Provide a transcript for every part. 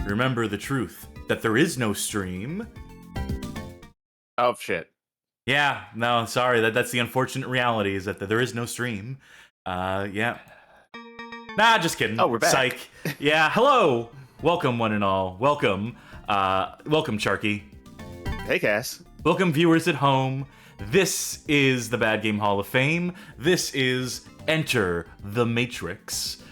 Remember the truth, that there is no stream. Oh, shit. Yeah, no, sorry, that's the unfortunate reality, is that there is no stream. Yeah. Nah, just kidding. Oh, we're back. Psych. Yeah, hello! Welcome, one and all. Welcome. Welcome, Sharky. Hey, Cass. Welcome, viewers at home. This is the Bad Game Hall of Fame. This is Enter the Matrix.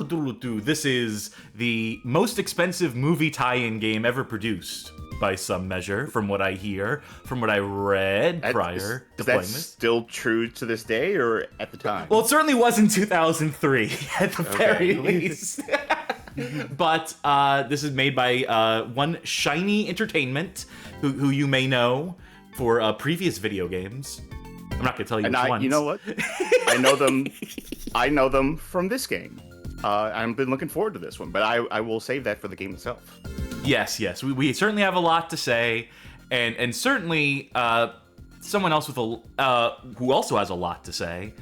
This is the most expensive movie tie-in game ever produced, by some measure, from what I hear, from what I read prior to playing this. Is that still true to this day, or at the time? Well, it certainly was in 2003, at the very least. But this is made by one Shiny Entertainment, who you may know for previous video games. I'm not gonna tell you which ones. You know what? I know them. I know them from this game. I've been looking forward to this one, but I will save that for the game itself. Yes. We certainly have a lot to say, and certainly someone else with who also has a lot to say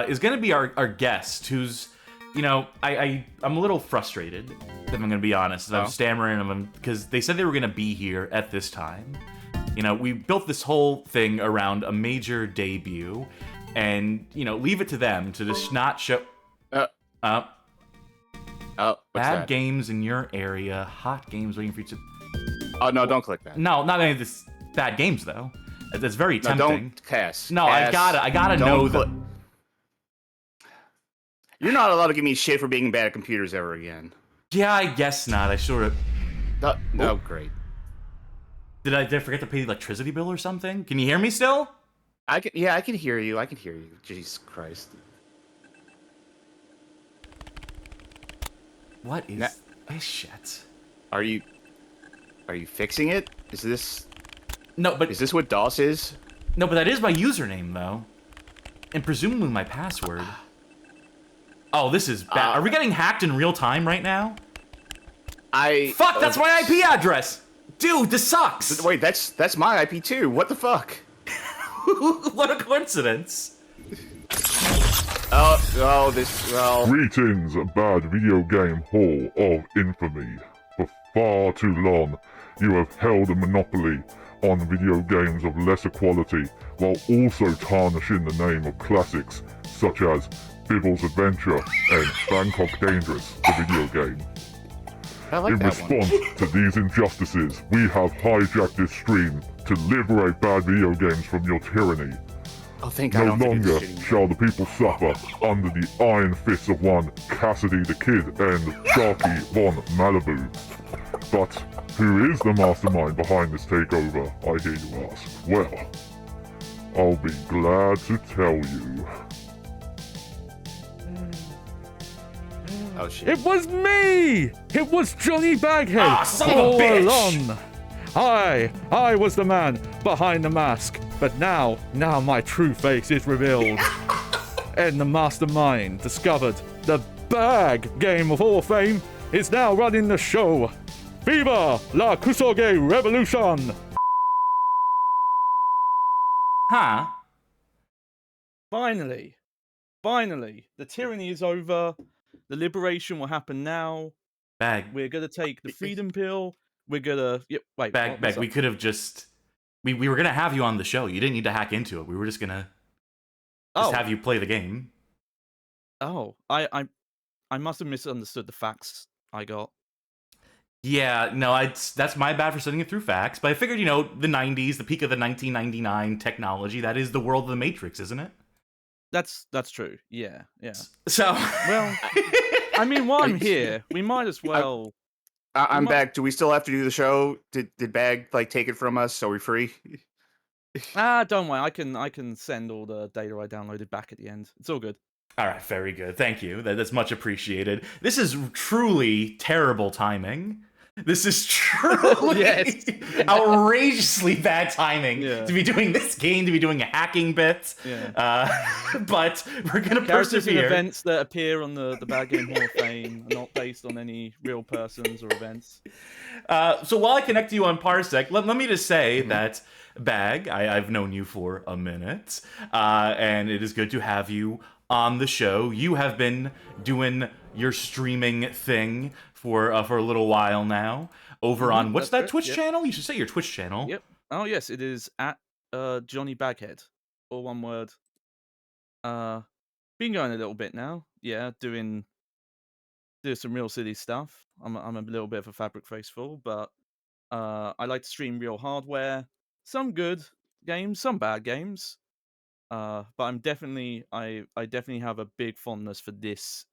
is going to be our guest, who's, you know, I'm a little frustrated, if I'm going to be honest. I'm stammering because they said they were going to be here at this time. You know, we built this whole thing around a major debut, and, you know, leave it to them to just not show... what's bad that? games in your area, hot games waiting for you to... Oh, no, don't click that. No, not any of this bad games, though. That's very tempting. No, don't, Cass. No, Cass, I gotta know that... You're not allowed to give me shit for being bad at computers ever again. Yeah, I guess not. I sort of... No, great. Did I forget to pay the electricity bill or something? Can you hear me still? I can hear you. I can hear you. Jesus Christ. What is this shit? Are you fixing it? Is this what DOS is? No, but that is my username, though. And presumably my password. Oh, this is bad. Are we getting hacked in real time right now? Fuck, that's my IP address! Dude, this sucks! Wait, that's my IP too. What the fuck? What a coincidence. Greetings, Bad Video Game Hall of Infamy. For far too long, you have held a monopoly on video games of lesser quality, while also tarnishing the name of classics such as Bibble's Adventure and Bangkok Dangerous, the video game. In response to these injustices, we have hijacked this stream to liberate bad video games from your tyranny. Oh, thank God. No longer shall the people suffer under the iron fists of one Cassidy the Kid and Sharky von Malibu. But who is the mastermind behind this takeover, I hear you ask? Well, I'll be glad to tell you. Oh shit. It was me! It was Johnny Baghead all along. I was the man behind the mask, but now my true face is revealed. And the mastermind discovered the Bag Game of Hall of Fame is now running the show. Viva la Kusoge Revolution! Huh? Finally, the tyranny is over. The liberation will happen now. Bag. We're gonna take the freedom pill. We're gonna... wait. Bag, we could have just... We were gonna have you on the show. You didn't need to hack into it. We were just gonna... have you play the game. Oh, I must have misunderstood the facts I got. Yeah, no, that's my bad for sending it through fax. But I figured, you know, the 90s, the peak of the 1999 technology, that is the world of the Matrix, isn't it? That's true. Yeah. So... Well, I mean, while I'm here, we might as well... I'm back. Do we still have to do the show? Did Bag take it from us? So we're free? Don't worry. I can send all the data I downloaded back at the end. It's all good. All right, very good. Thank you. That's much appreciated. This is truly terrible timing. This is truly outrageously bad timing to be doing this game, to be doing a hacking bit. But we're going to Characters and persevere. events that appear on the Bad Game Hall of Fame are not based on any real persons or events. So while I connect to you on Parsec, let me just say that, Bag, I've known you for a minute, and it is good to have you on the show. You have been doing your streaming thing for a little while now over on what's that Twitch channel? You should say your Twitch channel. Yep. Oh yes, it is at Johnny Baghead, all one word. Been going a little bit now. Yeah, doing some real silly stuff. I'm a little bit of a fabric face fool, but I like to stream real hardware. Some good games, some bad games. But I'm definitely I definitely have a big fondness for this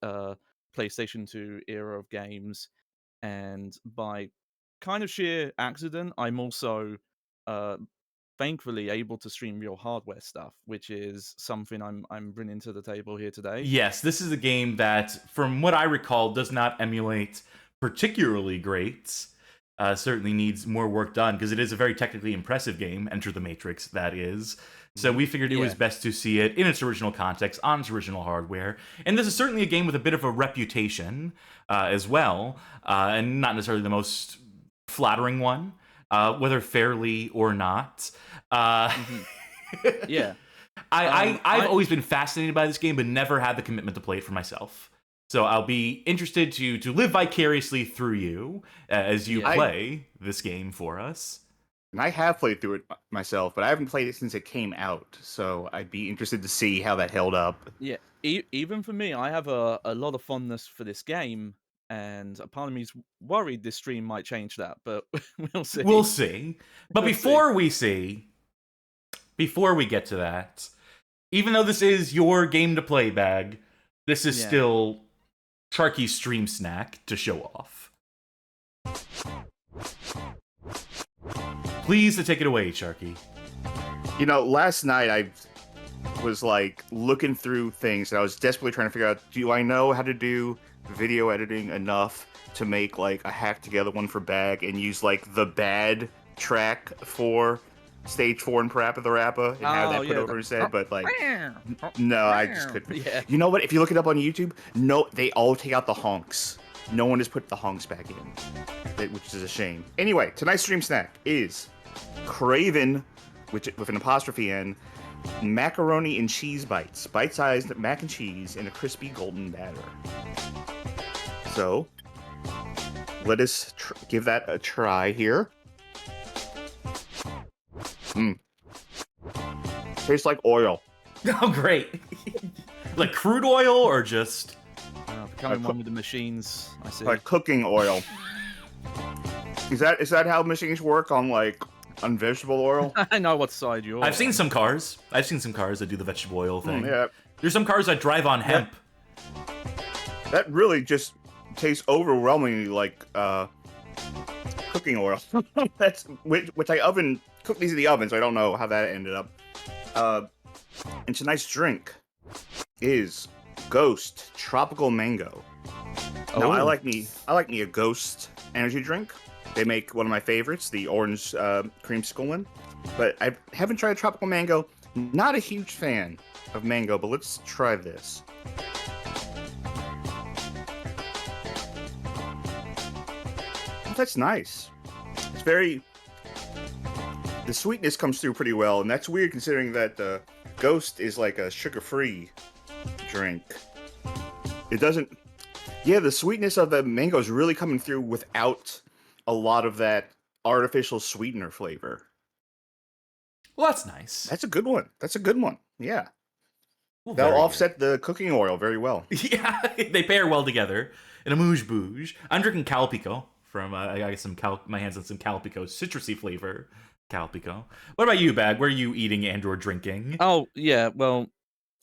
PlayStation 2 era of games, and by kind of sheer accident, I'm also thankfully able to stream real hardware stuff, which is something I'm bringing to the table here today. Yes, this is a game that, from what I recall, does not emulate particularly great. Certainly needs more work done because it is a very technically impressive game. Enter the Matrix, that is. So we figured it was best to see it in its original context, on its original hardware. And this is certainly a game with a bit of a reputation as well, and not necessarily the most flattering one, whether fairly or not. Yeah. I've always been fascinated by this game, but never had the commitment to play it for myself. So I'll be interested to live vicariously through you as you play this game for us. And I have played through it myself, but I haven't played it since it came out. So I'd be interested to see how that held up. Yeah, even for me, I have a lot of fondness for this game, and a part of me's worried this stream might change that, but we'll see. We'll see. But before we get to that, even though this is your game to play, Bag, this is still Sharky's stream snack to show off. Please to take it away, Sharky. You know, last night I was like looking through things and I was desperately trying to figure out, do I know how to do video editing enough to make like a hack together one for Bag and use like the bad track for Stage 4 and Parappa the Rappa and have that put over his head, but like, no, I just couldn't. Yeah. You know what? If you look it up on YouTube, no, they all take out the honks. No one has put the honks back in, which is a shame. Anyway, tonight's stream snack is Craven, with an apostrophe N, macaroni and cheese bites, bite-sized mac and cheese in a crispy golden batter. So, let us give that a try here. Tastes like oil. Oh, great. Like crude oil or just... Becoming one with the machines, I see. Like cooking oil. Is that how machines work on vegetable oil? I know what side you're on. I've seen some cars that do the vegetable oil thing. Yeah. There's some cars that drive on hemp. That really just tastes overwhelmingly like cooking oil. That's which I cooked these in the oven, so I don't know how that ended up. And tonight's drink is Ghost Tropical Mango. Now I like me a Ghost energy drink. They make one of my favorites, the orange creamsicle one. But I haven't tried Tropical Mango. Not a huge fan of mango, but let's try this. That's nice. It's very... The sweetness comes through pretty well, and that's weird considering that Ghost is like a sugar-free drink. It doesn't... Yeah, the sweetness of the mango is really coming through without a lot of that artificial sweetener flavor. Well, that's nice. That's a good one. Yeah. Well, that'll offset the cooking oil very well. Yeah, they pair well together in a mouge bouge. I'm drinking Calpico from, I got my hands on some Calpico, citrusy flavor Calpico. What about you, Bag? What are you eating and or drinking? Oh, yeah, well,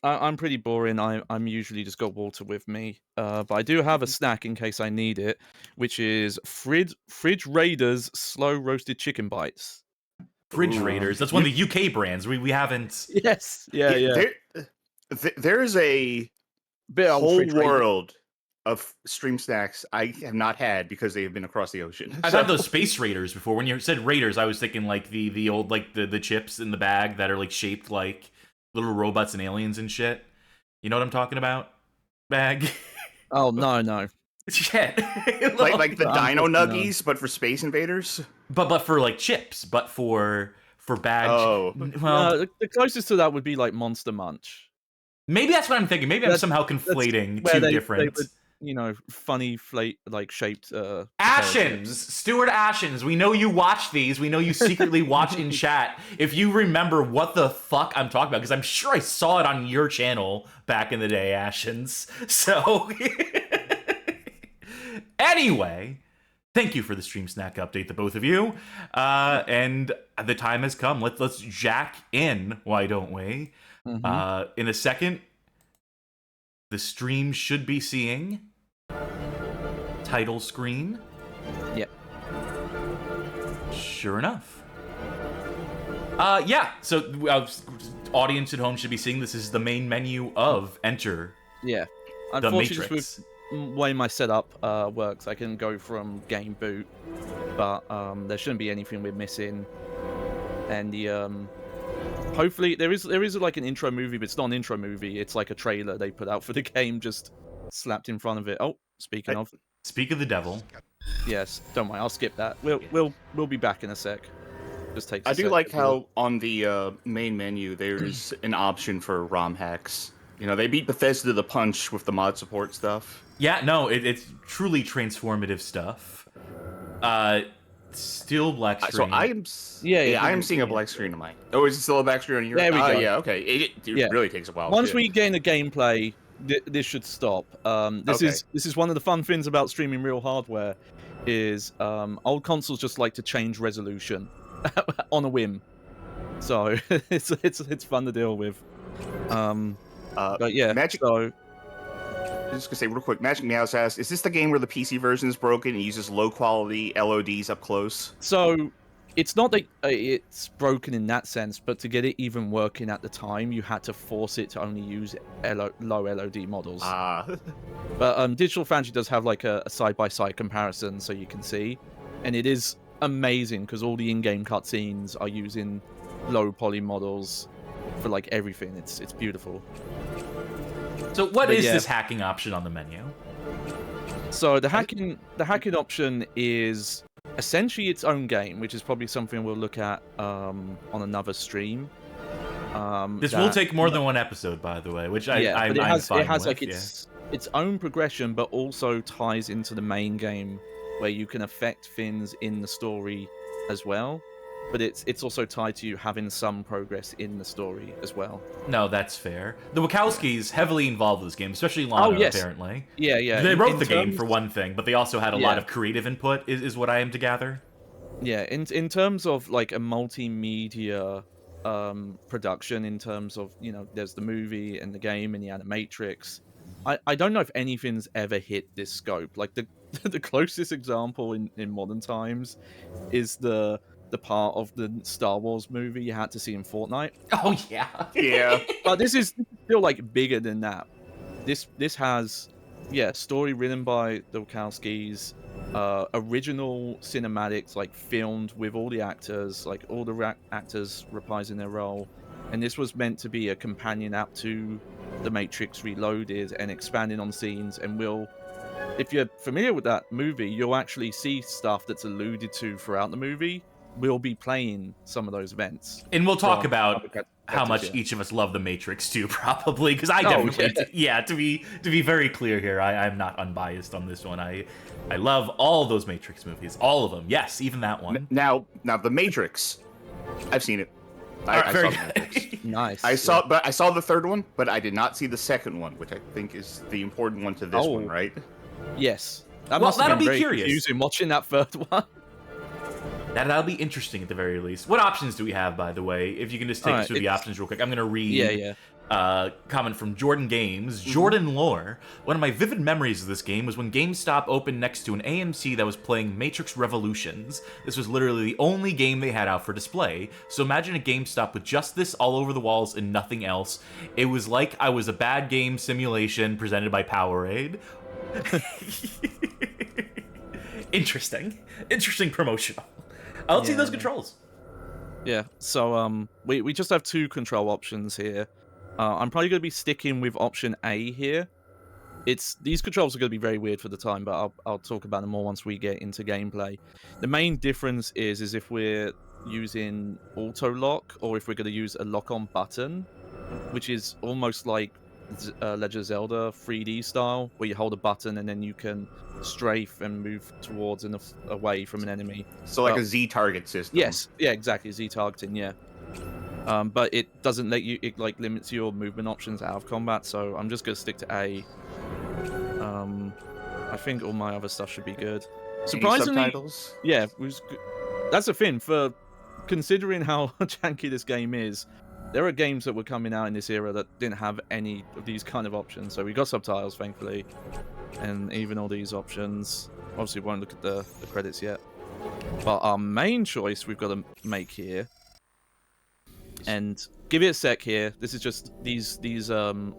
I'm pretty boring. I'm usually just got water with me. But I do have a snack in case I need it, which is Fridge Raiders slow roasted chicken bites. Fridge Raiders. That's one of the UK brands. We haven't. Yes. Yeah. There is a whole world of stream snacks I have not had because they have been across the ocean. I've had those Space Raiders before. When you said Raiders, I was thinking like the old like the chips in the bag that are like shaped like little robots and aliens and shit. You know what I'm talking about? Bag. Oh no. Shit. like the Dino Nuggies, but for Space Invaders. But for like chips, but for bag. Oh, well, the closest to that would be like Monster Munch. Maybe that's what I'm thinking. Maybe I'm somehow conflating two different. funny shaped Ashens, Stuart Ashens. We know you watch these. We know you secretly watch in chat. If you remember what the fuck I'm talking about, because I'm sure I saw it on your channel back in the day, Ashens. So, anyway, thank you for the stream snack update, the both of you. And the time has come. Let's jack in. Why don't we? In a second, the stream should be seeing title screen. Yep. Sure enough. Yeah. So audience at home should be seeing this is the main menu of Enter. Yeah. The Unfortunately, Matrix. just with the way my setup works, I can go from game boot, but there shouldn't be anything we're missing. And the hopefully there is like an intro movie, but it's not an intro movie. It's like a trailer they put out for the game, just slapped in front of it. Oh, speak of the devil. yes, don't worry, I'll skip that. We'll be back in a sec. Just takes. I do like how on the main menu there's an option for ROM hacks. You know, they beat Bethesda to the punch with the mod support stuff. Yeah, no, it's truly transformative stuff. Still black screen. So I am. I am seeing a black screen on mine. Oh, is it still a black screen on your? There we go. Yeah, okay. It really takes a while. Once we gain the gameplay, this should stop. This is one of the fun things about streaming real hardware, is old consoles just like to change resolution on a whim. So it's fun to deal with. But yeah, so. I'm just gonna say real quick, Magic Meows asks, is this the game where the PC version is broken and uses low quality LODs up close? So it's not that it's broken in that sense, but to get it even working at the time, you had to force it to only use low LOD models. But Digital Foundry does have like a side-by-side comparison, so you can see, and it is amazing because all the in-game cutscenes are using low poly models for like everything. It's beautiful. So what is this hacking option on the menu? So the hacking option is essentially its own game, which is probably something we'll look at on another stream. This will take more than one episode, by the way, which I'm fine it has with, like its own progression, but also ties into the main game where you can affect things in the story as well. But it's also tied to you having some progress in the story as well. No, that's fair. The Wachowskis heavily involved with this game, especially Lana, apparently. Yeah. They wrote the game for one thing, but they also had a lot of creative input, is what I am to gather. Yeah, in terms of like a multimedia production, in terms of, there's the movie and the game and the animatrix. I don't know if anything's ever hit this scope. Like the closest example in modern times is the part of the Star Wars movie you had to see in Fortnite. Oh yeah. Yeah. But this is still like bigger than that. This has story written by the Wachowskis, original cinematics like filmed with all the actors, like all the actors reprising their role, and this was meant to be a companion app to The Matrix Reloaded and expanding on scenes, and if you're familiar with that movie, you'll actually see stuff that's alluded to throughout the movie. We'll be playing some of those events. And we'll talk about how much each of us love The Matrix too, probably, because I definitely, to be very clear here, I'm not unbiased on this one. I love all those Matrix movies, all of them. Yes, even that one. Now The Matrix, I've seen it. I saw The Matrix. Nice. I saw the third one, but I did not see the second one, which I think is the important one to this one, right? Yes. That'll be curious. Confusing watching that third one. That'll be interesting at the very least. What options do we have, by the way? If you can just take us through the options real quick. I'm going to read comment from Jordan Games. Jordan Lore. One of my vivid memories of this game was when GameStop opened next to an AMC that was playing Matrix Revolutions. This was literally the only game they had out for display. So imagine a GameStop with just this all over the walls and nothing else. It was like I was a bad game simulation presented by Powerade. Interesting promotional. Let's see those controls. Yeah, so we just have two control options here. I'm probably going to be sticking with option A here. These controls are going to be very weird for the time, but I'll talk about them more once we get into gameplay. The main difference is if we're using auto lock or if we're going to use a lock-on button, which is almost like Legend of Zelda 3D style, where you hold a button and then you can strafe and move towards and away from an enemy. So like a Z target system. Yes, yeah, exactly, Z targeting, yeah. But it doesn't let you, it like limits your movement options out of combat, so I'm just gonna stick to A. I think all my other stuff should be good. Surprisingly, subtitles? yeah, it was good. That's the thing, for considering how janky this game is, there are games that were coming out in this era that didn't have any of these kind of options, so we got subtitles, thankfully, and even all these options. Obviously, we won't look at the credits yet, but our main choice we've got to make here, and give it a sec here. This is just these film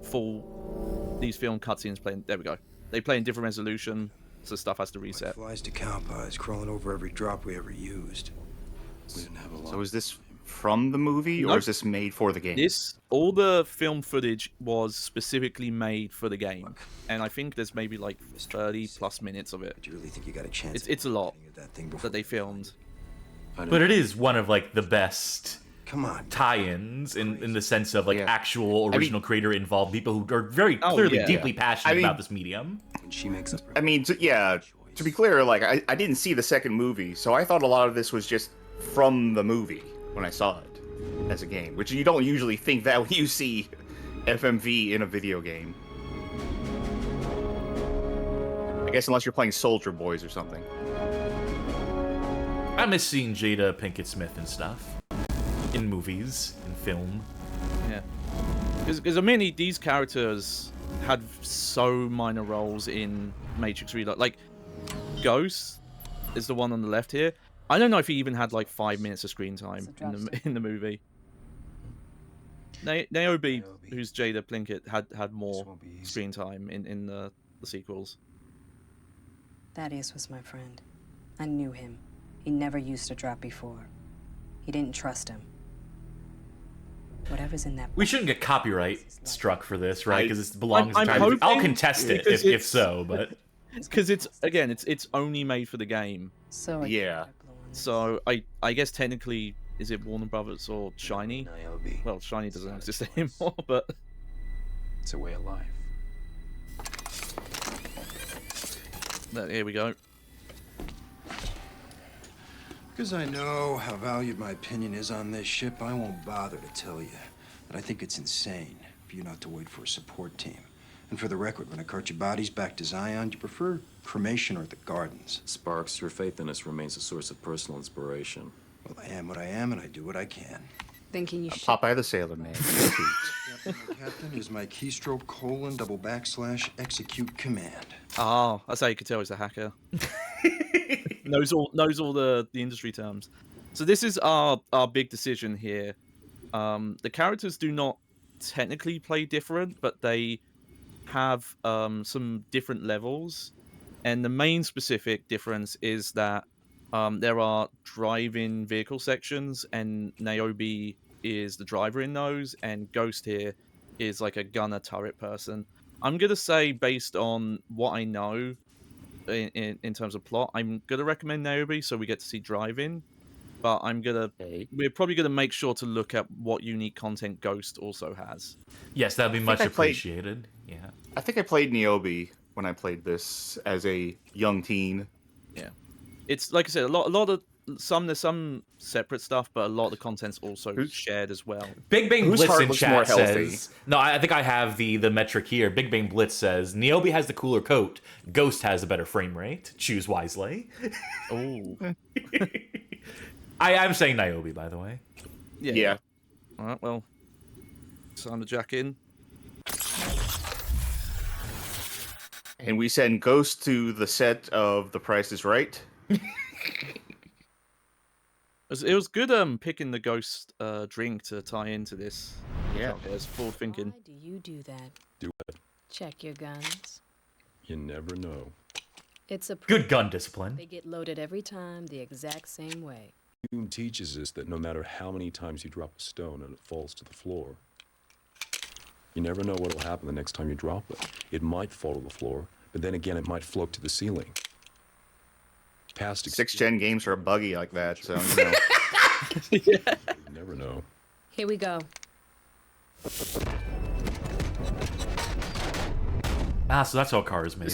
cutscenes playing. There we go. They play in different resolution, so stuff has to reset. Flies to cow pies crawling over every drop we ever used. We didn't have a lot. So is this from the movie, or Nope. is this made for the game? All the film footage was specifically made for the game, and I think there's maybe like 30 plus minutes of it. Do you really think you got a chance? It's a lot at that thing before that they filmed. But it is one of like the best Come on. tie-ins in the sense of like Yeah. actual original creator involved people who are very Oh, clearly yeah. deeply passionate I mean- about this medium. When she makes us. I mean, to be clear, like I didn't see the second movie, so I thought a lot of this was just from the movie when I saw it as a game, which you don't usually think that when you see FMV in a video game. I guess unless you're playing Soldier Boys or something. I miss seeing Jada Pinkett Smith and stuff in movies, in film. Yeah, because I mean, these characters had so minor roles in Matrix Reloaded. Like Ghost is the one on the left here. I don't know if he even had like 5 minutes of screen time in the movie. Niobe, who's Jada Pinkett, had more screen time in the sequels. Thaddeus was my friend. I knew him. He never used a drop before. He didn't trust him. Whatever's in that. We shouldn't get copyright struck for this, right? Because it belongs I'm entirely. I'll hoping, contest it because if so, but Because it's only made for the game. So Yeah. So I guess technically, is it Warner Brothers or Shiny? Niobe. Well, Shiny doesn't exist anymore, but It's a way of life. here we go. Because I know how valued my opinion is on this ship, I won't bother to tell you. But I think it's insane for you not to wait for a support team. And for the record, when I cart your bodies back to Zion, do you prefer cremation or the gardens? Sparks, your faith in us remains a source of personal inspiration. Well, I am what I am, and I do what I can. thinking you should. Popeye the Sailor Man. Captain is my keystroke : / execute command. Ah, that's how you could tell he's a hacker. knows all the industry terms. So this is our big decision here. The characters do not technically play different, but they have some different levels, and the main specific difference is that there are drive-in vehicle sections, and Niobe is the driver in those, and Ghost here is like a gunner turret person. I'm gonna say, based on what I know in terms of plot, I'm gonna recommend Niobe so we get to see drive-in, but we're probably gonna make sure to look at what unique content Ghost also has. yes, that'd be much I played- appreciated. Yeah. I think I played Niobe when I played this as a young teen. Yeah, it's like I said, there's some separate stuff, but a lot of the content's also shared as well. Big Bang Whose Blitz heart in looks chat more healthy? says, no, I think I have the metric here. Big Bang Blitz says, Niobe has the cooler coat. Ghost has a better frame rate. Choose wisely. Oh, I'm saying Niobe, by the way. Yeah. All right, well, sign the jack in. And we send Ghost to the set of The Price is Right. It was good picking the Ghost drink to tie into this. Yeah. It's forward thinking. Why do you do that? Do it. Check your guns. You never know. It's a Good gun discipline. They get loaded every time the exact same way. Hume teaches us that no matter how many times you drop a stone and it falls to the floor, you never know what will happen the next time you drop it. It might fall to the floor, but then again, it might float to the ceiling. Past 6th-gen games are buggy like that, so, you know. You never know. Here we go. Ah, so that's how a car is made.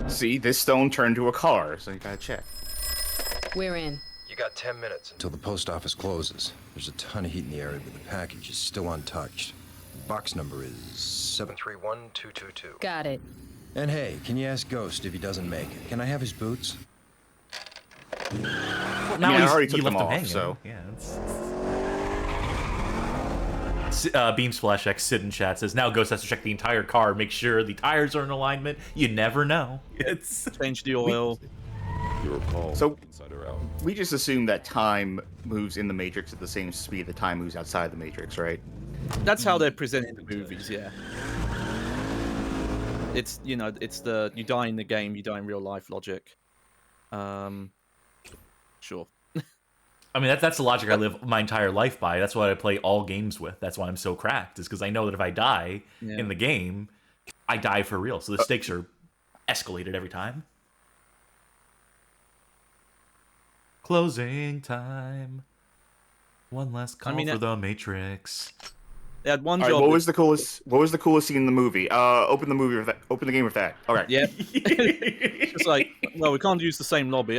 See, this stone turned to a car, so you gotta check. We're in. You got 10 minutes until the post office closes. There's a ton of heat in the area, but the package is still untouched. Box number is 731222. Got it. And hey, can you ask Ghost if he doesn't make it? Can I have his boots? Well, now I already you took left them him off, hanging. so. Yeah. Beam Splash X Sid in chat says now Ghost has to check the entire car, make sure the tires are in alignment. You never know. It's Change the oil. You recall, So- inside or out. We just assume that time moves in the Matrix at the same speed that time moves outside the Matrix, right? That's how they're presenting the movies, yeah. It's, you know, it's the you die in the game, you die in real life logic. Sure. I mean, that's the logic I live my entire life by. That's what I play all games with. That's why I'm so cracked, is because I know that if I die in the game, I die for real. So the stakes are escalated every time. Closing time. One last call for the Matrix. They had one All right, job. what was the coolest scene in the movie? Open the game with that. All right. Yeah. It's like, well, we can't use the same lobby.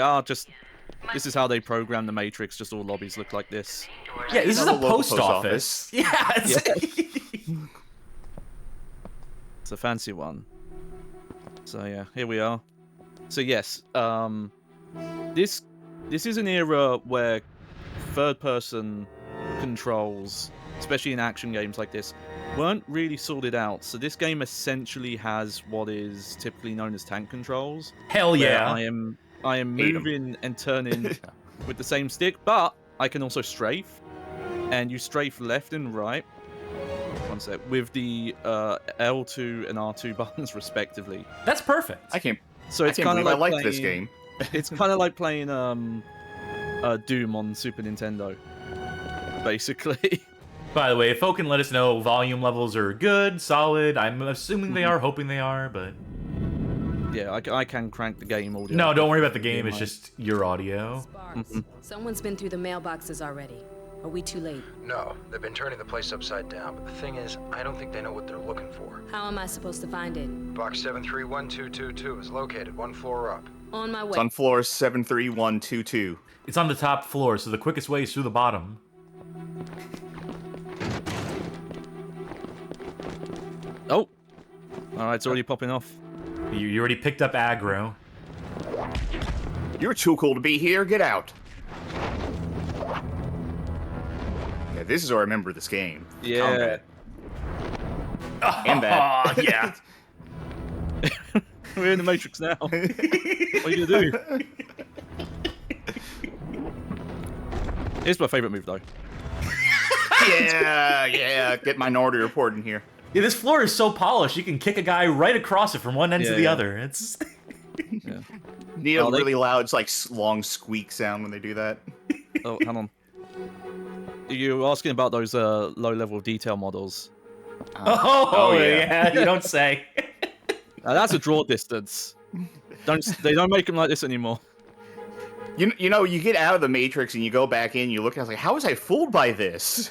This is how they program the Matrix. Just all lobbies look like this. Yeah, this is a local post post office. Yeah. It's a fancy one. So yeah, here we are. So yes, this is an era where third-person controls, especially in action games like this, weren't really sorted out. So this game essentially has what is typically known as tank controls. Hell where yeah. I am moving and turning with the same stick, but I can also strafe, and you strafe left and right. One sec, with the L2 and R2 buttons respectively. That's perfect. I can't. So it's I can't kind of believe like I like this playing- game. It's kind of like playing Doom on Super Nintendo, basically. By the way, if folk can let us know volume levels are good, solid. I'm assuming they are, hoping they are, but... Yeah, I can crank the game audio. No, don't worry about the game. It's just your audio. Sparks. Someone's been through the mailboxes already. Are we too late? No, they've been turning the place upside down, but the thing is, I don't think they know what they're looking for. How am I supposed to find it? Box 731222 is located one floor up. On my way. It's on floor 73122. It's on the top floor, so the quickest way is through the bottom. Oh! Alright, it's already popping off. You already picked up aggro. You're too cool to be here. Get out. Yeah, this is where I remember this game. Yeah. Combat. And that. Yeah. We're in the Matrix now. What are you gonna do? Here's my favorite move, though. Yeah. Get Minority Report in here. Yeah, this floor is so polished, you can kick a guy right across it from one end to the Yeah. other. It's... Yeah. Need a Oh, they- really loud, it's like long squeak sound when they do that. Oh, hang on. You were asking about those low-level detail models. Oh, yeah. yeah, you don't say. Now, that's a draw distance. They don't make them like this anymore. You know, you get out of the Matrix and you go back in, you look and I was like, how was I fooled by this?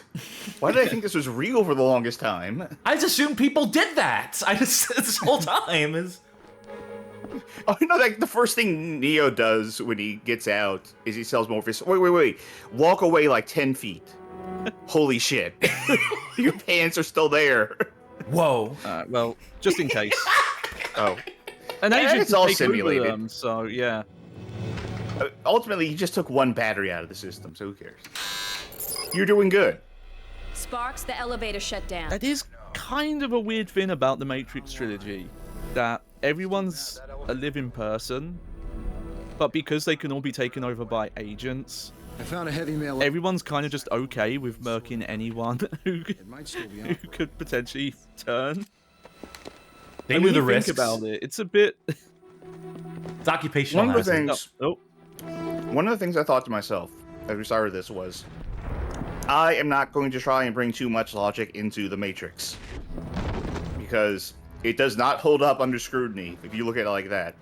Why did I think this was real for the longest time? I just assumed people did that. I just this whole time is. Oh, you know, like the first thing Neo does when he gets out is he tells Morpheus, wait, walk away like 10 feet. Holy shit. Your pants are still there. Whoa. Well, just in case. Oh. An agent it's can all take over simulated. them, so yeah. Ultimately, he just took one battery out of the system, so who cares? You're doing good. Sparks, the elevator shut down. That is kind of a weird thing about the Matrix trilogy, that everyone's a living person, but because they can all be taken over by agents, I found a heavy mail. everyone's kind of just okay with murking anyone who It might still be who on. could potentially turn. They And knew when the you risks. think about it, it's a bit. It's occupational One of the hazard. things, Oh, one of the things I thought to myself as we started this was, I am not going to try and bring too much logic into the Matrix. Because it does not hold up under scrutiny, if you look at it like that.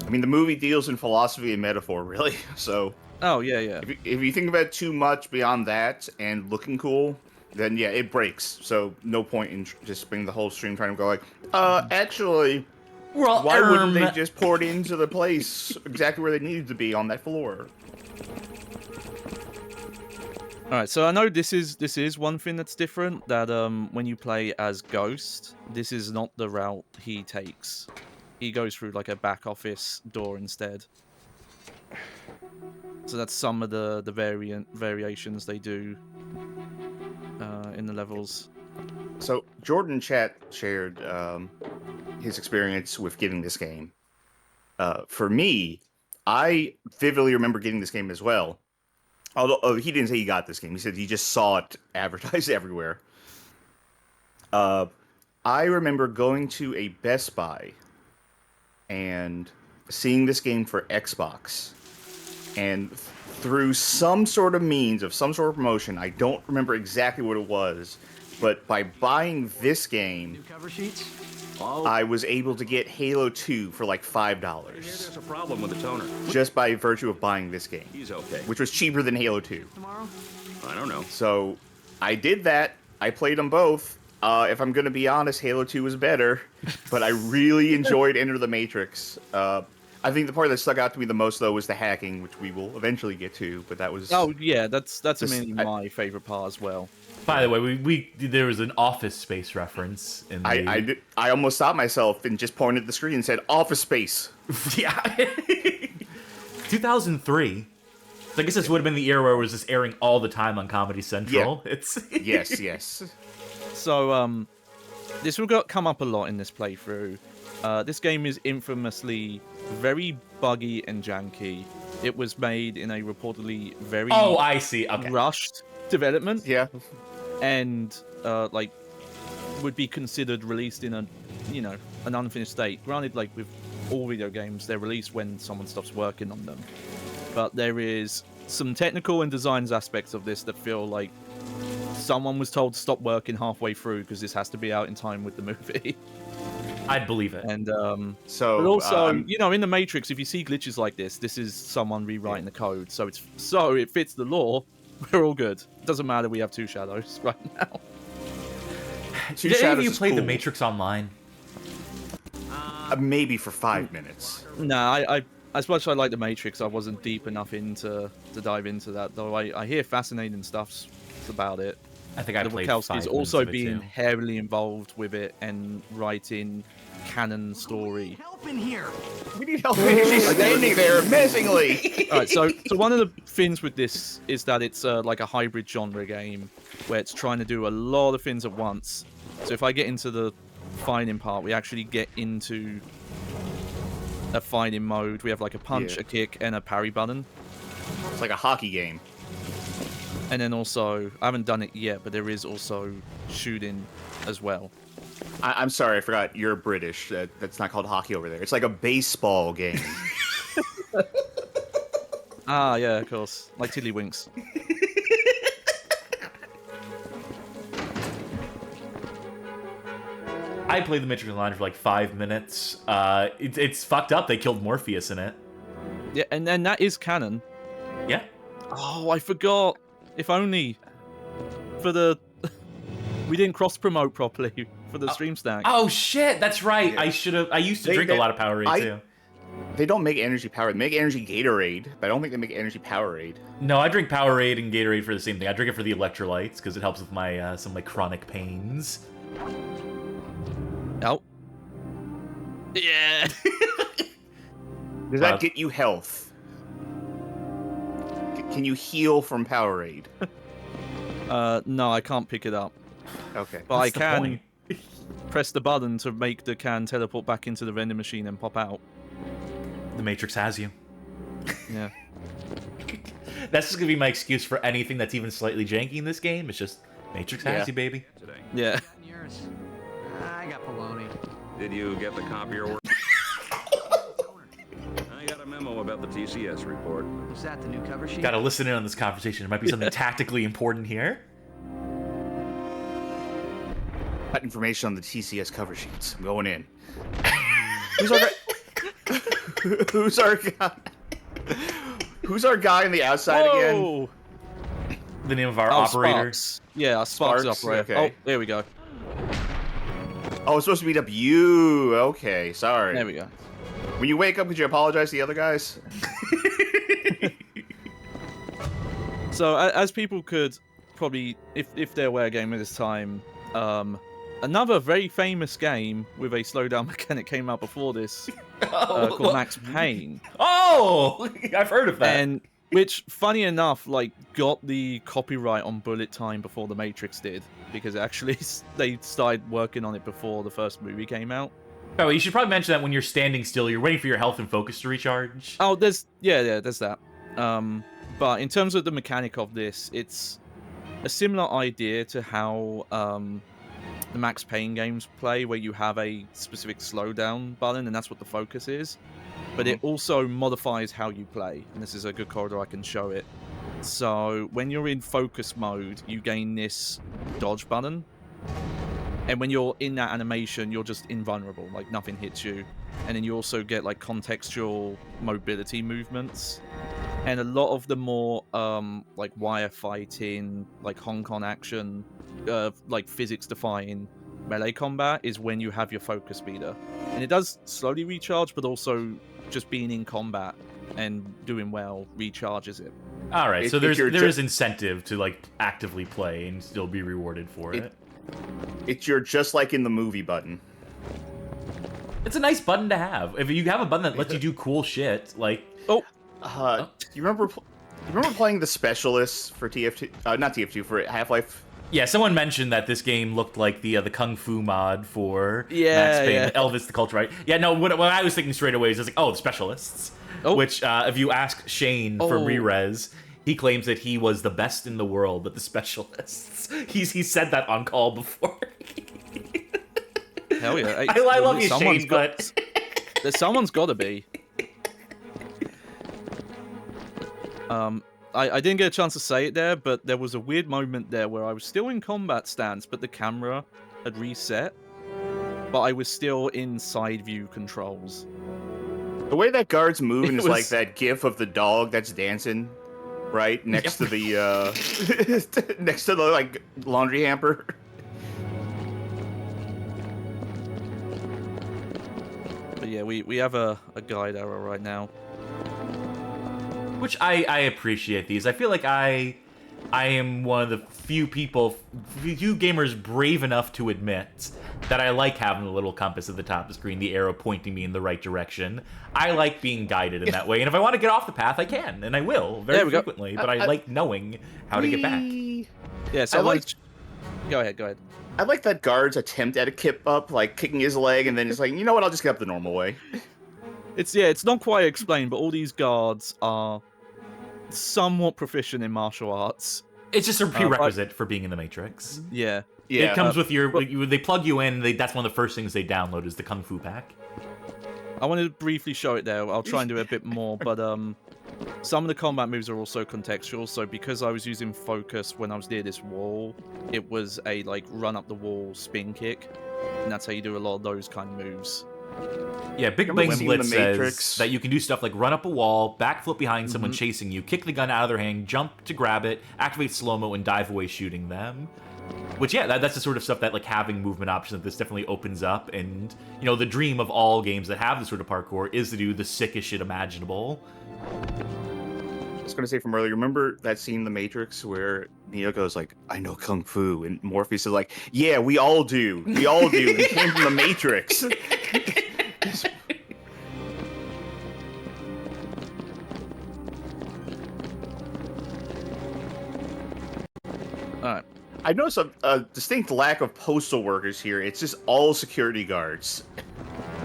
I mean, the movie deals in philosophy and metaphor, really, so... oh yeah. If you think about it too much beyond that and looking cool, then yeah, it breaks. So no point in just spending the whole stream trying to go like, actually, Well, why wouldn't they just pour it into the place exactly where they needed to be on that floor? All right, so I know this is one thing that's different. That when you play as Ghost, this is not the route he takes. He goes through like a back office door instead. So that's some of the variations they do in the levels. So Jordan Chat shared his experience with getting this game. For me, I vividly remember getting this game as well. Although he didn't say he got this game, he said he just saw it advertised everywhere. I remember going to a Best Buy and seeing this game for Xbox, and through some sort of means of some sort of promotion, I don't remember exactly what it was, but by buying this game, Cover sheets? I was able to get Halo 2 for like $5. There's a problem with the toner. Just by virtue of buying this game. He's okay. Which was cheaper than Halo 2. Tomorrow? I don't know. So I did that. I played them both. If I'm going to be honest, Halo 2 was better, but I really enjoyed Enter the Matrix. I think the part that stuck out to me the most, though, was the hacking, which we will eventually get to, but that was... Oh, yeah, that's mainly my favorite part as well. By the way, there was an Office Space reference in the... I almost stopped myself and just pointed at the screen and said, Office Space. Yeah. 2003. So I guess this would have been the era where it was just airing all the time on Comedy Central. Yeah. It's yes. So, this will come up a lot in this playthrough. This game is infamously very buggy and janky. It was made in a reportedly very I see. Okay. rushed development. Yeah. And like would be considered released in an unfinished state. Granted, like with all video games, they're released when someone stops working on them. But there is some technical and designs aspects of this that feel like someone was told to stop working halfway through because this has to be out in time with the movie. I'd believe it. And but also, in the Matrix, if you see glitches like this is someone rewriting the code. So it fits the law. We're all good. Doesn't matter. We have two shadows right now. Two Did any of Shadows you is play cool. The Matrix Online? Maybe for 5 minutes. Nah, I as much as I like the Matrix, I wasn't deep enough to dive into that. Though I hear fascinating stuff about it. I think I the played 5 Wachowskis minutes also of it being too. heavily involved with it and writing canon story. Help in here! We need help. She's standing there menacingly. All right, so one of the things with this is that it's like a hybrid genre game where it's trying to do a lot of things at once. So if I get into the fighting part, we actually get into a fighting mode. We have like a punch, a kick, and a parry button. It's like a hockey game. And then also, I haven't done it yet, but there is also shooting as well. I'm sorry, I forgot. You're British. That's not called hockey over there. It's like a baseball game. Ah, yeah, of course. Like Tiddlywinks. I played the Matrix Online for like 5 minutes. It's fucked up. They killed Morpheus in it. Yeah, and then that is canon. Yeah. Oh, I forgot. If only for the we didn't cross promote properly for the stream stack. Oh shit, that's right. Yeah. I should have. I used to drink a lot of Powerade too. They don't make energy Powerade. They make energy Gatorade, but I don't think they make energy Powerade. No, I drink Powerade and Gatorade for the same thing. I drink it for the electrolytes because it helps with my some of my chronic pains. Oh. Yeah. Does that get you health? Can you heal from Powerade? No, I can't pick it up. Okay. But What's the I can point? press the button to make the can teleport back into the vending machine and pop out. The Matrix has you. Yeah. That's just gonna be my excuse for anything that's even slightly janky in this game. It's just Matrix has you, baby. Today. Yeah. Yours. I got baloney. Did you get the copier work? I got a memo about the TCS report. Was that the new cover sheet? Gotta listen in on this conversation. There might be something tactically important here. Got information on the TCS cover sheets. I'm going in. Who's our guy? Who's our guy? Who's our guy on the outside again? Whoa! the name of our operator? Sparks. Yeah, our Sparks operator. Okay. Oh, there we go. Oh, it's supposed to beat up you. Okay, sorry. There we go. When you wake up, could you apologize to the other guys? So, as people could probably, if they're aware game at this time, another very famous game with a slowdown mechanic came out before this, called Max Payne. Oh, I've heard of that. And which, funny enough, like got the copyright on bullet time before The Matrix did, because actually they started working on it before the first movie came out. Oh, you should probably mention that when you're standing still, you're waiting for your health and focus to recharge. Oh, there's that. But in terms of the mechanic of this, it's a similar idea to how the Max Payne games play, where you have a specific slowdown button, and that's what the focus is. But it also modifies how you play, and this is a good corridor I can show it. So when you're in focus mode, you gain this dodge button, and when you're in that animation, you're just invulnerable, like nothing hits you. And then you also get like contextual mobility movements. And a lot of the more like wire fighting, like Hong Kong action, like physics-defying melee combat is when you have your focus speeder. And it does slowly recharge, but also just being in combat and doing well recharges it. All right, so there is incentive to like actively play and still be rewarded for it. It's your just like in the movie button. It's a nice button to have. If you have a button that lets you do cool shit, like you remember playing the specialists for TF2? Not TF2, for Half-Life. Yeah, someone mentioned that this game looked like the Kung Fu mod for Max Payne, Elvis the Culture, right? Yeah, no, what I was thinking straight away is just like, oh, the specialists. Which, if you ask Shane from Re-Res, he claims that he was the best in the world at the specialists. He said that on call before. Hell yeah! I love you, Shane, but someone's got to be. I didn't get a chance to say it there, but there was a weird moment there where I was still in combat stance, but the camera had reset, but I was still in side view controls. The way that guard's moving is like that gif of the dog that's dancing, right next to the next to the like laundry hamper. But yeah, we have a guide error right now. Which I appreciate these. I feel like I am one of the few gamers brave enough to admit that I like having the little compass at the top of the screen, the arrow pointing me in the right direction. I like being guided in that way, and if I want to get off the path, I can, and I will very frequently. But I like knowing how to get back. Yeah, so go ahead. I like that guard's attempt at a kip up, like kicking his leg, and then it's like, you know what? I'll just get up the normal way. It's not quite explained, but all these guards are somewhat proficient in martial arts. It's just a prerequisite for being in the Matrix. Yeah. It comes with they plug you in. That's one of the first things they download is the Kung Fu pack. I wanted to briefly show it there. I'll try and do a bit more, but some of the combat moves are also contextual. So because I was using focus when I was near this wall, it was a like run up the wall spin kick, and that's how you do a lot of those kind of moves. Yeah, Big Bang Blitz says that you can do stuff like run up a wall, backflip behind someone chasing you, kick the gun out of their hand, jump to grab it, activate slow-mo, and dive away shooting them. Which, yeah, that's the sort of stuff that, like, having movement options, this definitely opens up. And, you know, the dream of all games that have this sort of parkour is to do the sickest shit imaginable. I was going to say from earlier, remember that scene in The Matrix where Neo goes like, I know Kung Fu, and Morpheus is like, yeah, we all do. We all do. We came from The Matrix. Alright. I noticed a distinct lack of postal workers here. It's just all security guards.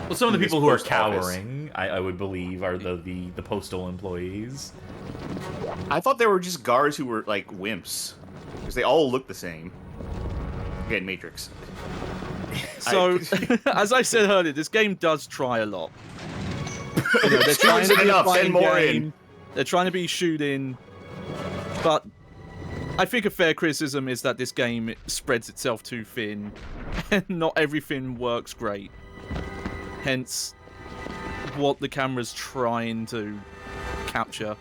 Well, some of the people who are cowering, I would believe, are the postal employees. I thought they were just guards who were, like, wimps. Because they all look the same. Again, Matrix. So, as I said earlier, this game does try a lot. You know, they're trying to be a fighting game. They're trying to be shooting. But I think a fair criticism is that this game spreads itself too thin. And not everything works great. Hence, what the camera's trying to capture.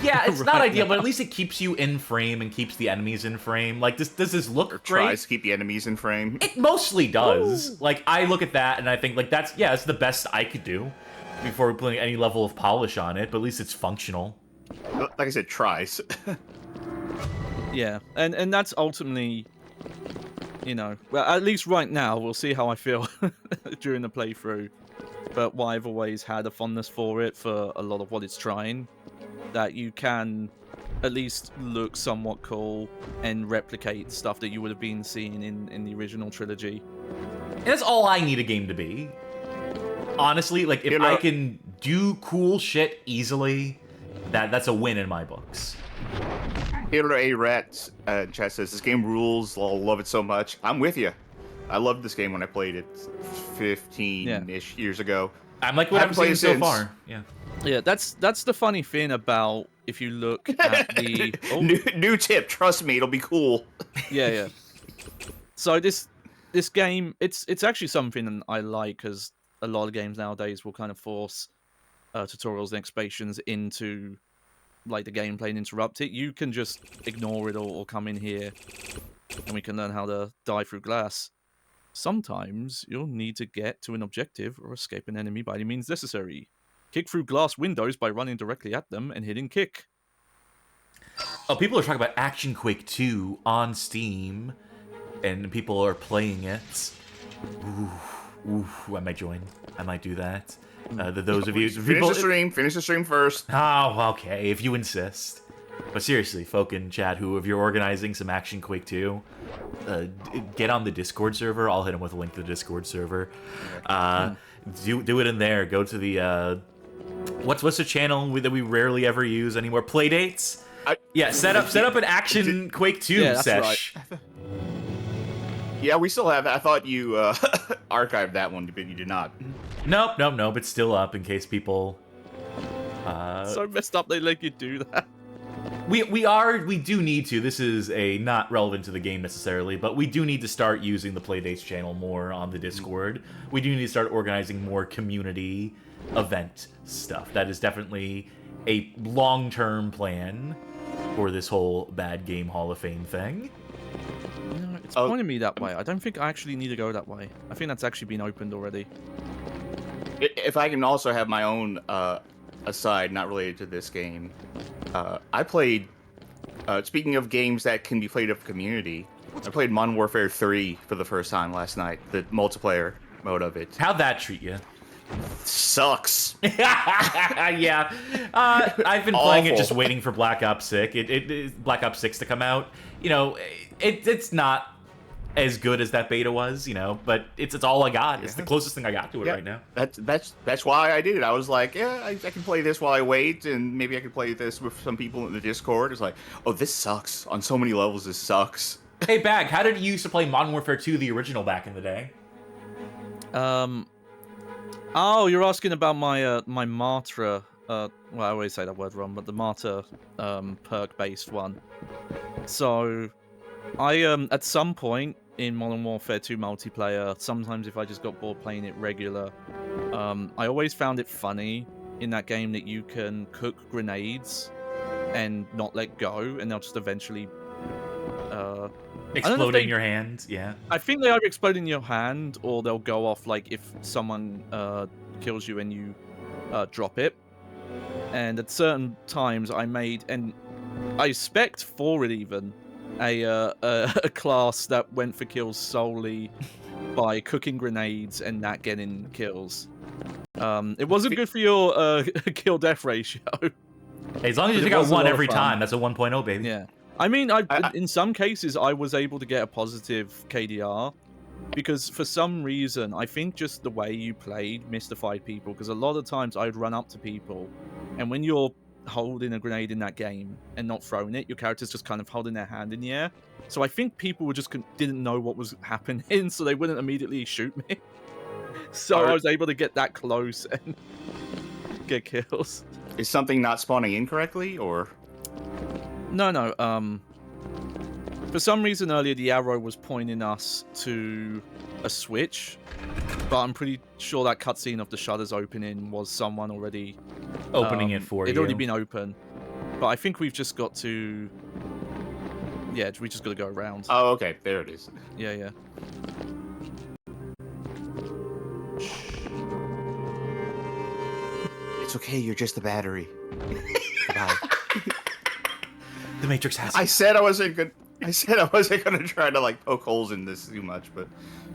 Yeah, it's not right ideal, now. but at least it keeps you in frame and keeps the enemies in frame. Like, does this look Or great? tries to keep the enemies in frame. It mostly does. Like, I look at that and I think, like, that's the best I could do before putting any level of polish on it, but at least it's functional. Like I said, tries. Yeah, and that's ultimately, you know, well, at least right now, we'll see how I feel during the playthrough. But why I've always had a fondness for it, for a lot of what it's trying, that you can at least look somewhat cool and replicate stuff that you would have been seeing in the original trilogy. And that's all I need a game to be. Honestly, like, if I can do cool shit easily, that's a win in my books. Taylor A. Rat chat says, this game rules. I'll love it so much. I'm with you. I loved this game when I played it 15-ish years ago. I'm like what I'm seeing so far. Yeah. Yeah, that's the funny thing about if you look at the new tip. Trust me, it'll be cool. Yeah. So this game, it's actually something I like, because a lot of games nowadays will kind of force tutorials and explanations into like the gameplay and interrupt it. You can just ignore it or come in here and we can learn how to die through glass. Sometimes you'll need to get to an objective or escape an enemy by any means necessary. Kick through glass windows by running directly at them and hitting kick. Oh, people are talking about Action Quake 2 on Steam, and people are playing it. Ooh, I might join. I might do that. Those of you... Finish the stream first. Oh, okay, if you insist. But seriously, folk in chat who, if you're organizing some Action Quake 2, get on the Discord server. I'll hit them with a link to the Discord server. Do it in there. Go to the... What's the channel that we rarely ever use anymore? Playdates? Set up an Action Quake 2 sesh. Right. Yeah, we still have. I thought you archived that one, but you did not. Nope. It's still up in case people. So messed up they let you do that. We do need to. This is not relevant to the game necessarily, but we do need to start using the Playdates channel more on the Discord. We do need to start organizing more community event stuff. That is definitely a long-term plan for this whole Bad Game Hall of Fame thing. No, it's pointing me that way. I don't think I actually need to go that way. I think that's actually been opened already. If I can also have my own aside, not related to this game, I played. Speaking of games that can be played with community, I played Modern Warfare 3 for the first time last night. The multiplayer mode of it. How'd that treat you? Sucks. Yeah, I've been playing it, just waiting for Black Ops 6. Black Ops 6 to come out. You know, it's not as good as that beta was, you know, but it's all I got. It's the closest thing I got to it right now. That's why I did it. I was like, I can play this while I wait, and maybe I can play this with some people in the Discord. It's like, oh, this sucks. On so many levels, this sucks. Hey, Bag, how did you used to play Modern Warfare 2, the original, back in the day? Oh, you're asking about my my Martyr. Well, I always say that word wrong, but the Martyr perk-based one. So, I at some point in Modern Warfare 2 multiplayer, sometimes if I just got bored playing it regular, I always found it funny in that game that you can cook grenades and not let go, and they'll just eventually explode in your hand. Yeah, I think they either explode in your hand or they'll go off like if someone kills you and you drop it. And at certain times I made, and I spec'd for it even, a class that went for kills solely by cooking grenades and not getting kills. It wasn't good for your kill death ratio. As long as you take out one every time, that's a 1.0, baby. Yeah. I mean, in some cases, I was able to get a positive KDR because for some reason, I think just the way you played mystified people, because a lot of times I'd run up to people, and when you're holding a grenade in that game and not throwing it, your character's just kind of holding their hand in the air. So I think people were just didn't know what was happening, so they wouldn't immediately shoot me. So I was able to get that close and get kills. Is something not spawning incorrectly, or...? No. For some reason earlier, the arrow was pointing us to a switch, but I'm pretty sure that cutscene of the shutters opening was someone already... opening it for you. It'd already been open. But I think we've just got to. Yeah, we just got to go around. Oh, okay. There it is. Yeah, yeah. It's okay. You're just a battery. Goodbye. The Matrix has. I said I wasn't gonna. I said I wasn't gonna try to like poke holes in this too much, but I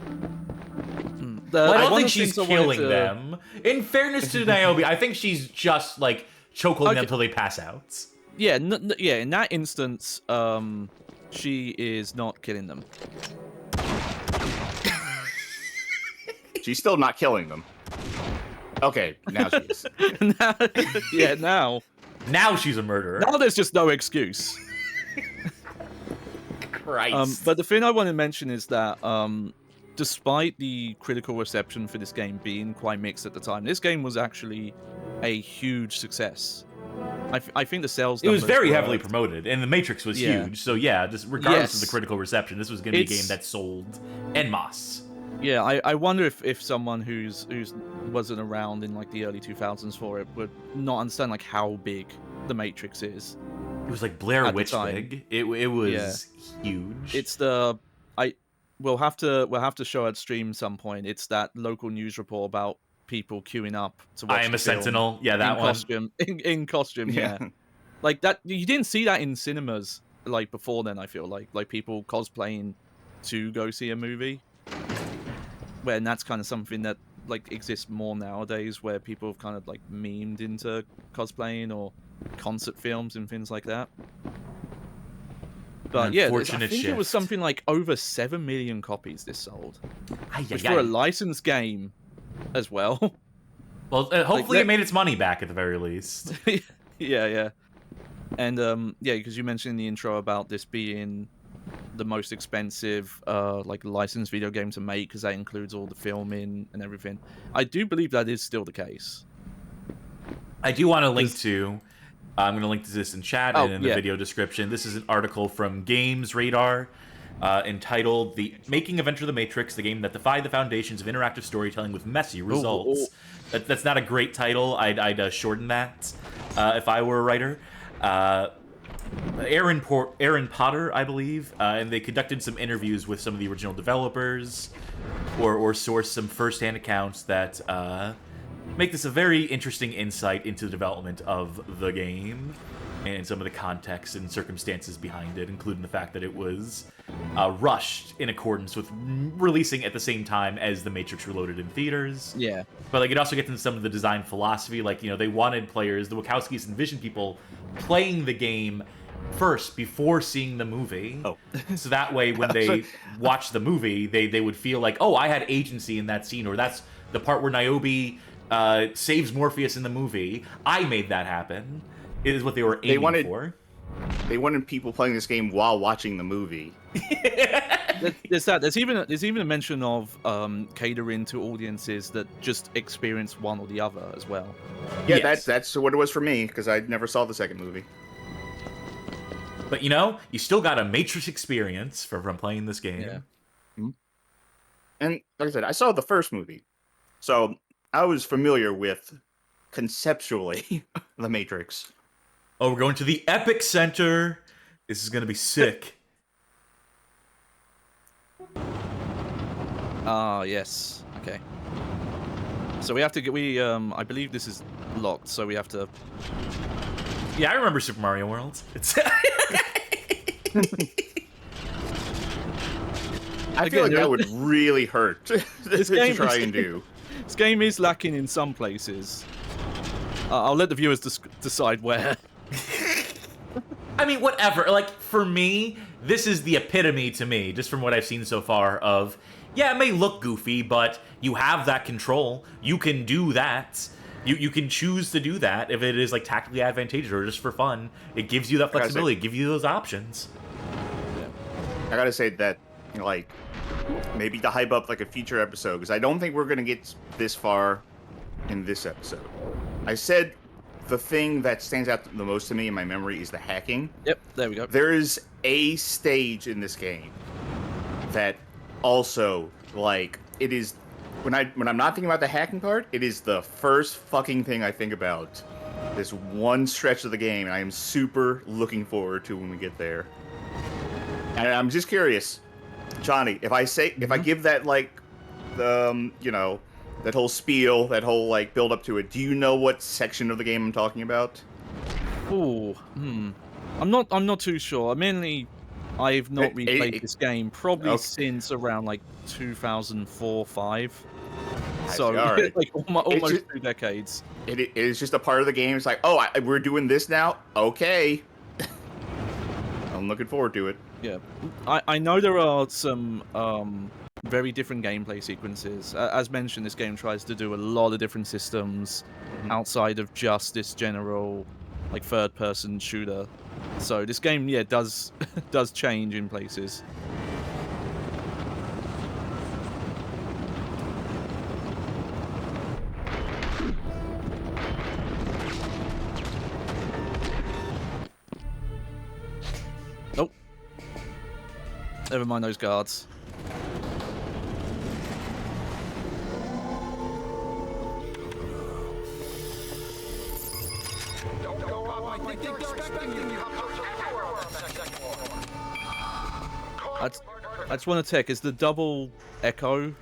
don't one think of the she's things I wanted killing to- them. In fairness to Niobe, I think she's just like chokeholding them Okay. until they pass out. Yeah, yeah. In that instance, she is not killing them. she's still not killing them. Okay, now she is. Now, yeah, now Now she's a murderer. now there's just no excuse. Christ. But the thing I want to mention is that despite the critical reception for this game being quite mixed at the time, this game was actually a huge success. I think the sales It was numbers very were- heavily promoted, and the Matrix was Yeah. huge. So yeah, just regardless of the Yes. critical reception, this was going to be a game It's- that sold en masse. Yeah, I wonder if someone who's wasn't around in like the early 2000s for it would not understand like how big the Matrix is. It was like Blair At the Witch time. big. It was huge. It's we'll have to show at stream some point. It's that local news report about people queuing up to watch I Am the a film Sentinel. Yeah, that in one. costume in costume. Yeah, like that. You didn't see that in cinemas like before then. I feel like people cosplaying to go see a movie. When that's kind of something that like exists more nowadays, where people have kind of like memed into cosplaying or concert films and things like that. But yeah, I unfortunate think it was shift. something like over 7 million copies this sold, Ay, which ay, for ay. a licensed game as well. Well, hopefully that- it made its money back at the very least. yeah. And yeah, because you mentioned in the intro about this being the most expensive like licensed video game to make, because that includes all the filming and everything. I do believe that is still the case. I do want to link to. I'm going to link to this in chat and in the yeah. video description. This is an article from Games Radar entitled "The Making of Enter the Matrix: The Game That Defied the Foundations of Interactive Storytelling with Messy Results." That's not a great title. I'd shorten that if I were a writer. Aaron Potter, I believe, and they conducted some interviews with some of the original developers, or sourced some first-hand accounts that make this a very interesting insight into the development of the game and some of the context and circumstances behind it, including the fact that it was rushed in accordance with releasing at the same time as The Matrix Reloaded in theaters. Yeah. But like it also gets into some of the design philosophy, like, you know, they wanted players, the Wachowskis envisioned people playing the game first before seeing the movie. Oh. So that way when they watch the movie, they would feel like, oh, I had agency in that scene, or that's the part where Niobe saves Morpheus in the movie. I made that happen. It is what they were aiming for. They wanted people playing this game while watching the movie. There's that. There's even a mention of catering to audiences that just experience one or the other as well. Yeah, Yes. that's what it was for me, because I never saw the second movie. But you know, you still got a Matrix experience from playing this game. Yeah. And like I said, I saw the first movie, so I was familiar with conceptually the Matrix. Oh, we're going to the Epic Center. This is gonna be sick. Ah, yes. Okay. So we have to get. I believe this is locked, so we have to. Yeah, I remember Super Mario World. It's I feel like Again, that would really hurt to game- try and do. This game is lacking in some places. I'll let the viewers decide where. I mean, whatever. Like, for me, this is the epitome to me, just from what I've seen so far, of, yeah, it may look goofy, but you have that control. You can do that. You can choose to do that if it is, like, tactically advantageous or just for fun. It gives you that gotta say- flexibility. It gives you those options. I gotta say that, you know, like, maybe to hype up like a future episode, because I don't think we're gonna get this far in this episode. I said the thing that stands out the most to me in my memory is the hacking. Yep, there we go. There is a stage in this game that also, like, it is when I'm not thinking about the hacking part, it is the first fucking thing I think about this one stretch of the game, and I am super looking forward to when we get there. And I'm just curious, Johnny, if I give that like that whole spiel, that whole like build up to it, do you know what section of the game I'm talking about? Oh, I'm not too sure. I've not replayed this game probably since around like 2004-5. So right. like almost 2 decades. It is just a part of the game. It's like, oh, we're doing this now. Okay, I'm looking forward to it. Yeah, I know there are some very different gameplay sequences. As mentioned, this game tries to do a lot of different systems outside of just this general like third-person shooter. So this game, yeah, does change in places. Nope. Never mind those guards. I just want to check, is the double echo?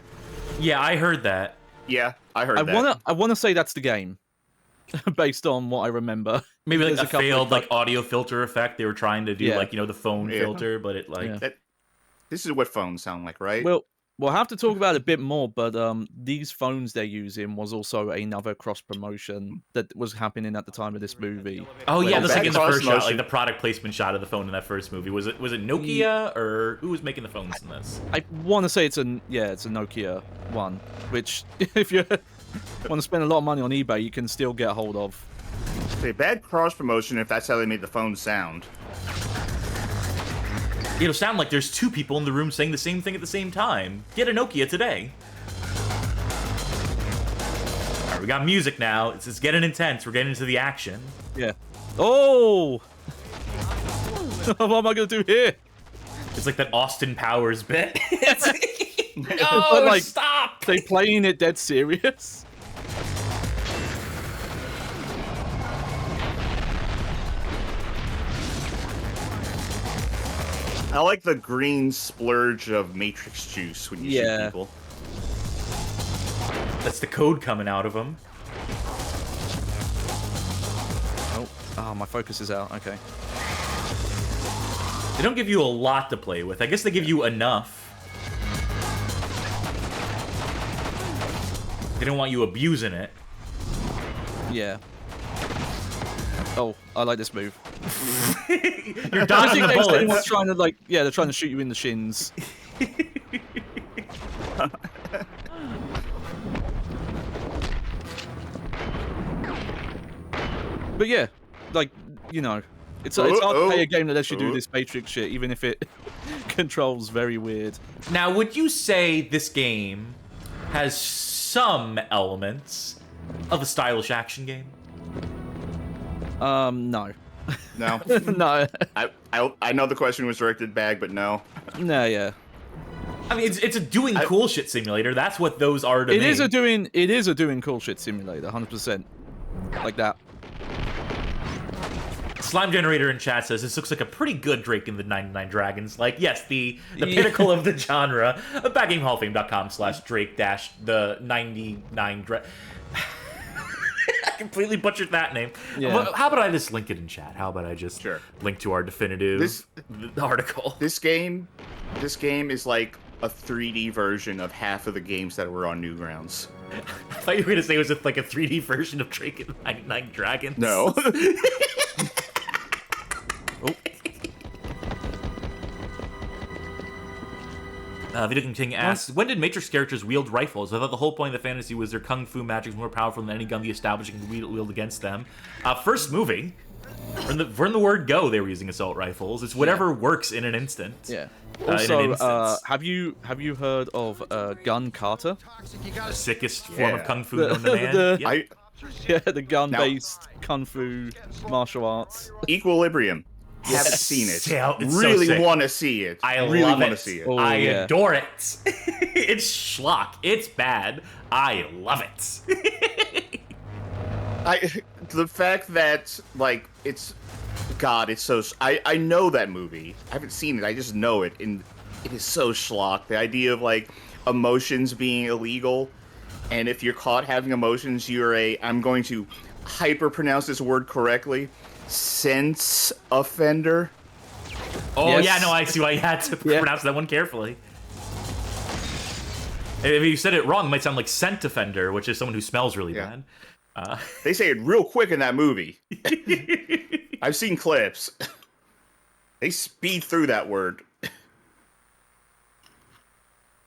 Yeah, I heard that. Yeah, I heard that. I wanna say that's the game, based on what I remember. Maybe like There's a failed like audio filter effect. They were trying to do like the phone filter, but it like this is what phones sound like, right? Well, we'll have to talk about it a bit more, but these phones they're using was also another cross promotion that was happening at the time of this movie. Oh yeah, that's like in the first shot, like the product placement shot of the phone in that first movie. Was it Nokia or who was making the phones in this? I want to say it's a Nokia one, which if you want to spend a lot of money on eBay, you can still get a hold of. It's a bad cross promotion if that's how they made the phone sound. It'll sound like there's two people in the room saying the same thing at the same time. Get a Nokia today. All right, we got music now. It's getting intense. We're getting into the action. Yeah. Oh! What am I gonna do here? It's like that Austin Powers bit. No, like, stop! They playing it dead serious. I like the green splurge of Matrix juice when you shoot people. That's the code coming out of them. Oh, my focus is out. Okay. They don't give you a lot to play with. I guess they give you enough. They don't want you abusing it. Yeah. Oh, I like this move. You're dodging the bullets. Everyone's trying to they're trying to shoot you in the shins. But yeah, like, it's hard to play a game that lets you do this Matrix shit, even if it controls very weird. Now, would you say this game has some elements of a stylish action game? No. No. No. I know the question was directed Bag, but no. No, yeah. I mean, it's a doing cool shit simulator. That's what those are to me. It is a doing cool shit simulator, 100%. Like that. Slime Generator in chat says this looks like a pretty good Drake and the 99 Dragons. Like, yes, the pinnacle of the genre. BagGameHallOfFame.com/Drake-the99 I completely butchered that name. Yeah. How about I just link it in chat? How about I just link to our definitive article? This game is like a 3D version of half of the games that were on Newgrounds. I thought you were going to say it was like a 3D version of Drake and the 99 Dragons. No. Video Game King asks, when did Matrix characters wield rifles? I thought the whole point of the fantasy was their kung fu magic is more powerful than any gun the establishing can wield against them. First movie, from the word go, they were using assault rifles. It's whatever works in an instant. Yeah. Also, have you heard of Gun Kata? The sickest form of kung fu known to man. The gun-based kung fu martial arts. Equilibrium. Haven't seen it. It's really so want to see it. I really love want it. to see it. Oh, I adore it. It's schlock. It's bad. I love it. the fact that like it's so I know that movie. I haven't seen it. I just know it, and it is so schlock. The idea of like emotions being illegal, and if you're caught having emotions, you're I'm going to hyper pronounce this word correctly, sense offender. Oh Yes. yeah, no, I see why you had to pronounce that one carefully. If you said it wrong, it might sound like scent offender, which is someone who smells really bad. They say it real quick in that movie. I've seen clips. They speed through that word.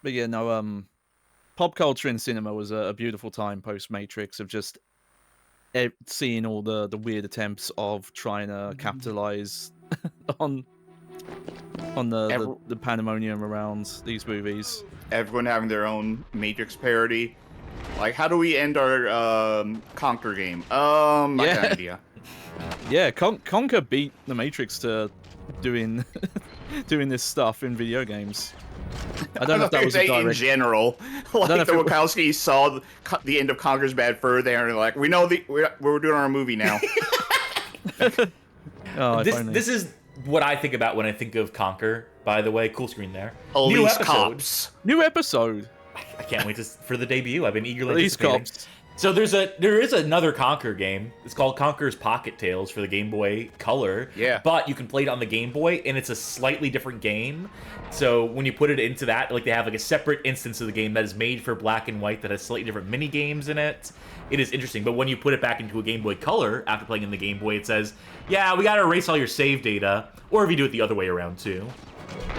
But yeah, no, pop culture in cinema was a beautiful time post Matrix of just seeing all the weird attempts of trying to capitalize on the pandemonium around these movies. Everyone having their own Matrix parody. Like, how do we end our Conquer game? I got an idea. Yeah, Conker beat the Matrix to doing doing this stuff in video games. I don't know if that was a direct... in general. Like the Wachowskis saw the end of Conker's Bad Fur there, and they're like, we know we're doing our movie now. This is what I think about when I think of Conker. By the way, cool screen there. Police cops. New episode. I can't wait for the debut. I've been eagerly Police anticipating. cops. So there is another Conker game. It's called Conker's Pocket Tales for the Game Boy Color. Yeah. But you can play it on the Game Boy, and it's a slightly different game. So when you put it into that, like they have like a separate instance of the game that is made for black and white that has slightly different mini games in it. It is interesting. But when you put it back into a Game Boy Color after playing in the Game Boy, it says, yeah, we got to erase all your save data. Or if you do it the other way around too,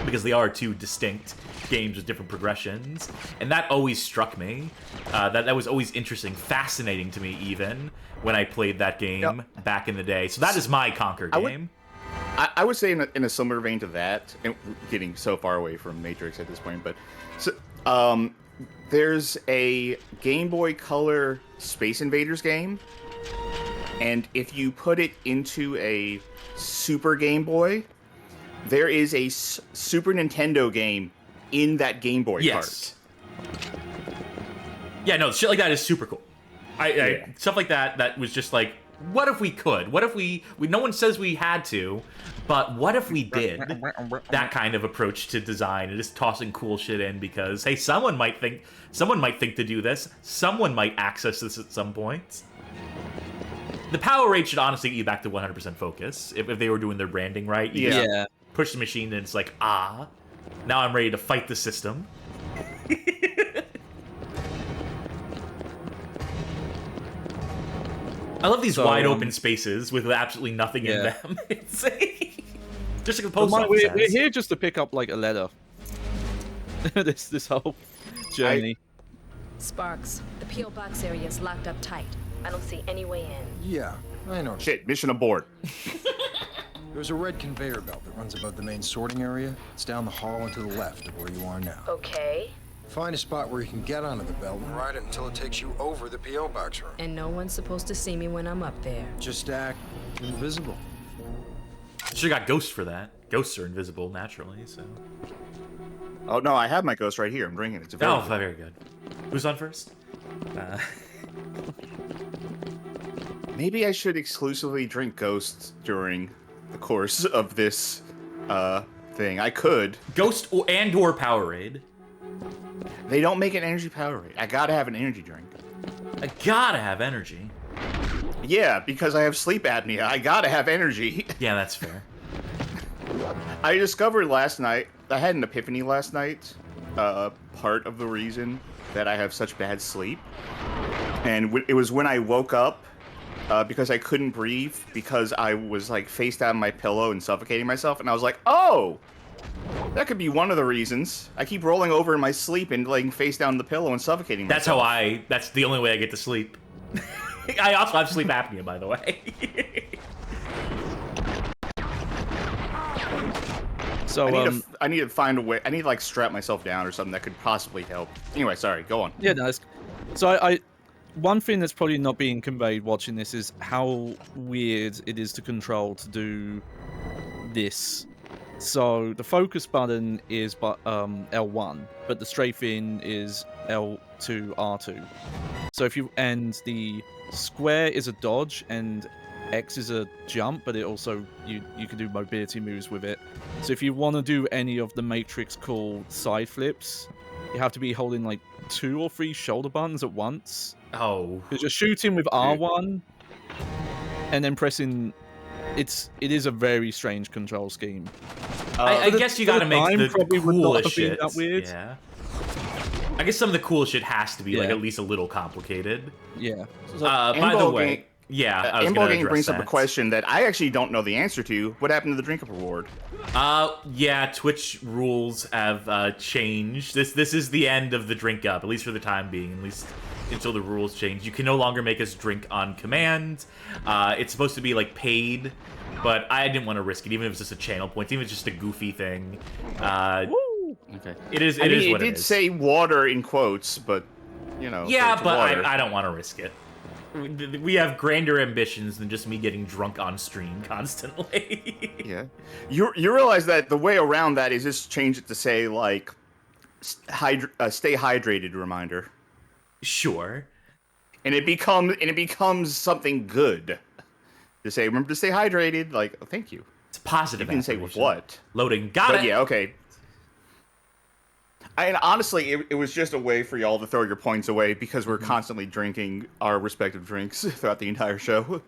because they are two distinct games with different progressions, and that always struck me. That was always interesting, fascinating to me, even when I played that game back in the day. So that is my Conker game. I would say in a similar vein to that, and we're getting so far away from Matrix at this point, but there's a Game Boy Color Space Invaders game, and if you put it into a Super Game Boy, there is a Super Nintendo game in that Game Boy cart. Yeah, no, shit like that is super cool. Stuff like that was just like, what if we could? What if we no one says we had to, but what if we did? That kind of approach to design and just tossing cool shit in because, hey, someone might think to do this. Someone might access this at some point. The power rate should honestly get you back to 100% focus if they were doing their branding right. You just push the machine and it's like, now I'm ready to fight the system. I love these wide open spaces with absolutely nothing in them. It's just like the post office has. We're here just to pick up like a letter. this whole journey. Sparks, the P.O. box area is locked up tight. I don't see any way in. Yeah, I know. Shit, mission abort. There's a red conveyor belt that runs above the main sorting area. It's down the hall and to the left of where you are now. Okay. Find a spot where you can get onto the belt and ride it until it takes you over the P.O. box room. And no one's supposed to see me when I'm up there. Just act invisible. Should've got Ghost for that. Ghosts are invisible naturally, so. Oh no, I have my Ghost right here. I'm drinking it. It's very good. Who's on first? Maybe I should exclusively drink Ghost during the course of this thing. I could. Ghost or Powerade. They don't make an energy Powerade. I gotta have an energy drink. I gotta have energy. Yeah, because I have sleep apnea. I gotta have energy. Yeah, that's fair. I discovered last night, I had an epiphany last night, part of the reason that I have such bad sleep. And it was when I woke up, because I couldn't breathe, because I was like face down on my pillow and suffocating myself, and I was like, oh! That could be one of the reasons. I keep rolling over in my sleep and laying face down on the pillow and suffocating myself. That's the only way I get to sleep. I also have sleep apnea, by the way. So I need to find a way. I need to like strap myself down or something that could possibly help. Anyway, sorry, go on. Yeah, no. So I one thing that's probably not being conveyed watching this is how weird it is to control to do this. So the focus button is L1, but the strafe in is L2, R2. So and the square is a dodge and X is a jump, but it also you can do mobility moves with it. So if you want to do any of the Matrix called side flips, you have to be holding like 2 or 3 shoulder buttons at once. Oh. Because you're shooting with R1 and then pressing. It is a very strange control scheme. I guess you gotta make the coolest shit. That weird. Yeah. I guess some of the cool shit has to be like Yeah. at least a little complicated. Yeah. By the way, I was Pinball gonna game brings address up a that. question that I actually don't know the answer to. What happened to the drink up reward? Yeah, Twitch rules have changed. This is the end of the drink up, at least for the time being, at least until the rules change. You can no longer make us drink on command. It's supposed to be like paid, but I didn't want to risk it, even if it's just a channel point, even if it's just a goofy thing. Okay. It is. I It mean, is what it it did is. say water in quotes, but you know. Yeah, it's but water. I don't want to risk it. We have grander ambitions than just me getting drunk on stream constantly. Yeah. You realize that the way around that is just change it to say like, stay hydrated reminder. Sure. And it becomes something good. To say, remember to stay hydrated. Like, oh, thank you. It's positive. You can say with affirmation. what? Loading. Got But it. yeah, okay. And honestly, it was just a way for y'all to throw your points away because we're constantly drinking our respective drinks throughout the entire show.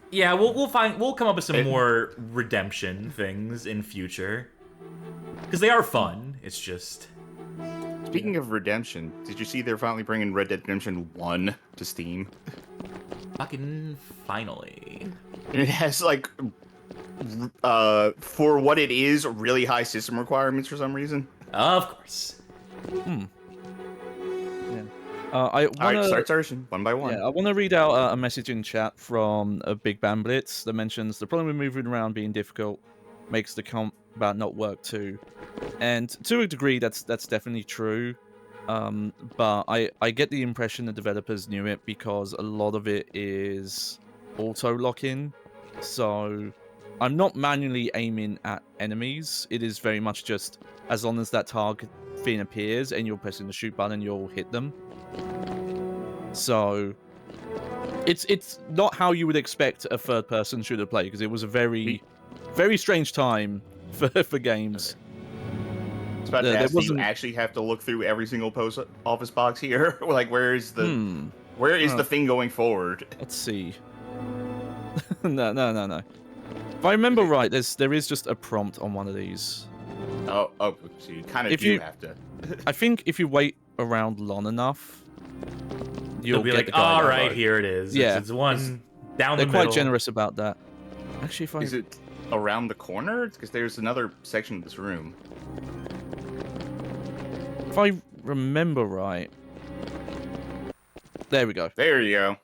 Yeah, we'll come up with some more redemption things in future. Because they are fun. It's just. Speaking of redemption, did you see they're finally bringing Red Dead Redemption 1 to Steam? Fucking finally. And it has like, for what it is, really high system requirements for some reason. Of course. Yeah. All right, start searching one by one. Yeah, I want to read out a message in chat from a Big Bang Blitz that mentions the problem with moving around being difficult makes the combat not work too. And to a degree, that's definitely true. But I get the impression the developers knew it because a lot of it is auto lock-in. So I'm not manually aiming at enemies. It is very much just as long as that target thing appears and you're pressing the shoot button, you'll hit them. So it's not how you would expect a third-person shooter play because it was a very strange time for games. It's about to ask, do you actually have to look through every single post office box here? Like, where is the the thing going forward? Let's see. No. If I remember right, there is just a prompt on one of these. Oh, so you kind of do have to. I think if you wait around long enough, you'll be get like, the guide. all right, here it is. Yeah, it's one down the They're middle. quite generous about that. Actually, if Is it around the corner? Because there's another section of this room. If I remember right, there we go. There you go.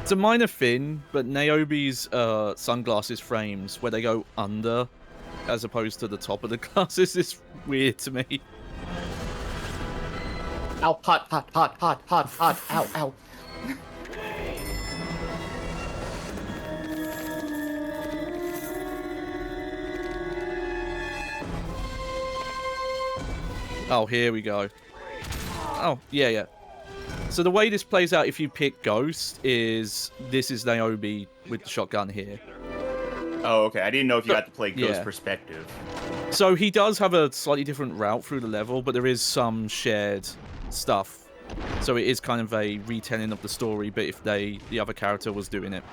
It's a minor thing, but Niobe's sunglasses frames, where they go under as opposed to the top of the glasses, is weird to me. Ow, hot, ow, ow. Oh, here we go. Oh, yeah. So the way this plays out if you pick Ghost is this is Niobe with the shotgun here. Oh, okay. I didn't know if you had to play Ghost yeah. perspective. So he does have a slightly different route through the level, but there is some shared stuff. So it is kind of a retelling of the story, but if the other character was doing it.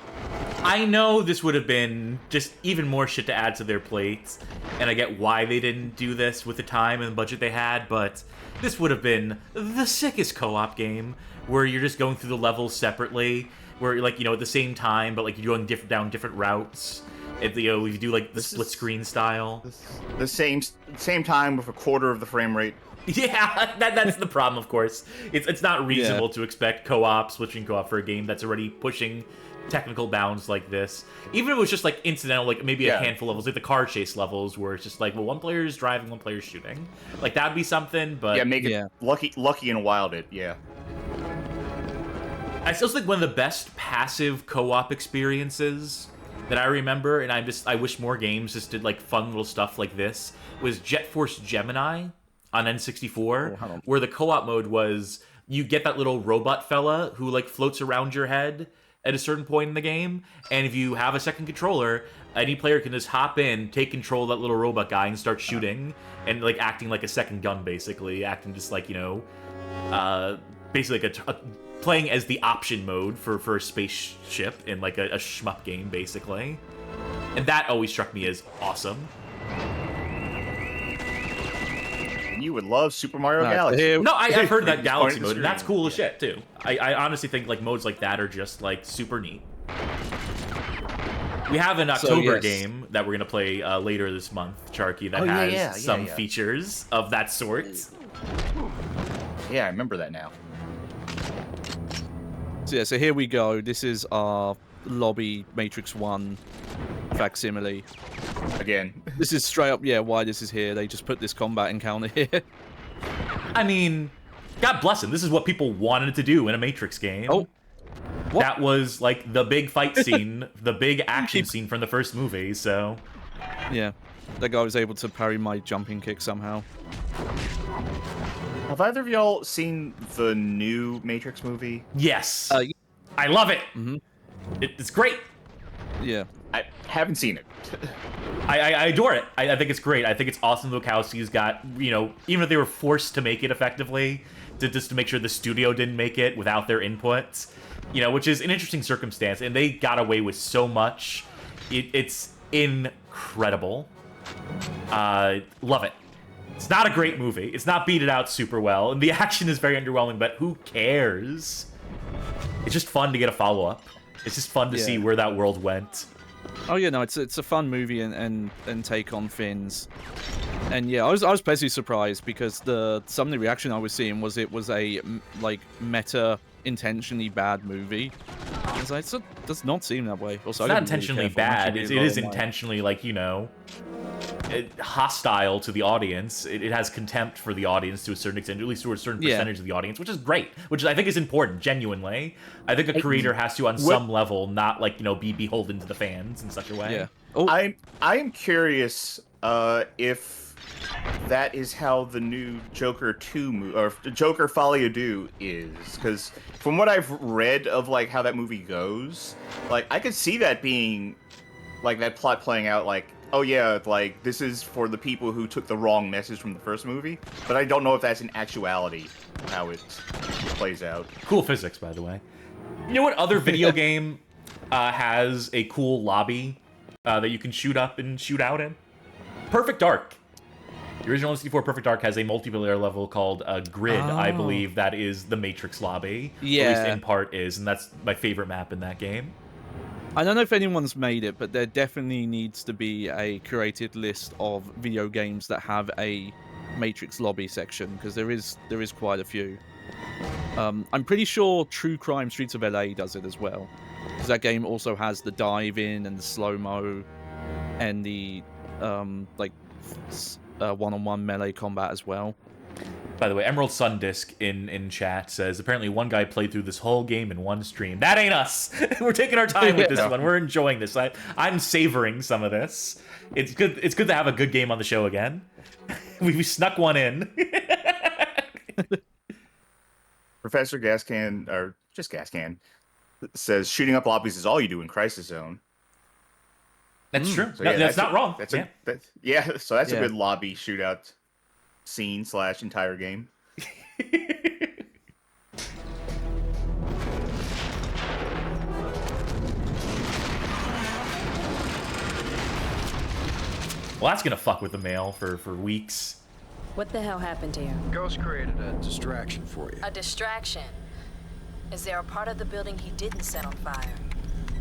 I know this would have been just even more shit to add to their plates, and I get why they didn't do this with the time and the budget they had, but this would have been the sickest co-op game where you're just going through the levels separately, where like, you know, at the same time, but like you're going down different routes. If, you know, you do like the split screen style. The same time with a quarter of the frame rate. Yeah, that's the problem, of course. It's not reasonable to expect switching co-op for a game that's already pushing technical bounds like this. Even if it was just like incidental, like maybe a handful of levels, like the car chase levels, where it's just like, well, one player is driving, one player is shooting. Like that'd be something, but yeah, make it lucky and wild it. Yeah. I still think one of the best passive co-op experiences that I remember, and I wish more games just did like fun little stuff like this, was Jet Force Gemini on N64, where the co-op mode was you get that little robot fella who like floats around your head at a certain point in the game, and if you have a second controller, any player can just hop in, take control of that little robot guy, and start shooting, and like acting like a second gun, basically, acting just like, you know, basically like playing as the option mode for a spaceship in like a shmup game, basically. And that always struck me as awesome. You would love Super Mario Galaxy. No, I've heard that Galaxy mode, and that's cool as shit, too. I honestly think like modes like that are just like super neat. We have an October game that we're going to play later this month, Charky, that has some features of that sort. Yeah, I remember that now. So yeah, so here we go. This is our lobby Matrix 1 facsimile. Again. This is straight up, yeah, why this is here. They just put this combat encounter here. I mean, God bless him. This is what people wanted to do in a Matrix game. Oh. What? That was like the big fight scene, the big action scene from the first movie, so... Yeah. That guy was able to parry my jumping kick somehow. Have either of y'all seen the new Matrix movie? Yes. I love it. Mm-hmm. It's great. Yeah. I haven't seen it. I adore it. I think it's great. I think it's awesome Wachowski's got, you know, even if they were forced to make it effectively, just to make sure the studio didn't make it without their input, you know, which is an interesting circumstance, and they got away with so much. It's incredible. Love it. It's not a great movie. It's not beat it out super well, and the action is very underwhelming, but who cares? It's just fun to get a follow-up. It's just fun to see where that world went. Oh yeah, no, it's a fun movie and take on things. And yeah, I was pleasantly surprised because some of the reaction I was seeing was it was a like meta intentionally bad movie. I was like, it does not seem that way. Also, it's not intentionally bad. It is intentionally, like, you know, hostile to the audience. It has contempt for the audience to a certain extent, at least to a certain percentage of the audience, which is great. Which I think is important, genuinely. I think a creator has to, on some level, not, like, you know, be beholden to the fans in such a way. Yeah. Oh. I am curious if that is how the new Joker 2 movie, or Joker Folie à Deux is, because from what I've read of like how that movie goes, like I could see that being like that plot playing out like, oh yeah, like this is for the people who took the wrong message from the first movie, but I don't know if that's in actuality how it plays out. Cool physics, by the way. You know what other video game has a cool lobby that you can shoot up and shoot out in? Perfect Dark. The original N64 Perfect Dark has a multiplayer level called Grid. I believe that is the Matrix lobby. Yeah. At least in part is, and that's my favorite map in that game. I don't know if anyone's made it, but there definitely needs to be a curated list of video games that have a Matrix lobby section, because there is quite a few. I'm pretty sure True Crime Streets of LA does it as well, because that game also has the dive in and the slow mo and the one-on-one melee combat as well. By the way, Emerald Sun Disc in chat says apparently one guy played through this whole game in one stream. That ain't us. We're taking our time with this one. We're enjoying this. I'm savoring some of this. It's good. It's good to have a good game on the show again. We snuck one in. Professor Gascan, or just Gascan, says shooting up lobbies is all you do in Crisis Zone. That's true. So, no, that's not wrong. That's a good lobby shootout scene / entire game. Well, that's gonna fuck with the mail for weeks. What the hell happened here? Ghost created a distraction for you. A distraction? Is there a part of the building he didn't set on fire?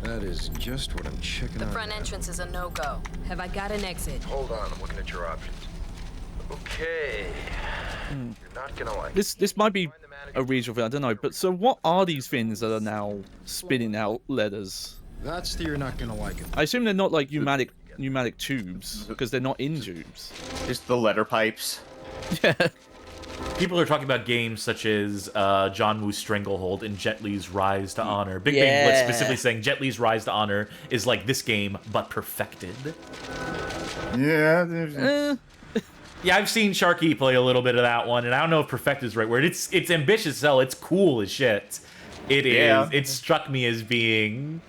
That is just what I'm checking out. The front entrance is a no-go. Have I got an exit? Hold on, I'm looking at your options. Okay. You're not gonna like This might be a regional thing, I don't know, but so what are these things that are now spitting out letters? That's the you're not gonna like it. I assume they're not like pneumatic tubes, because they're not in tubes. Just the letter pipes. Yeah. People are talking about games such as John Woo's Stranglehold and Jet Li's Rise to Honor. Big Bang Blitz specifically saying Jet Li's Rise to Honor is like this game, but perfected. Yeah. Yeah, I've seen Sharky play a little bit of that one, and I don't know if perfect is the right word. It's ambitious as hell. It's cool as shit. It is. It struck me as being...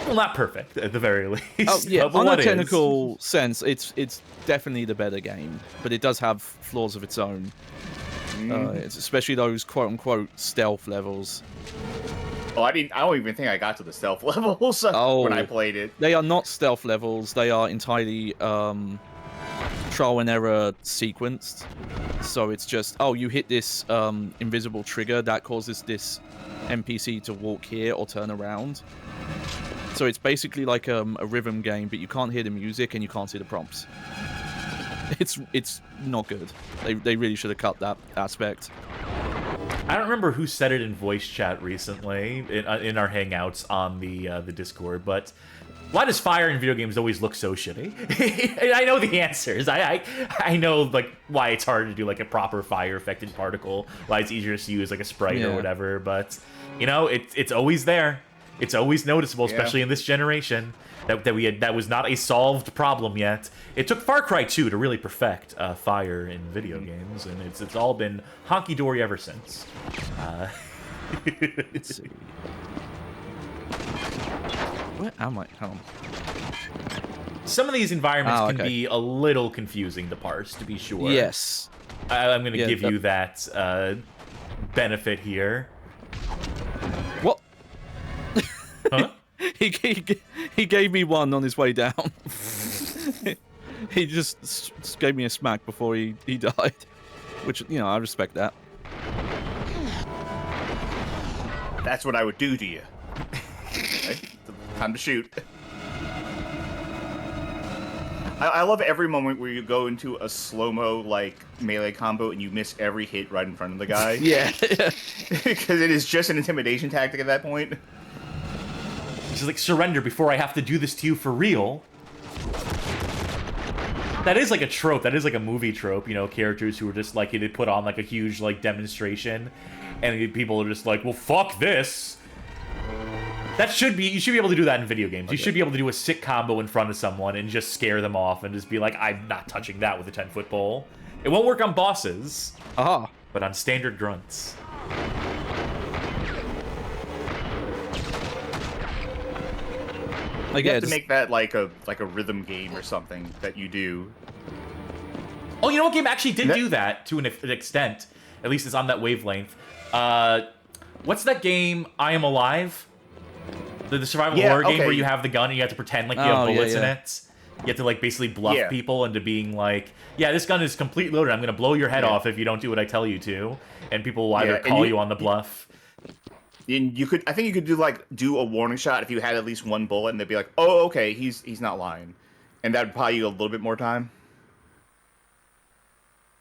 well, not perfect, at the very least. Oh, yeah, on a technical sense, it's definitely the better game, but it does have flaws of its own. It's especially those quote-unquote stealth levels. Oh, I don't even think I got to the stealth levels when I played it. They are not stealth levels. They are entirely trial and error sequenced. So it's just, oh, you hit this invisible trigger that causes this NPC to walk here or turn around. So it's basically like a rhythm game, but you can't hear the music and you can't see the prompts. It's not good. They really should have cut that aspect. I don't remember who said it in voice chat recently in our hangouts on the Discord, but why does fire in video games always look so shitty? I know the answers. I know like why it's hard to do like a proper fire affected particle, why it's easier to use like a sprite or whatever, but you know, it's always there. It's always noticeable, especially in this generation, that was not a solved problem yet. It took Far Cry 2 to really perfect fire in video games, and it's all been honky-dory ever since. Let's see. Where am I? Hold on. Some of these environments can be a little confusing to parse, to be sure. Yes. I'm going to give you that benefit here. What? Huh? He gave me one on his way down. He just gave me a smack before he died. Which, you know, I respect that. That's what I would do to you. Okay? Time to shoot. I love every moment where you go into a slow-mo, like, melee combo and you miss every hit right in front of the guy. Yeah. Because it is just an intimidation tactic at that point. It's like, surrender before I have to do this to you for real. That is like a trope. That is like a movie trope, you know, characters who are just like, they put on like a huge like demonstration and people are just like, well, fuck this. You should be able to do that in video games. You should be able to do a sick combo in front of someone and just scare them off and just be like, I'm not touching that with a 10-foot pole. It won't work on bosses, but on standard grunts. You have to make that like a rhythm game or something that you do. Oh, you know what game actually did do that to an extent? At least it's on that wavelength. What's that game, I Am Alive? The survival horror game where you have the gun and you have to pretend like you have bullets in it. You have to like basically bluff people into being like, yeah, this gun is completely loaded. I'm going to blow your head off if you don't do what I tell you to. And people will either call you on the bluff. And I think you could do a warning shot if you had at least one bullet, and they'd be like, "Oh, okay, he's not lying," and that'd probably you a little bit more time.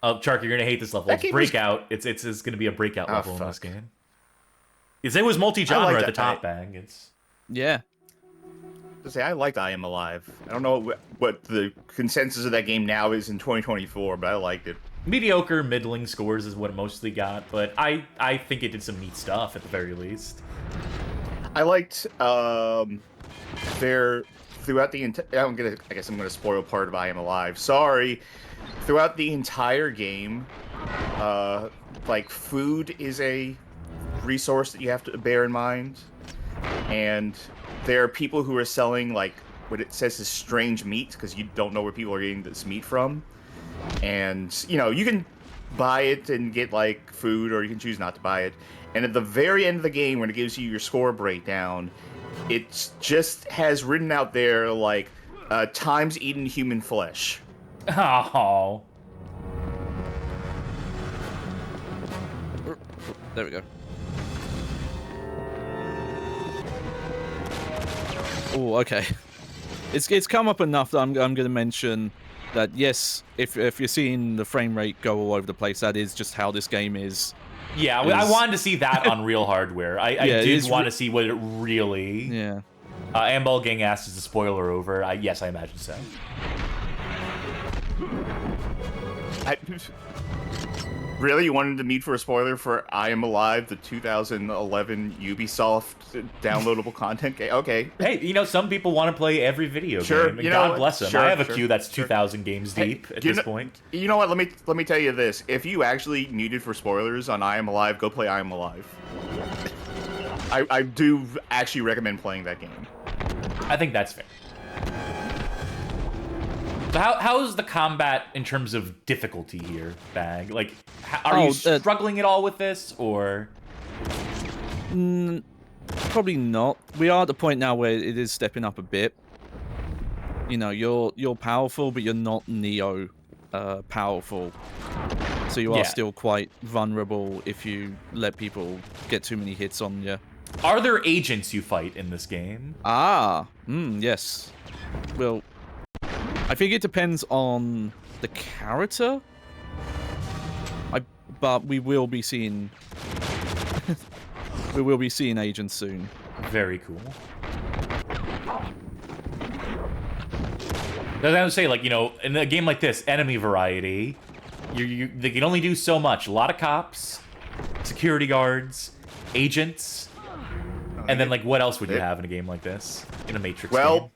Oh, Chark, you're gonna hate this level. It's Breakout. It's gonna be a Breakout level in this game. It was multi-genre at the top, Bang. I liked I Am Alive. I don't know what the consensus of that game now is in 2024, but I liked it. Mediocre, middling scores is what it mostly got, but I think it did some neat stuff at the very least. I liked their throughout the entire. I guess I'm gonna spoil part of I Am Alive. Sorry. Throughout the entire game, like food is a resource that you have to bear in mind, and there are people who are selling like what it says is strange meat because you don't know where people are getting this meat from. And, you know, you can buy it and get, like, food, or you can choose not to buy it. And at the very end of the game, when it gives you your score breakdown, it just has written out there, like, times eaten human flesh. Oh. There we go. Oh, okay. It's come up enough that I'm going to mention that, yes, if you're seeing the frame rate go all over the place, that is just how this game is. Yeah, I wanted to see that on real hardware. I did want to see what it really... Yeah. Amball Gang asked, is the spoiler over? Yes, I imagine so. Really? You wanted to meet for a spoiler for I Am Alive, the 2011 Ubisoft downloadable content game? Okay. Hey, you know, some people want to play every video Sure, game, and you know God what? bless them. Sure, I have a sure, queue that's sure. 2,000 games deep at you this know, point. You know what? Let me tell you this. If you actually needed for spoilers on I Am Alive, go play I Am Alive. I do actually recommend playing that game. I think that's fair. So how's the combat in terms of difficulty here, Bag? Like, are you struggling at all with this, or? Probably not. We are at the point now where it is stepping up a bit. You know, you're powerful, but you're not Neo powerful. So you are still quite vulnerable if you let people get too many hits on you. Are there agents you fight in this game? Yes. Well, I think it depends on the character. But we will be seeing agents soon. Very cool. I was gonna say, like, you know, in a game like this, enemy variety, they can only do so much. A lot of cops, security guards, agents, and then, like, what else would you have in a game like this? In a Matrix game?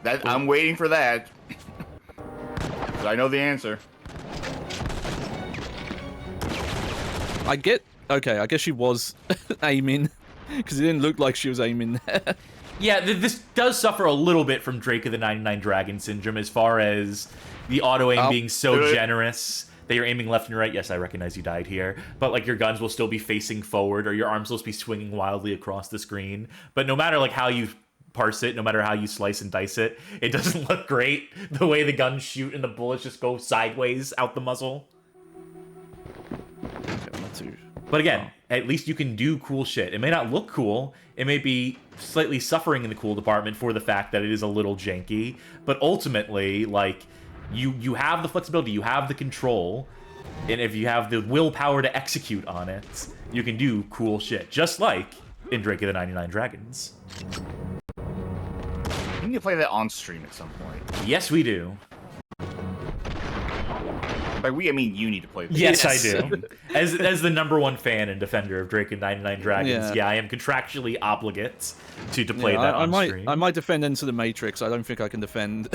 I'm waiting for that. I know the answer. I guess she was aiming, because it didn't look like she was aiming there. Yeah, this does suffer a little bit from Drake of the 99 Dragon syndrome as far as the auto-aim being so generous that you're aiming left and right. Yes, I recognize you died here. But, like, your guns will still be facing forward, or your arms will be swinging wildly across the screen. But no matter, like, how you parse it, no matter how you slice and dice it, it doesn't look great. The way the guns shoot and the bullets just go sideways out the muzzle. But again, at least you can do cool shit. It may not look cool. It may be slightly suffering in the cool department for the fact that it is a little janky. But ultimately, like, you have the flexibility, you have the control, and if you have the willpower to execute on it, you can do cool shit. Just like in Drake of the 99 Dragons. We need to play that on stream at some point. Yes, we do. By we, I mean you need to play this. Yes, I do. As the #1 fan and defender of Drake and 99 Dragons, Yeah. I am contractually obligate to play that on stream. I might defend Into the Matrix. I don't think I can defend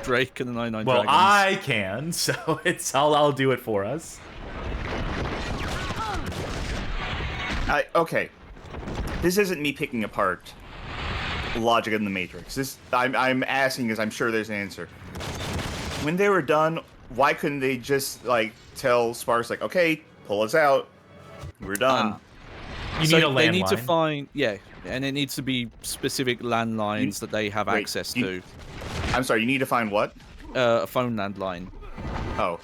Drake and the 99 Well, Dragons. I can, so I'll do it for us. Okay. This isn't me picking apart logic in the Matrix. I'm asking because I'm sure there's an answer. When they were done, why couldn't they just, like, tell Sparks, like, okay, pull us out, we're done? You need a landline. They need to find, and it needs to be specific landlines that they have access to. I'm sorry, you need to find what? A phone landline. Oh.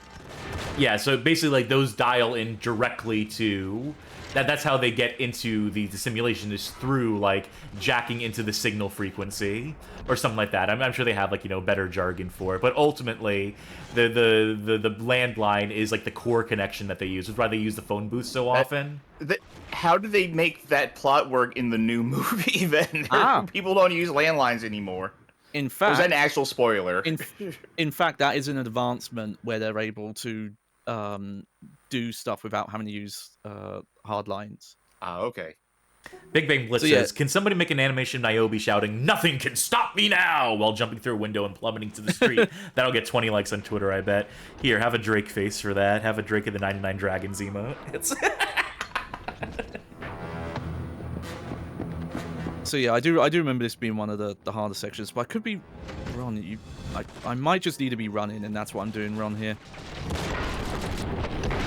Yeah, so basically, like, those dial in directly to... That's how they get into the simulation, is through, like, jacking into the signal frequency or something like that. I'm sure they have, like, you know, better jargon for it. But ultimately, the landline is, like, the core connection that they use. That's why they use the phone booth so often. How do they make that plot work in the new movie, then? People don't use landlines anymore. In fact... Was that an actual spoiler? In fact, that is an advancement where they're able to do stuff without having to use hard lines. Okay. Big Bang Blitz says, can somebody make an animation of Niobe shouting, "Nothing can stop me now!" while jumping through a window and plummeting to the street? That'll get 20 likes on Twitter, I bet. Here, have a Drake face for that. Have a Drake of the 99 Dragons emote. So yeah, I do remember this being one of the harder sections, but I could be wrong. I might just need to be running, and that's what I'm doing wrong here.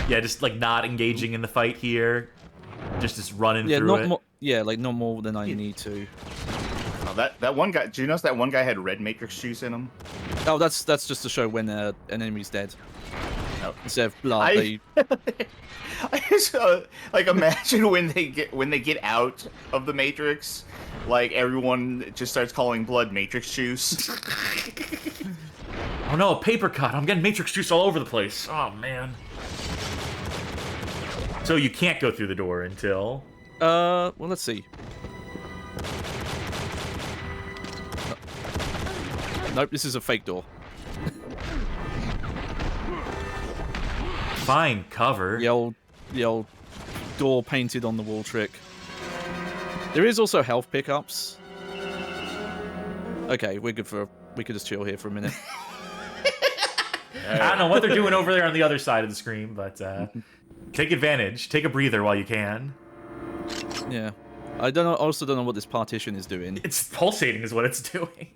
Yeah, just, like, not engaging in the fight here. Just running through it. Like, not more than I need to. Oh, that one guy... Do you notice that one guy had red Matrix juice in him? Oh, that's just to show when an enemy's dead. Oh. Instead of blood, I just, like, imagine when they get out of the Matrix, like, everyone just starts calling blood Matrix juice. Oh no, a paper cut. I'm getting Matrix juice all over the place. Oh, man. So you can't go through the door until... Well, let's see. Nope, this is a fake door. Fine cover. The old door painted on the wall trick. There is also health pickups. Okay, we're good for. We could just chill here for a minute. I don't know what they're doing over there on the other side of the screen, but take advantage. Take a breather while you can. Yeah. I also don't know what this partition is doing. It's pulsating is what it's doing.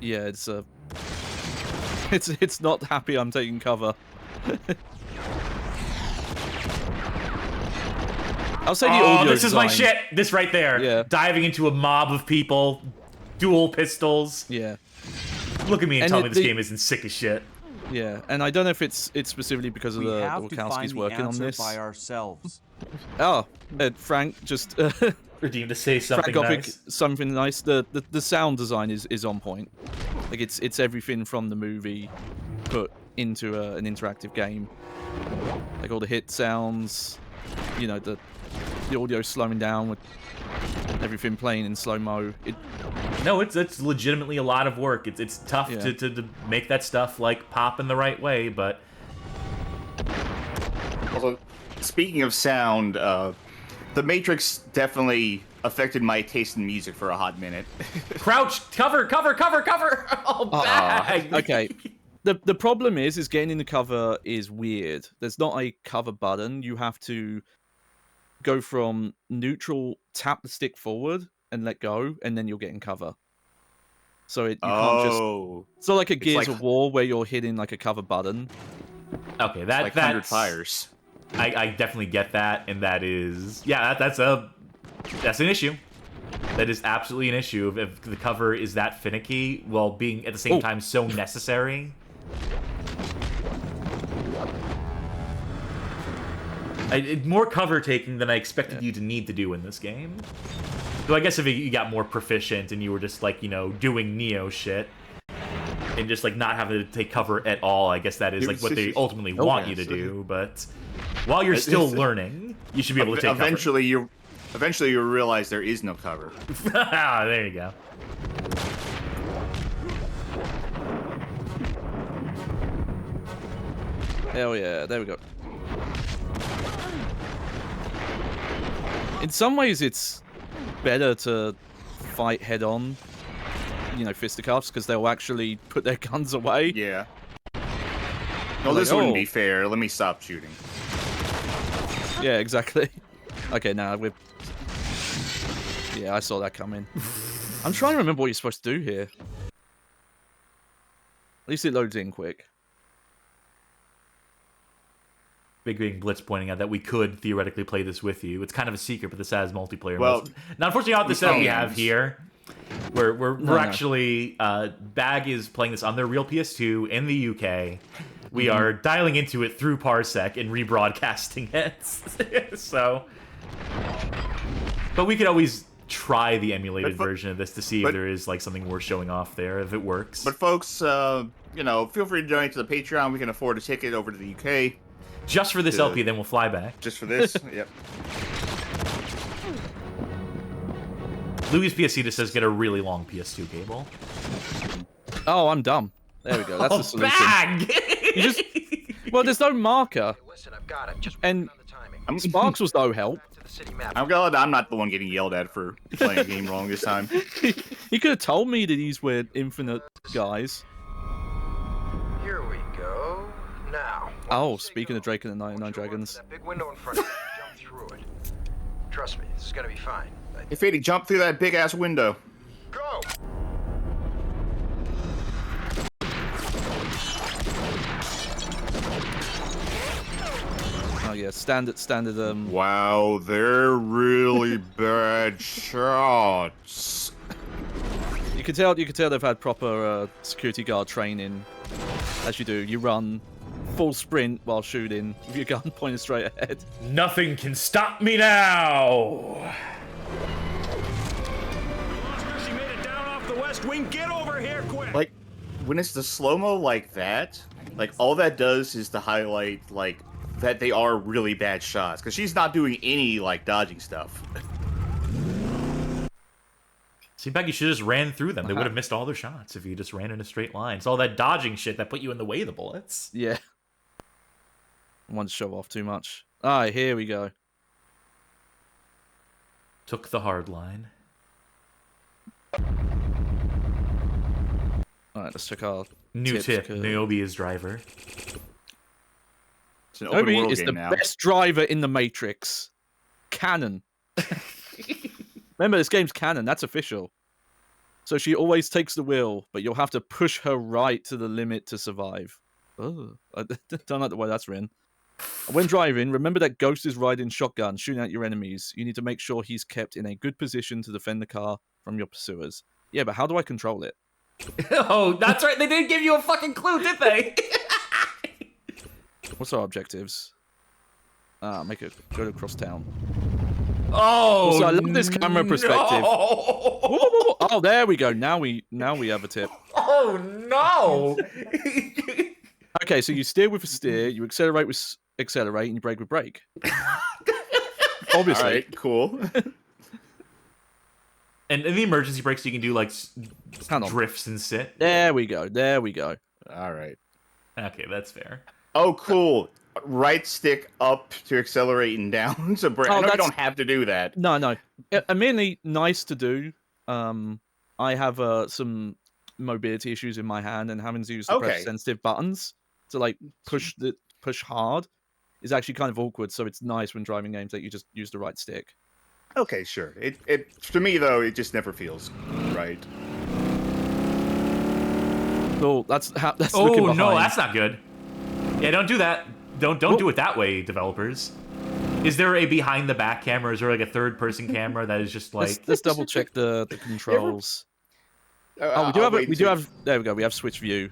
Yeah, it's not happy I'm taking cover. I'll say the audio this is my design. shit. This right there. Yeah. Diving into a mob of people, dual pistols. Yeah. Look at me and tell me this game isn't sick as shit. Yeah, and I don't know if it's specifically because of We the have to Wachowskis find the working on answer this. by ourselves. Oh, Frank just redeemed to say something Frank got nice. something nice. The sound design is on point. Like it's everything from the movie put into an interactive game. Like all the hit sounds, you know, the audio slowing down with everything playing in slow mo. No, it's legitimately a lot of work. It's tough to make that stuff like pop in the right way, but Also, speaking of sound, The Matrix definitely affected my taste in music for a hot minute. Crouch, cover! Oh, bag! Okay. The problem is getting in the cover is weird. There's not a cover button. You have to go from neutral, tap the stick forward, and let go, and then you'll get in cover. So you can't just... So like a Gears of War where you're hitting like a cover button. Okay, that's... Like 100 Fires. I definitely get that, and that is... Yeah, that's an issue. That is absolutely an issue. If the cover is that finicky, while being at the same time so necessary... more cover taking than I expected you to need to do in this game. So I guess if you got more proficient and you were just like, you know, doing Neo shit and just like not having to take cover at all, I guess that is like what they ultimately want you to do. But while you're still learning, you should be able to take eventually cover. Eventually you'll realize there is no cover. There you go. Hell yeah, there we go. In some ways, it's better to fight head-on, you know, fisticuffs, because they'll actually put their guns away. Yeah. No, this wouldn't be fair. Let me stop shooting. Yeah, exactly. Okay, now we're... Yeah, I saw that coming. I'm trying to remember what you're supposed to do here. At least it loads in quick. Big Blitz pointing out that we could theoretically play this with you. It's kind of a secret, but this has multiplayer. Well, now, unfortunately, not the setup we have here. We're actually Bag is playing this on their real PS2 in the UK. We are dialing into it through Parsec and rebroadcasting it. So, but we could always try the emulated version of this to see if there is like something worth showing off there if it works. But folks, you know, feel free to donate to the Patreon. We can afford a ticket over to the UK. Just for this LP, then we'll fly back. Just for this? Yep. Louis PSC just says get a really long PS2 cable. Oh, I'm dumb. There we go. That's the solution. Bag! Well, there's no marker. And Sparks was no help. I'm glad I'm not the one getting yelled at for playing a game wrong this time. He could have told me that these were infinite guys. Here we go. Now. Oh, speaking of Drake and the 99 Dragons. That big window in front of you. Jump through it. Trust me, this is gonna be fine. Hey, Fady, jump through that big ass window. Go. Oh yeah, standard. Wow, they're really bad shots. You can tell they've had proper security guard training. As you do, you run full sprint while shooting with your gun pointed straight ahead. Nothing can stop me now. She made it down off the west wing. Get over here quick. Like, when it's the slow-mo like that, like, all that does is to highlight, like, that they are really bad shots. Because she's not doing any, like, dodging stuff. Seems like you should have just ran through them. They would have missed all their shots if you just ran in a straight line. It's all that dodging shit that put you in the way of the bullets. Yeah. I want to show off too much. Alright, here we go. Took the hard line. Alright, let's check our New tips, tip: 'cause Niobe is driver. It's an open Niobe world is game the now. best driver in the Matrix. Canon. Remember, this game's canon. That's official. So she always takes the wheel, but you'll have to push her right to the limit to survive. Oh, I don't like the way that's written. When driving, remember that Ghost is riding shotgun, shooting at your enemies. You need to make sure he's kept in a good position to defend the car from your pursuers. Yeah, but how do I control it? Oh, that's right. They didn't give you a fucking clue, did they? What's our objectives? Make it go across town. Oh, also, I love this camera perspective. No. Oh, there we go. Now we have a tip. Oh no! Okay, so you steer with a steer, you accelerate with accelerate, and you brake with brake. Obviously. All right, cool. And in the emergency brakes, you can do like drifts and sit. There we go. There we go. All right. Okay, that's fair. Oh, cool. Right stick up to accelerate and down. So I know you don't have to do that. No. Merely nice to do. I have some mobility issues in my hand, and having to use the press sensitive buttons to like push hard is actually kind of awkward. So it's nice when driving games that you just use the right stick. Okay, sure. It to me though, it just never feels right. Oh, that's oh looking behind. No, that's not good. Yeah, don't do that. Don't do it that way, developers. Is there a behind the back camera? Is there like a third person camera that is just like? Let's double check the controls. Oh, we do have. There we go. We have switch view.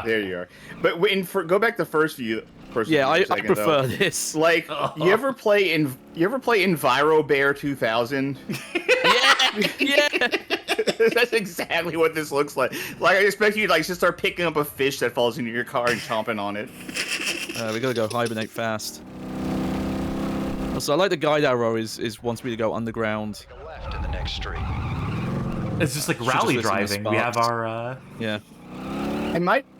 There you are. But go back to first view. Yeah, I prefer this. Like, you ever play Enviro Bear 2000? Yeah. That's exactly what this looks like. Like, I expect you to just start picking up a fish that falls into your car and chomping on it. We gotta go hibernate fast. Also, I like the guide arrow is wants me to go underground. Left in the next street. It's just like rally driving. We have our yeah.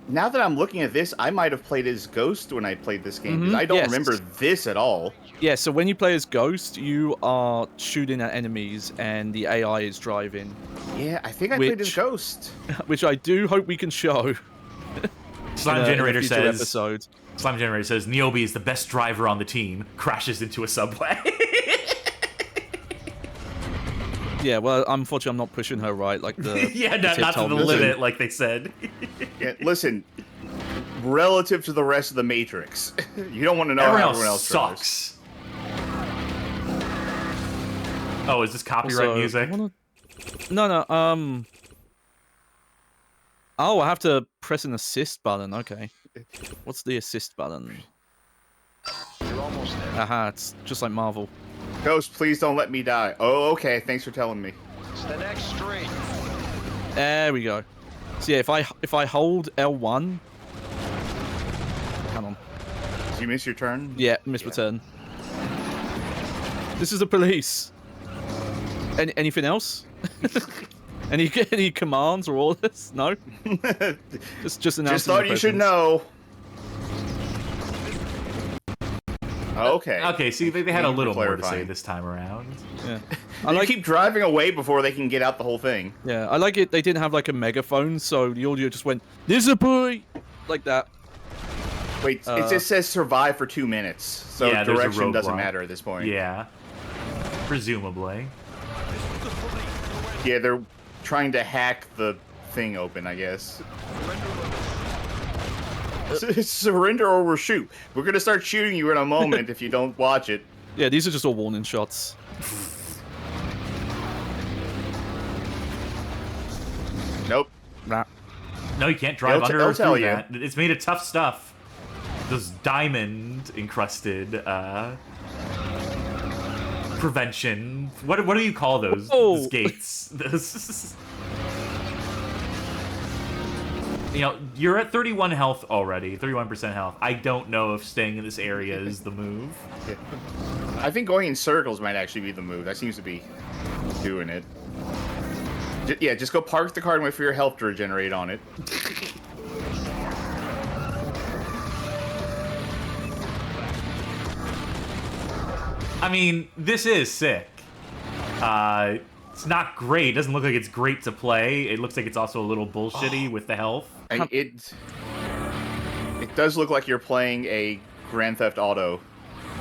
Now that I'm looking at this, I might have played as Ghost when I played this game. 'Cause I don't remember this at all. Yeah, so when you play as Ghost, you are shooting at enemies and the AI is driving. Yeah, I think I played as Ghost. Which I do hope we can show. Slime Generator says. Episode. Slime Generator says Niobe is the best driver on the team. Crashes into a subway. Yeah, well, unfortunately, I'm not pushing her right like the. Yeah, not to the limit, like they said. Yeah, listen. Relative to the rest of the Matrix, you don't want to know how everyone else sucks. Oh, is this copyright music? No. Oh, I have to press an assist button. Okay. What's the assist button? You're almost there. Aha, it's just like Marvel. Ghost, please don't let me die. Oh, okay. Thanks for telling me. It's the next street. There we go. So yeah, if I hold L1. Come on. Did you miss your turn? Yeah, miss my turn. This is the police. Anything else? Any commands or orders? No. just announcing. Just thought you should know. Okay. Okay, see, they had a little more to say this time around. Yeah. I keep driving away before they can get out the whole thing. Yeah, I like it. They didn't have like a megaphone, so the audio just went, "There's a boy," like that. Wait, it just says survive for 2 minutes, so yeah, direction doesn't matter at this point. Yeah. Presumably. Yeah, they're trying to hack the thing open, I guess. Surrender or we'll shoot. We're gonna start shooting you in a moment if you don't watch it. Yeah, these are just all warning shots. Nope. Nah. No, you can't drive under or through that. It's made of tough stuff. Those diamond encrusted prevention. What do you call those? Those gates. Those. You know, you're at 31 health already, 31% health. I don't know if staying in this area is the move. Yeah. I think going in circles might actually be the move. That seems to be doing it. Yeah, just go park the car and wait for your health to regenerate on it. I mean, this is sick. It's not great. It doesn't look like it's great to play. It looks like it's also a little bullshitty with the health. It does look like you're playing a Grand Theft Auto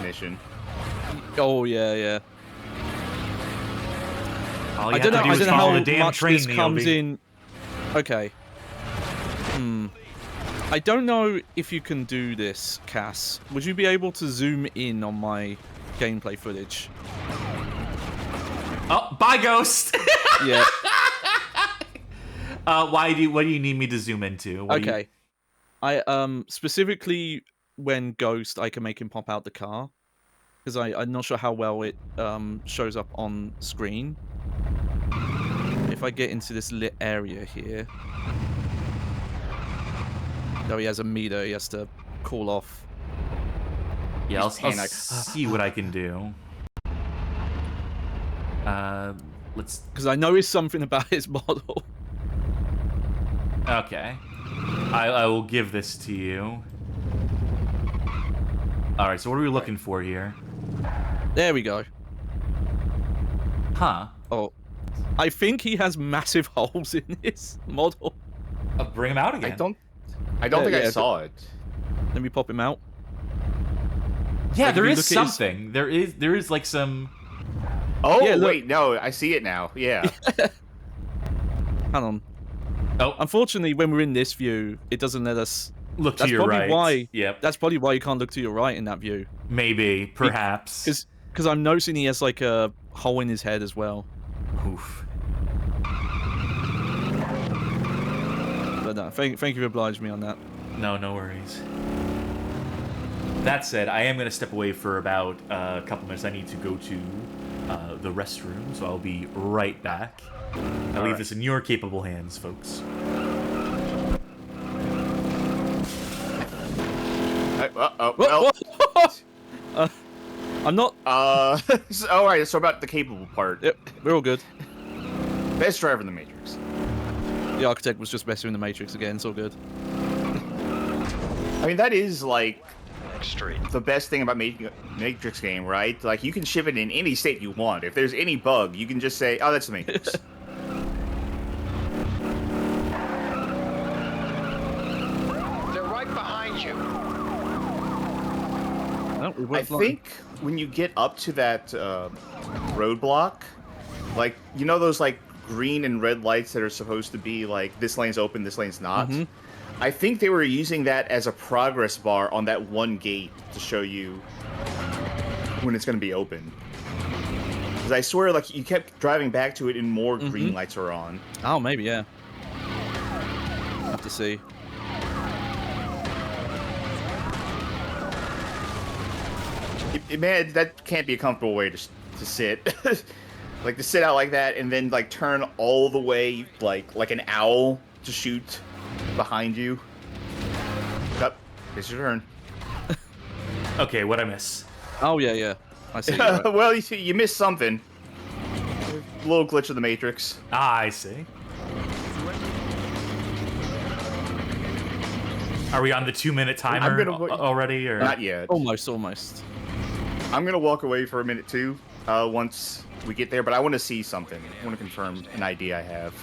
mission. Oh yeah, yeah. All you I don't know. have to do I is don't know follow how the damn much train, this comes Niobe. in. Okay. I don't know if you can do this, Cass. Would you be able to zoom in on my gameplay footage? Oh, bye, Ghost. Yeah. What do you need me to zoom into? Okay. I specifically when Ghost, I can make him pop out the car because I'm not sure how well it shows up on screen. If I get into this lit area here, though he has a meter, he has to call off. Yeah, I'll see what I can do. Let's. Because I know it's something about his model. Okay. I will give this to you. Alright, so what are we looking for here? There we go. Huh. Oh. I think he has massive holes in his model. I'll bring him out again. I don't think I saw it. Let me pop him out. Yeah, Like, there if you is look at his- something. There is like some. Oh, Yeah, look. wait, no, I see it now. Yeah. Hang on. Oh. Unfortunately, when we're in this view, it doesn't let us Look to that's your probably right. Why, Yep. That's probably why you can't look to your right in that view. Maybe, perhaps. Because I'm noticing he has like a hole in his head as well. Oof. But no, thank you for obliging me on that. No worries. That said, I am going to step away for about a couple minutes. I need to go to the restroom, so I'll be right back. I'll leave this in your capable hands, folks. Well, I'm not. all right. So about the capable part. Yep, we're all good. Best driver in the Matrix. The architect was just messing in the Matrix again. It's all good. I mean, that is like the best thing about making a Matrix game, right? Like you can ship it in any state you want. If there's any bug, you can just say, "Oh, that's the Matrix." They're right behind you. I think when you get up to that roadblock, like you know those like green and red lights that are supposed to be like this lane's open, this lane's not. Mm-hmm. I think they were using that as a progress bar on that one gate to show you when it's going to be open. Because I swear, like you kept driving back to it and more green lights are on. Oh, maybe yeah. Have to see. Man, that can't be a comfortable way to sit. Like to sit out like that and then like turn all the way like an owl to shoot behind you. Yep, it's your turn. Okay, what'd I miss? Oh yeah. I see. Right. Well, you missed something. A little glitch of the Matrix. Ah, I see. Are we on the 2-minute timer already, or not yet? Almost. I'm gonna walk away for a minute too. Once we get there, but I want to see something. I want to confirm an idea I have.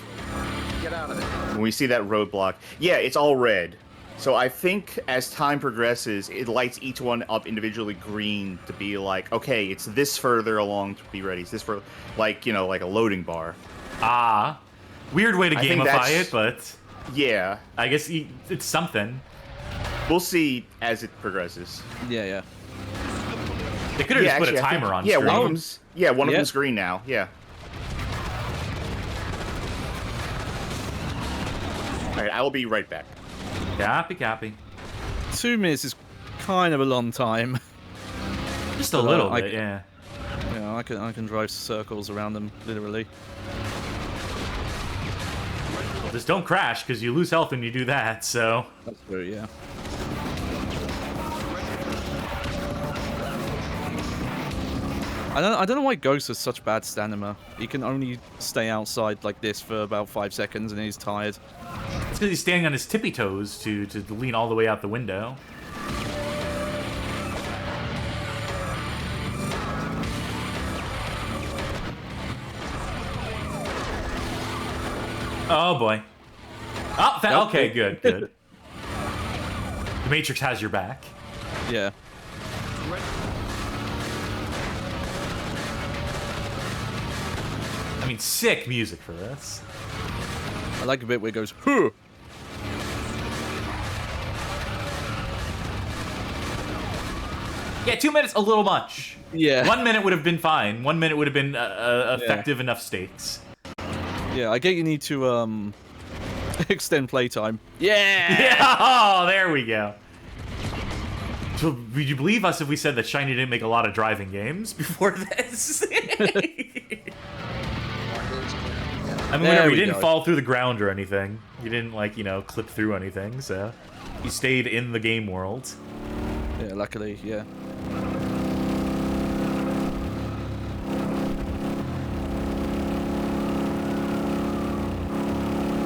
Get out of there. When we see that roadblock, yeah, it's all red. So I think as time progresses, it lights each one up individually green to be like, okay, it's this further along to be ready. It's this further, like, you know, like a loading bar. Ah, weird way to I think gamify it, but yeah, I guess it's something. We'll see as it progresses. Yeah. They could have just put a timer on screen. One of them's green now. Yeah. All right, I will be right back. Copy. 2 minutes is kind of a long time. Just a little bit, yeah. Yeah, I can drive circles around them, literally. Well, just don't crash, because you lose health when you do that, so... That's true, yeah. I don't know why Ghost has such bad stamina. He can only stay outside like this for about 5 seconds and he's tired. It's because he's standing on his tippy toes to lean all the way out the window. Oh boy. Oh, Nope. okay, good, good. The Matrix has your back. Yeah. I mean, sick music for this. I like a bit where it goes, huh. Yeah, 2 minutes, a little much. Yeah. 1 minute would have been fine. 1 minute would have been effective enough stakes. Yeah, I get you need to extend playtime. Yeah. Yeah. Oh, there we go. So, would you believe us if we said that Shiny didn't make a lot of driving games before this? I mean, There he we didn't go. fall through the ground or anything. He didn't, like, you know, clip through anything, so he stayed in the game world. Yeah, luckily, yeah.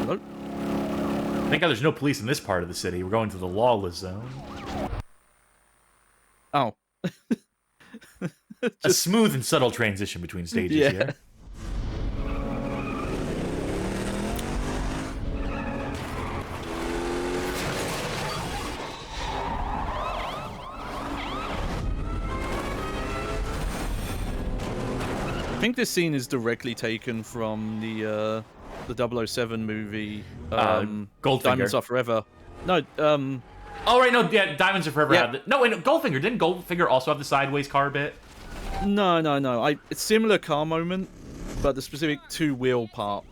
Hello? Thank God there's no police in this part of the city. We're going to the lawless zone. Oh. A smooth and subtle transition between stages Yeah. here. I think this scene is directly taken from the 007 movie, Goldfinger. Diamonds Are Forever. No, Oh, right, no, yeah, Diamonds Are Forever. Yeah. Had the, no, wait, no, Goldfinger. Didn't Goldfinger also have the sideways car bit? no. It's similar car moment, but the specific two-wheel part,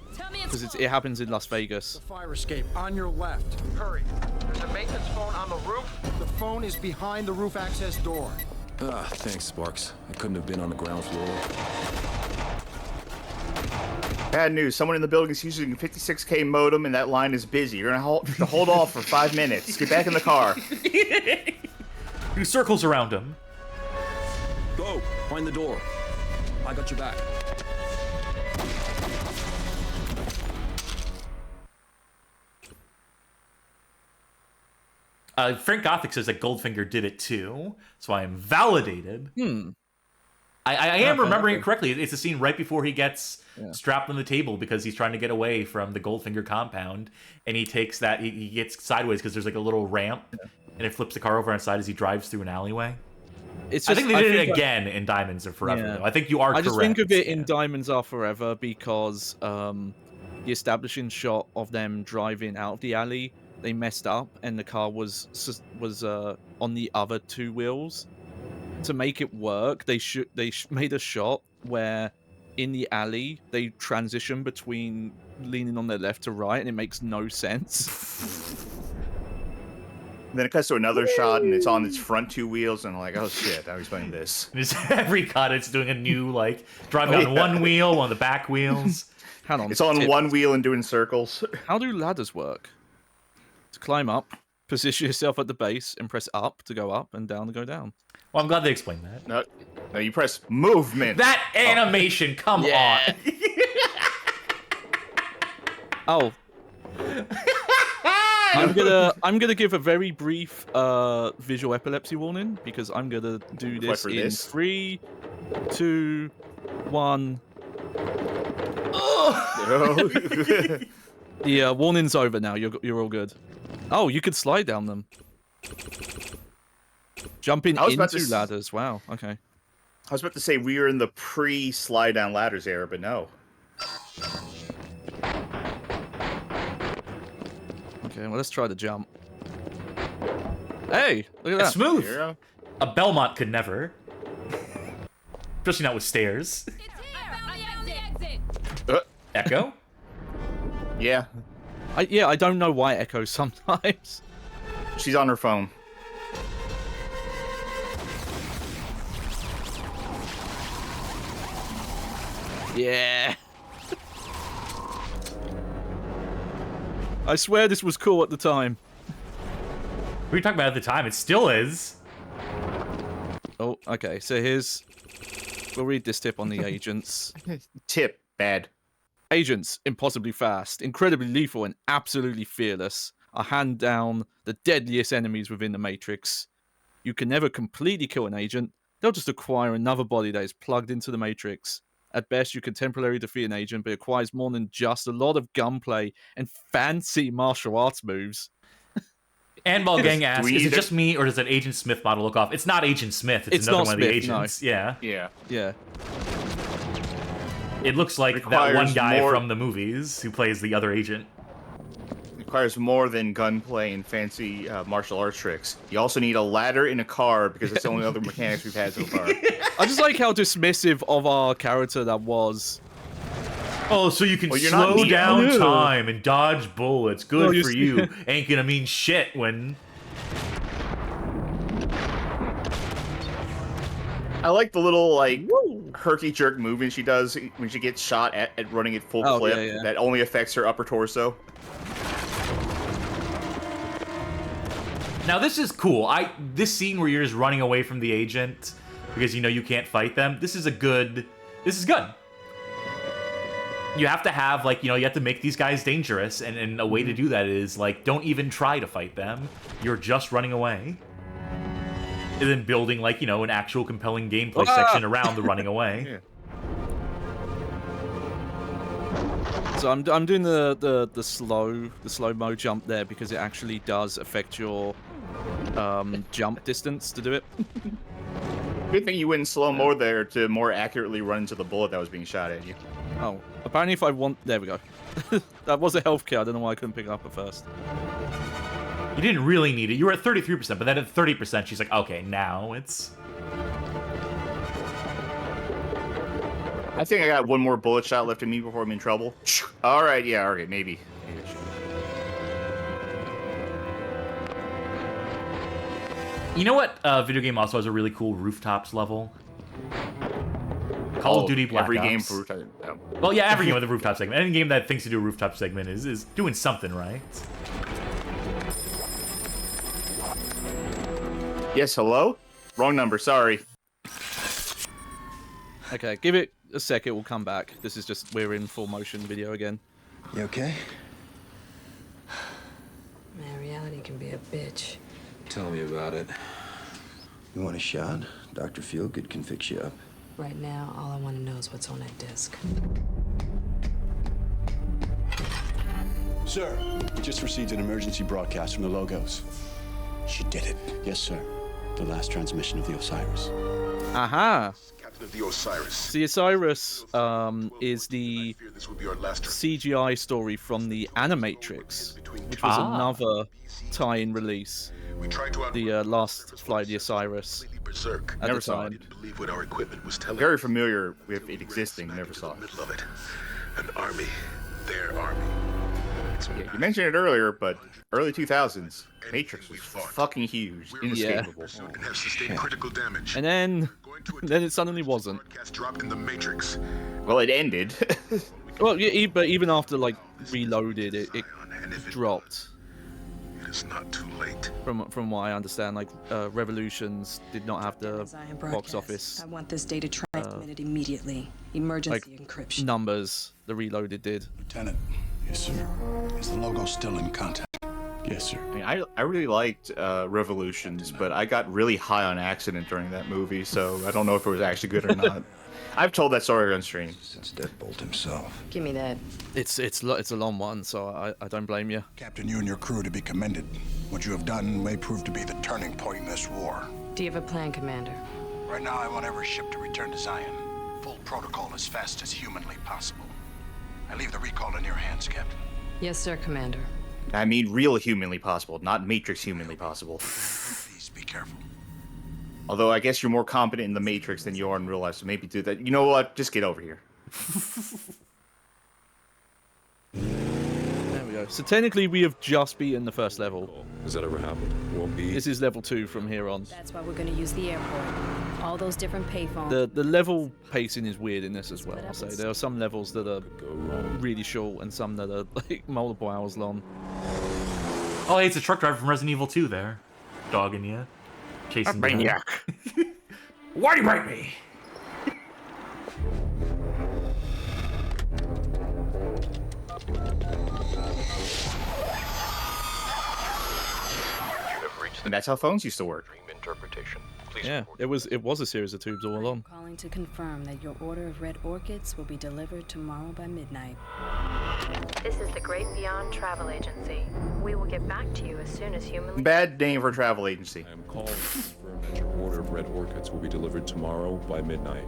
because it happens in Las Vegas. The fire escape on your left. Hurry. There's a maintenance phone on the roof. The phone is behind the roof access door. Ah, thanks, Sparks. I couldn't have been on the ground floor. Bad news. Someone in the building is using a 56K modem, and that line is busy. You're gonna have to hold off for 5 minutes. Get back in the car. Do circles around him. Go! Find the door. I got your back. Frank Gothic says that Goldfinger did it too, so I am validated. I am remembering it correctly. It's a scene right before he gets strapped on the table because he's trying to get away from the Goldfinger compound, and he takes that, he gets sideways because there's like a little ramp, and it flips the car over on its side as he drives through an alleyway. It's I just, think they did it again in Diamonds Are Forever, Yeah. though. I think you are correct. I just think of it in Diamonds Are Forever because the establishing shot of them driving out of the alley, they messed up and the car was on the other two wheels. To make it work, they made a shot where in the alley they transition between leaning on their left to right, and it makes no sense. And then it cuts to another shot, and it's on its front two wheels, and I'm like, oh shit, how are we playing this? Every cut, it's doing a new, like, driving on one wheel, on the back wheels. Hang on. It's on one wheel and doing circles. How do ladders work? To climb up, position yourself at the base, and press up to go up, and down to go down. Well, I'm glad they explained that. No, you press movement. That animation, come on. Oh. I'm gonna give a very brief visual epilepsy warning because I'm gonna do this in 3, 2, 1. The warning's over now. You're all good. Oh, you could slide down them. Jumping into ladders. Wow. Okay. I was about to say we were in the pre-slide down ladders era, but no. Okay, well, let's try the jump. Hey, look at that. Smooth. A Belmont could never. Especially not with stairs. Echo? Yeah. I don't know why Echo sometimes. She's on her phone. Yeah. I swear this was cool at the time. What are you talking about at the time? It still is. Oh, okay. So we'll read this tip on the agents. Tip, bad. Agents, impossibly fast, incredibly lethal, and absolutely fearless, are hand down the deadliest enemies within the Matrix. You can never completely kill an agent. They'll just acquire another body that is plugged into the Matrix. At best, you can temporarily defeat an agent, but it requires more than just a lot of gunplay and fancy martial arts moves. And Ball Gang asks, we is it either- just me, or does that Agent Smith model look off? It's not Agent Smith. It's another not one Smith, of the agents. no. Yeah. Yeah. Yeah. It looks like that Requires one guy more- from the movies who plays the other agent. Requires more than gunplay and fancy martial arts tricks. You also need a ladder in a car because it's the only other mechanics we've had so far. I just like how dismissive of our character that was. Oh, so you can Well, you're not slow Neo. down No. time and dodge bullets. Good No, you for see- you. Ain't gonna mean shit when... I like the little like herky jerk movement she does when she gets shot at running at full Oh, clip. yeah, yeah. That only affects her upper torso. Now this is cool. This scene where you're just running away from the agent because you know you can't fight them. This is good. You have to have you have to make these guys dangerous, and a way to do that is don't even try to fight them. You're just running away. And then building an actual compelling gameplay section around the running away. Yeah. So I'm doing the slow-mo jump there because it actually does affect your jump distance to do it. Good thing you went in slow-mo there to more accurately run into the bullet that was being shot at you. Oh, apparently if I want... There we go. That was a health kit. I don't know why I couldn't pick it up at first. You didn't really need it. You were at 33%, but then at 30%, she's like, okay, now it's... I think I got one more bullet shot left in me before I'm in trouble. All right, yeah, okay, maybe. You know what video game also has a really cool rooftops level? Call of Duty Black every Ops. game for Well, yeah, every game with a rooftop segment. Any game that thinks to do a rooftop segment is doing something right. Yes, hello? Wrong number, sorry. Okay, give it a sec, it will come back. This is just, we're in full motion video again. You okay? Man, reality can be a bitch. Tell me about it. You want a shot? Dr. Feelgood can fix you up. Right now, all I want to know is what's on that disc. Sir, we just received an emergency broadcast from the Logos. She did it. Yes, sir. The last transmission of the Osiris. Aha! Captain of the Osiris. The Osiris is the CGI story from the Animatrix, which was another tie-in release. The last Flight of the Osiris. Berserk. At the time. Believe what our equipment was telling. Very familiar with it existing, never saw it. Middle of it. An army. Their army. Yeah, you mentioned it earlier, but early 2000s, Matrix was fucking huge, inescapable. And have sustained critical damage. And then it suddenly wasn't. Dropped in the Matrix. Well, it ended. Well, yeah, but even after Reloaded, it dropped. It is not too late. From what I understand, Revolutions did not have the box office. I want this data transmitted immediately. Emergency encryption. Numbers. The Reloaded did. Lieutenant. Yes, sir. Is the logo still in contact? Yes, sir. I mean, I really liked Revolutions, but I got really high on accident during that movie, so I don't know if it was actually good or not. I've told that story on stream. Since Deadbolt himself. Give me that. It's a long one, so I don't blame you. Captain, you and your crew to be commended. What you have done may prove to be the turning point in this war. Do you have a plan, Commander? Right now, I want every ship to return to Zion. Full protocol as fast as humanly possible. I leave the recall in your hands, Captain. Yes, sir, Commander. I mean real humanly possible, not Matrix humanly possible. Please be careful. Although I guess you're more competent in the Matrix than you are in real life, so maybe do that. You know what? Just get over here. There we go. So technically, we have just beaten the first level. Has that ever happened? Won't be. This is level 2 from here on. That's why we're going to use the airport. All those different payphones. The level pacing is weird in this as well. I'll say there are some levels that are really short and some that are multiple hours long. Oh, hey, it's a truck driver from Resident Evil 2 there. Dogging you. Chasing you. Maniac. Why do you bite me? And that's how phones used to work. Interpretation. Yeah, it was a series of tubes all along. Calling to confirm that your order of red orchids will be delivered tomorrow by midnight. This is the Great Beyond Travel Agency. We will get back to you as soon as humanly... Bad name for a travel agency. I am calling to confirm that your order of red orchids will be delivered tomorrow by midnight.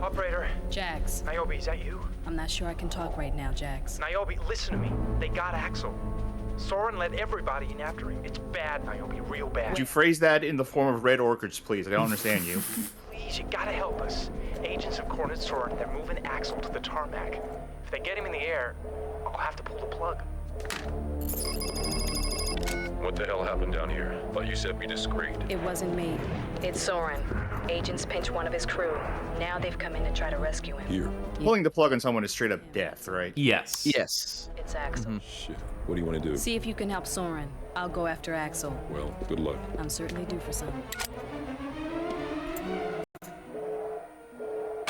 Operator. Jax. Niobe, is that you? I'm not sure I can talk right now, Jax. Niobe, listen to me. They got Axel. Soren led everybody in after him. It's bad, Niobe, real bad. Would you phrase that in the form of red orchids, please? I don't understand you. Please, you gotta help us. Agents have cornered Soren. They're moving Axel to the tarmac. If they get him in the air, I'll have to pull the plug. What the hell happened down here? Thought you said be discreet. It wasn't me. It's Soren. Agents pinched one of his crew. Now they've come in to try to rescue him. Here. Pulling the plug on someone is straight up death, right? Yes. Yes. It's Axel. Shit. What do you want to do? See if you can help Soren. I'll go after Axel. Well, good luck. I'm certainly due for some.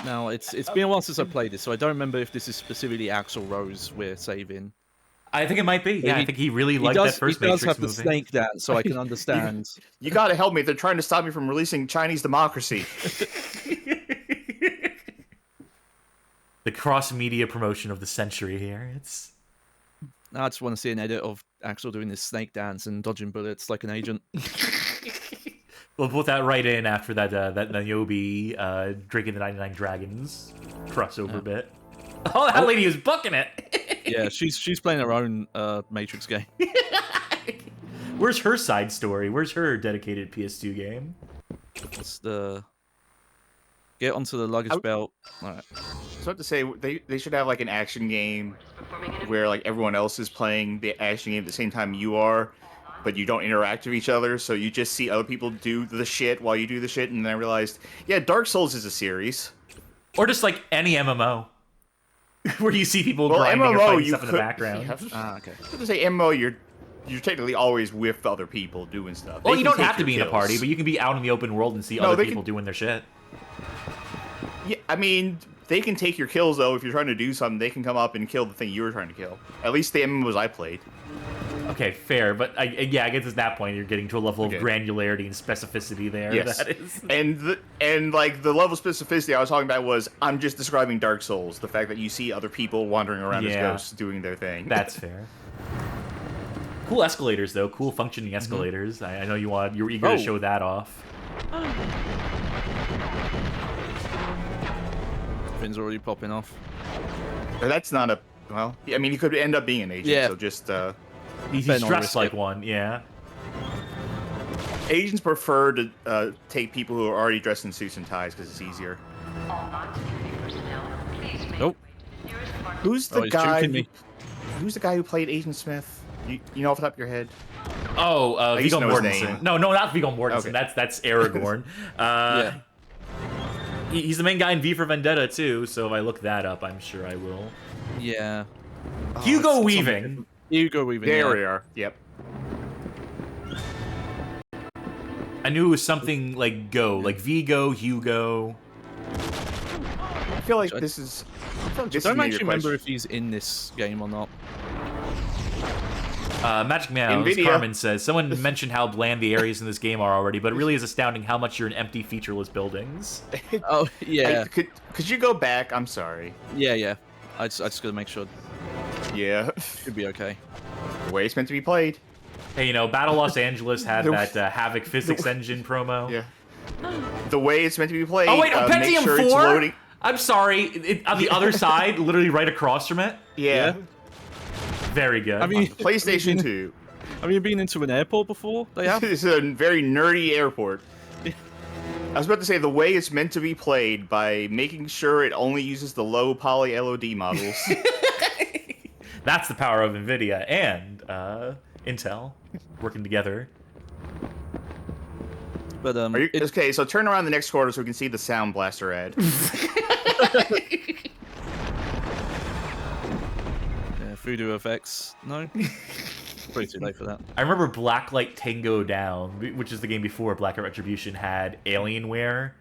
Now, it's been a while since I played this, so I don't remember if this is specifically Axl Rose we're saving. I think it might be. Yeah, I think he really liked that first Matrix movie. He does have movie. the snake dance, so I can understand. You gotta help me. They're trying to stop me from releasing Chinese democracy. The cross-media promotion of the century here. It's... I just want to see an edit of Axl doing this snake dance and dodging bullets like an agent. We'll put that right in after that that Niobe drinking the 99 Dragons crossover bit. Oh, that lady is bucking it. Yeah, she's playing her own Matrix game. Where's her side story? Where's her dedicated PS2 game? It's the get onto the luggage belt. All right. So I have to say they should have like an action game where like everyone else is playing the action game at the same time you are, but you don't interact with each other, so you just see other people do the shit while you do the shit, and then I realized, yeah, Dark Souls is a series. Or just like any MMO. Where you see people grinding or fighting stuff in the background. Okay. I was to say MMO, you're technically always with other people doing stuff. Well, you don't have to be in a party, but you can be out in the open world and see other people doing their shit. Yeah, I mean, they can take your kills though. If you're trying to do something, they can come up and kill the thing you were trying to kill. At least the MMOs I played. Okay, fair, but I guess at that point you're getting to a level of granularity and specificity there. Yes, that is. and like the level of specificity I was talking about was I'm just describing Dark Souls. The fact that you see other people wandering around as ghosts doing their thing. That's fair. Cool escalators though, cool functioning escalators. I know you're eager to show that off. Finn's already popping off. That's not a well. I mean, he could end up being an agent. So just he's dressed like one. Yeah. Agents prefer to take people who are already dressed in suits and ties because it's easier. Nope. Who's the guy? Who's the guy who played Agent Smith? You know off the top of your head? Oh, Viggo Mortensen. No, not Viggo Mortensen. Okay. That's Aragorn. Yeah. He's the main guy in V for Vendetta too. So if I look that up, I'm sure I will. Yeah. Hugo Weaving. Hugo Weaving. There we are. Yep. I knew it was something like like Vigo, Hugo. I feel like this is. I don't actually remember if he's in this game or not. Magic Meows, Carmen says, someone mentioned how bland the areas in this game are already, but it really is astounding how much you're in empty, featureless buildings. Oh, yeah. Could you go back? I'm sorry. Yeah. I just gotta make sure. Yeah. Should be okay. The way it's meant to be played. Hey, Battle Los Angeles had that Havoc physics engine promo. Yeah. The way it's meant to be played. Oh, wait, Pentium 4? It's I'm sorry. On the other side, literally right across from it? Yeah. Very good. I mean, PlayStation 2. Have you been into an airport before? They have? It's a very nerdy airport. I was about to say, the way it's meant to be played by making sure it only uses the low poly LOD models. That's the power of NVIDIA and Intel working together. But okay, so turn around the next quarter so we can see the Sound Blaster ad. Voodoo effects. No? Pretty too late for that. I remember Blacklight Tango Down, which is the game before Blacklight Retribution, had Alienware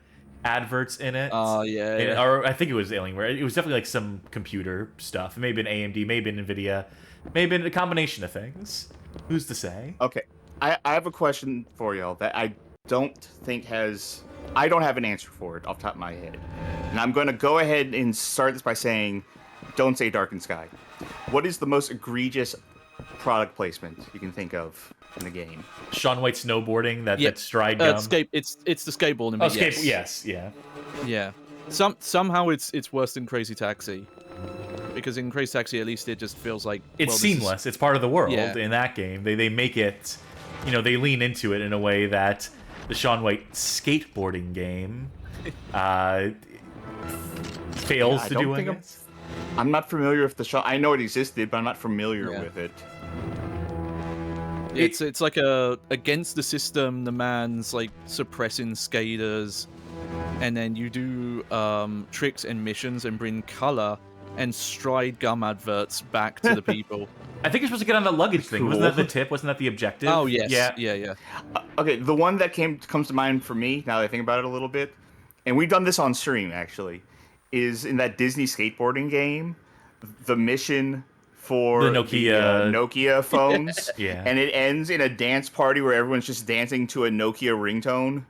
adverts in it. Oh, yeah. Or I think it was Alienware. It was definitely like some computer stuff. It may have been AMD, may have been NVIDIA, may have been a combination of things. Who's to say? Okay. I have a question for y'all that I don't think has... I don't have an answer for it off the top of my head. And I'm going to go ahead and start this by saying, don't say Darkened Sky. What is the most egregious product placement you can think of in the game? Shaun White snowboarding, that stride gum. It's the skateboarding. Oh, yes, yeah. Yeah. Somehow it's worse than Crazy Taxi. Because in Crazy Taxi, at least it just feels like... It's seamless. It's part of the world in that game. They make it... they lean into it in a way that the Shaun White skateboarding game fails to do, I guess. I'm not familiar with the Shaun... I know it existed, but I'm not familiar with it. It's like against the system, the man's like suppressing skaters, and then you do tricks and missions and bring color and stride gum adverts back to the people. I think you're supposed to get on that luggage thing. Wasn't that the tip? Wasn't that the objective? Oh, yes. Yeah. Okay, the one that comes to mind for me, now that I think about it a little bit, and we've done this on stream, actually, is in that Disney skateboarding game, the mission for the Nokia phones, yeah, and it ends in a dance party where everyone's just dancing to a Nokia ringtone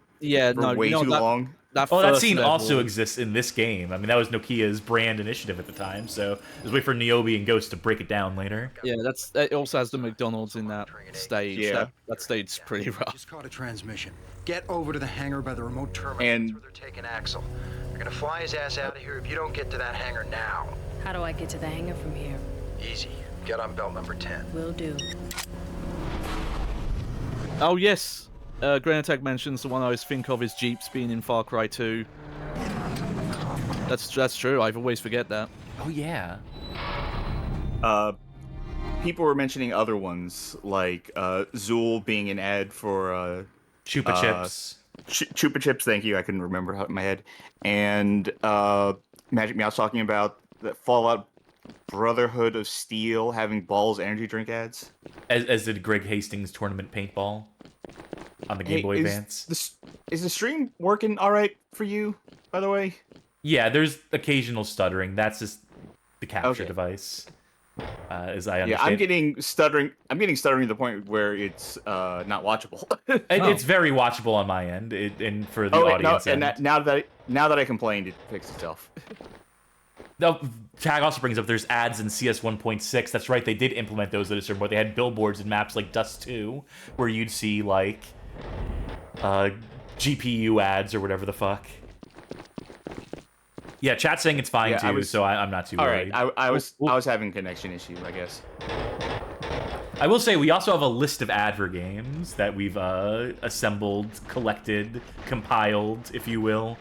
for way too long. That scene also exists in this game. I mean, that was Nokia's brand initiative at the time, so just wait for Niobe and Ghost to break it down later. Yeah, it also has the McDonald's in that stage. Yeah. That stage's pretty rough. Just caught a transmission. Get over to the hangar by the remote terminal. And where they're taking Axel. They're gonna fly his ass out of here if you don't get to that hangar now. How do I get to the hangar from here? Easy. Get on belt number 10. Will do. Oh, yes. Grand Attack mentions the one I always think of is Jeeps being in Far Cry 2. That's true. I always forget that. Oh, yeah. People were mentioning other ones, like Zool being an ad for... Chupa Chips. Chupa Chips, thank you. I couldn't remember in my head. And Magic Meow's talking about the Fallout Brotherhood of Steel having Balls energy drink ads. As did Greg Hastings' tournament paintball on the Game Boy Advance. Is the stream working all right for you, by the way? Yeah, there's occasional stuttering. That's just the capture device, as I understand. Yeah, I'm getting stuttering to the point where it's not watchable. It's very watchable on my end, and for the audience. No, and now that I complained, it fixed itself. No, Tag also brings up there's ads in CS 1.6. That's right, they did implement those at a certain point. They had billboards in maps like Dust 2, where you'd see like GPU ads or whatever the fuck. Yeah, chat's saying it's fine too, so I'm not too worried. All right, I was having a connection issue, I guess. I will say we also have a list of adver games that we've assembled, collected, compiled, if you will.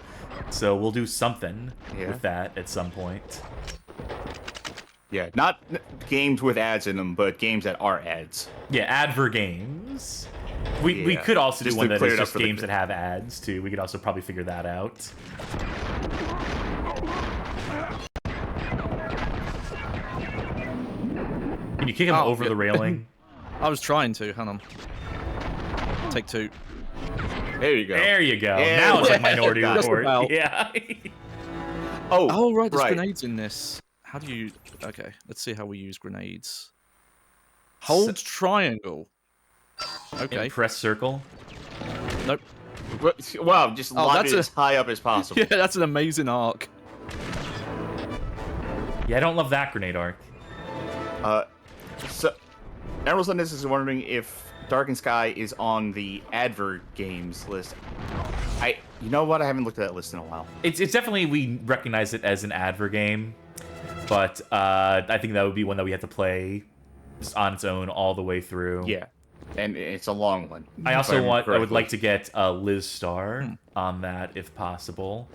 So we'll do something with that at some point. Yeah, not games with ads in them, but games that are ads. Yeah, adver games. We could also do one that is just games that have ads, too. We could also probably figure that out. Can you kick him over the railing? I was trying to. Hang on. Take two. There you go. There you go. Yeah, now it's like Minority Report. Yeah. Oh, right. There's grenades in this. How do you... Okay, let's see how we use grenades. Hold triangle. Okay. And press circle. Nope. Wow, just lob it as high up as possible. Yeah, that's an amazing arc. Yeah, I don't love that grenade arc. So, Emerald Sundays is wondering if Darkened Sky is on the adver games list. You know what? I haven't looked at that list in a while. It's definitely, we recognize it as an adver game, but I think that would be one that we have to play just on its own all the way through. Yeah, and it's a long one. I would like to get Liz Starr on that if possible,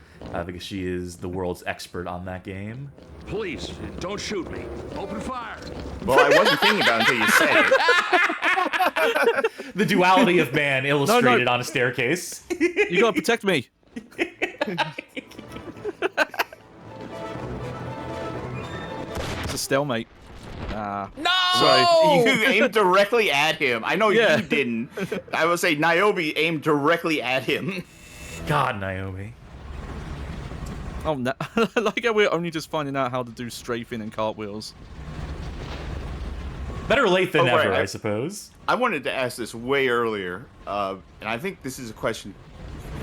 because she is the world's expert on that game. Please, don't shoot me. Open fire. Well, I wasn't thinking about it until you said it. The duality of man illustrated on a staircase. You gotta protect me. It's a stalemate. No! Sorry. You aimed directly at him. I know you didn't. I will say Niobe aimed directly at him. God, Niobe. Oh, no. Like how we're only just finding out how to do strafing and cartwheels. Better late than right, never, I suppose. I wanted to ask this way earlier, and I think this is a question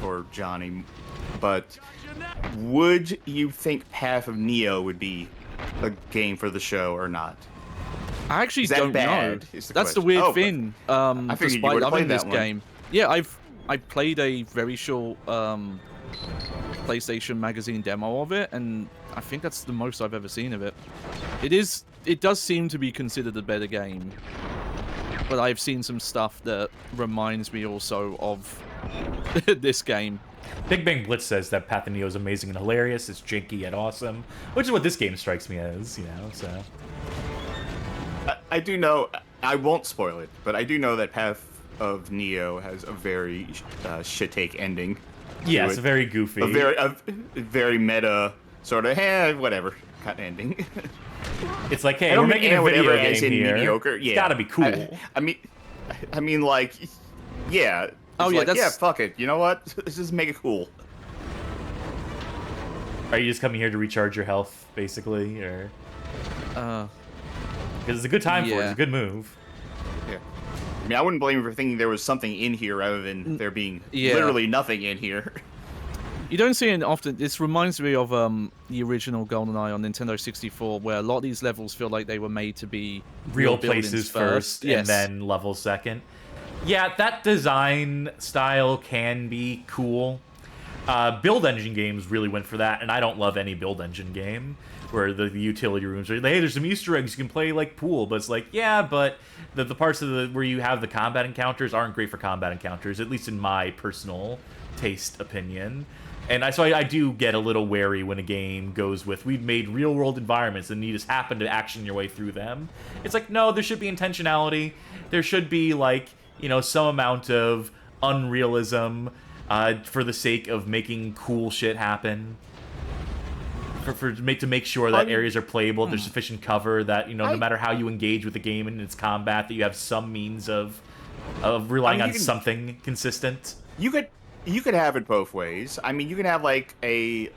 for Johnny, but would you think Path of Neo would be a game for the show or not? I actually don't know. That's the weird thing. I figured you Despite would have loving played this that one. game, yeah, I played a very short PlayStation Magazine demo of it, and I think that's the most I've ever seen of it. It does seem to be considered a better game, but I've seen some stuff that reminds me also of this game. Big Bang Blitz says that Path of Neo is amazing and hilarious. It's janky yet awesome, which is what this game strikes me as, you know. So I do know. I won't spoil it, but I do know that Path of Neo has a very shit-take ending. Yeah, it's very goofy. A very meta sort of whatever kind of ending. It's like, hey, we're making a video game here. Mediocre. It's gotta be cool. I mean, like, yeah. It's like, yeah, fuck it. You know what? Let's just make it cool. Are you just coming here to recharge your health, basically, or? Because it's a good time for it. It's a good move. Yeah. I mean, I wouldn't blame you for thinking there was something in here rather than there being literally nothing in here. You don't see it often. This reminds me of the original GoldenEye on Nintendo 64, where a lot of these levels feel like they were made to be real places first, and then levels second. Yeah, that design style can be cool. Build engine games really went for that, and I don't love any build engine game where the utility rooms are, hey, there's some Easter eggs, you can play like pool, but it's like, yeah, but the parts of where you have the combat encounters aren't great for combat encounters, at least in my personal taste opinion. And I do get a little wary when a game goes with, we've made real-world environments and you just happen to action your way through them. It's like, no, there should be intentionality. There should be, like, you know, some amount of unrealism for the sake of making cool shit happen. To make sure that areas are playable, there's sufficient cover that, you know, no matter how you engage with the game and its combat, that you have some means of relying on something consistent. You could have it both ways. I mean, you can have like I'm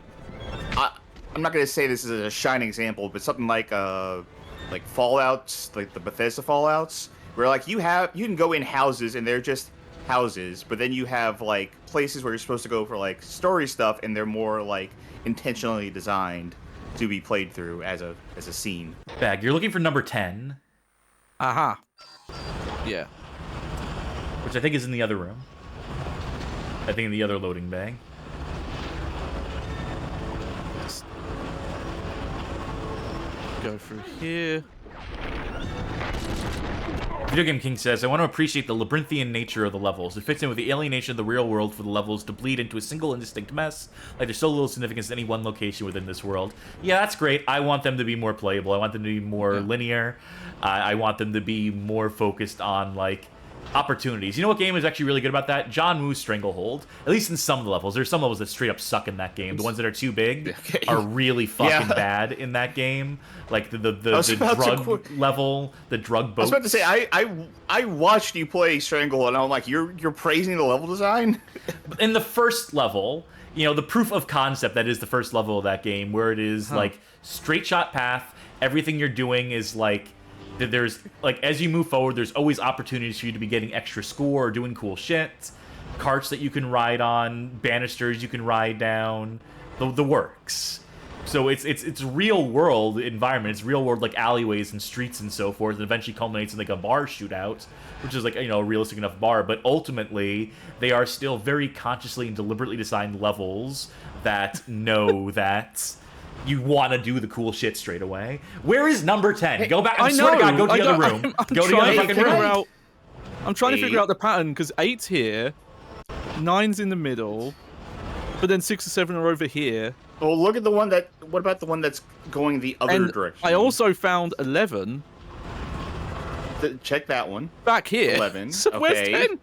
not gonna say this is a shining example, but something like Fallouts, like the Bethesda Fallouts, where like you can go in houses and they're just houses, but then you have like places where you're supposed to go for like story stuff, and they're more like intentionally designed to be played through as a scene. Bag, you're looking for number 10. Aha. Yeah. Which I think is in the other room. I think in the other loading bay. Let's go through here. Video Game King says, I want to appreciate the labyrinthian nature of the levels. It fits in with the alienation of the real world for the levels to bleed into a single and distinct mess. Like there's so little significance to any one location within this world. Yeah, that's great. I want them to be more playable. I want them to be more linear. I want them to be more focused on, like, opportunities. You know what game is actually really good about that? John Woo's Stranglehold. At least in some of the levels. There's some levels that straight up suck in that game. The ones that are too big are really fucking bad in that game. Like the drug level, the drug boat. I was about to say, I watched you play Stranglehold, and I'm like, you're praising the level design? In the first level, you know, the proof of concept that is the first level of that game, where it is like straight shot path, everything you're doing is like, there's, like, as you move forward, there's always opportunities for you to be getting extra score or doing cool shit. Carts that you can ride on, banisters you can ride down, the works. So it's real world environment. It's real world, like, alleyways and streets and so forth. And eventually culminates in like a bar shootout, which is like, you know, a realistic enough bar. But ultimately, they are still very consciously and deliberately designed levels that know that you want to do the cool shit straight away. Where is number 10? Hey, go back. I swear to God, go to the other room. Go to the other fucking room. I'm trying to figure out the pattern, because 8's here, 9's in the middle, but then 6 and 7 are over here. Well, look at the one that... What about the one that's going the other direction? I also found 11. Check that one. Back here. 11. So okay. Where's 10?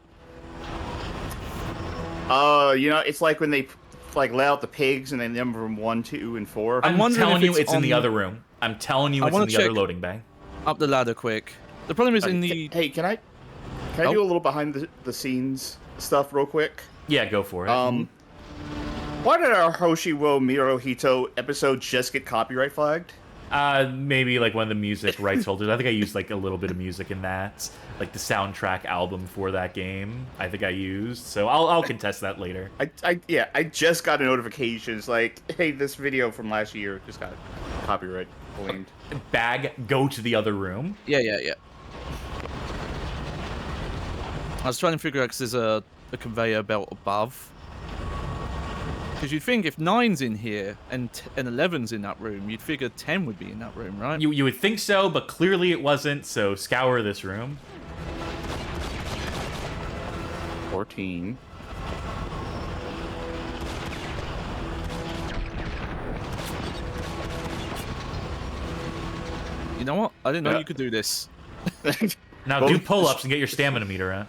You know, it's like when they... like lay out the pigs and then number 1, 2, and 4. I'm telling you, it's in the other room. I'm telling you, it's in the other loading bay. Up the ladder, quick. The problem is in the. Hey, can I do a little behind the scenes stuff real quick? Yeah, go for it. Why did our Hoshi wo Mirohito episode just get copyright flagged? Maybe like one of the music rights holders. I think I used like a little bit of music in that, like the soundtrack album for that game. I think I used. So I'll contest that later. I just got a notification. It's like, hey, this video from last year just got copyright claimed. Bag, go to the other room. Yeah. I was trying to figure out because there's a conveyor belt above. Because you'd think if 9's in here and 11's in that room, you'd figure 10 would be in that room, right? You would think so, but clearly it wasn't, so scour this room. 14. You know what? I didn't know you could do this. Now do pull-ups and get your stamina meter up.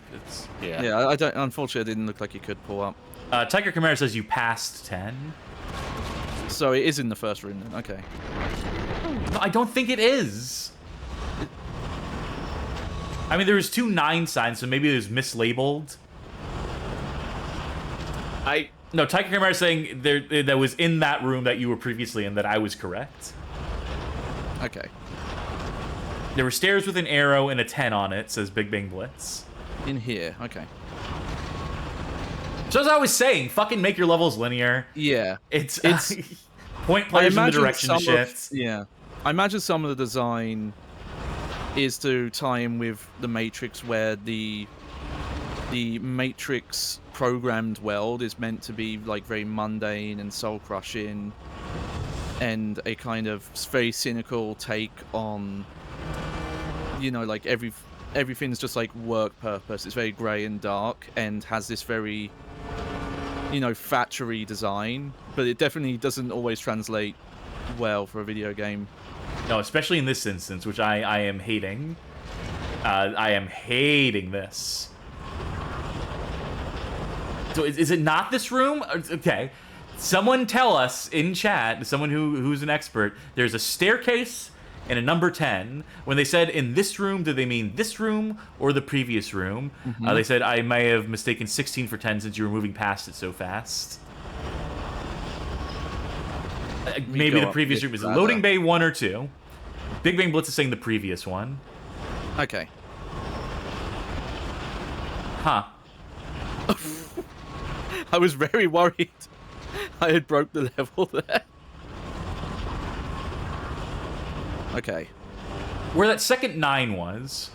Yeah, I don't. Unfortunately, it didn't look like you could pull up. Tiger Chimera says you passed 10. So it is in the first room then, okay. No, I don't think it is. I mean, there was 2 9 signs, so maybe it was mislabeled. No, Tiger Chimera is saying that was in that room that you were previously in, that I was correct. Okay. There were stairs with an arrow and a 10 on it, says Big Bang Blitz. In here, okay. So as I was saying, fucking make your levels linear. Yeah. It's point players in the direction shit. Yeah. I imagine some of the design is to tie in with the Matrix, where the Matrix programmed world is meant to be like very mundane and soul crushing, and a kind of very cynical take on, you know, like everything's just like work purpose. It's very grey and dark and has this very, you know, factory design, but it definitely doesn't always translate well for a video game. No, especially in this instance, which I am hating. I am hating this. So is it not this room? Okay. Someone tell us in chat, someone who's an expert, there's a staircase and a number 10. When they said in this room, did they mean this room or the previous room? Mm-hmm. They said, I may have mistaken 16 for 10 since you were moving past it so fast. Maybe the previous room. Is it loading bay 1 or 2? Big Bang Blitz is saying the previous one. Okay. Huh. I was very worried I had broke the level there. Okay. Where that second 9 was.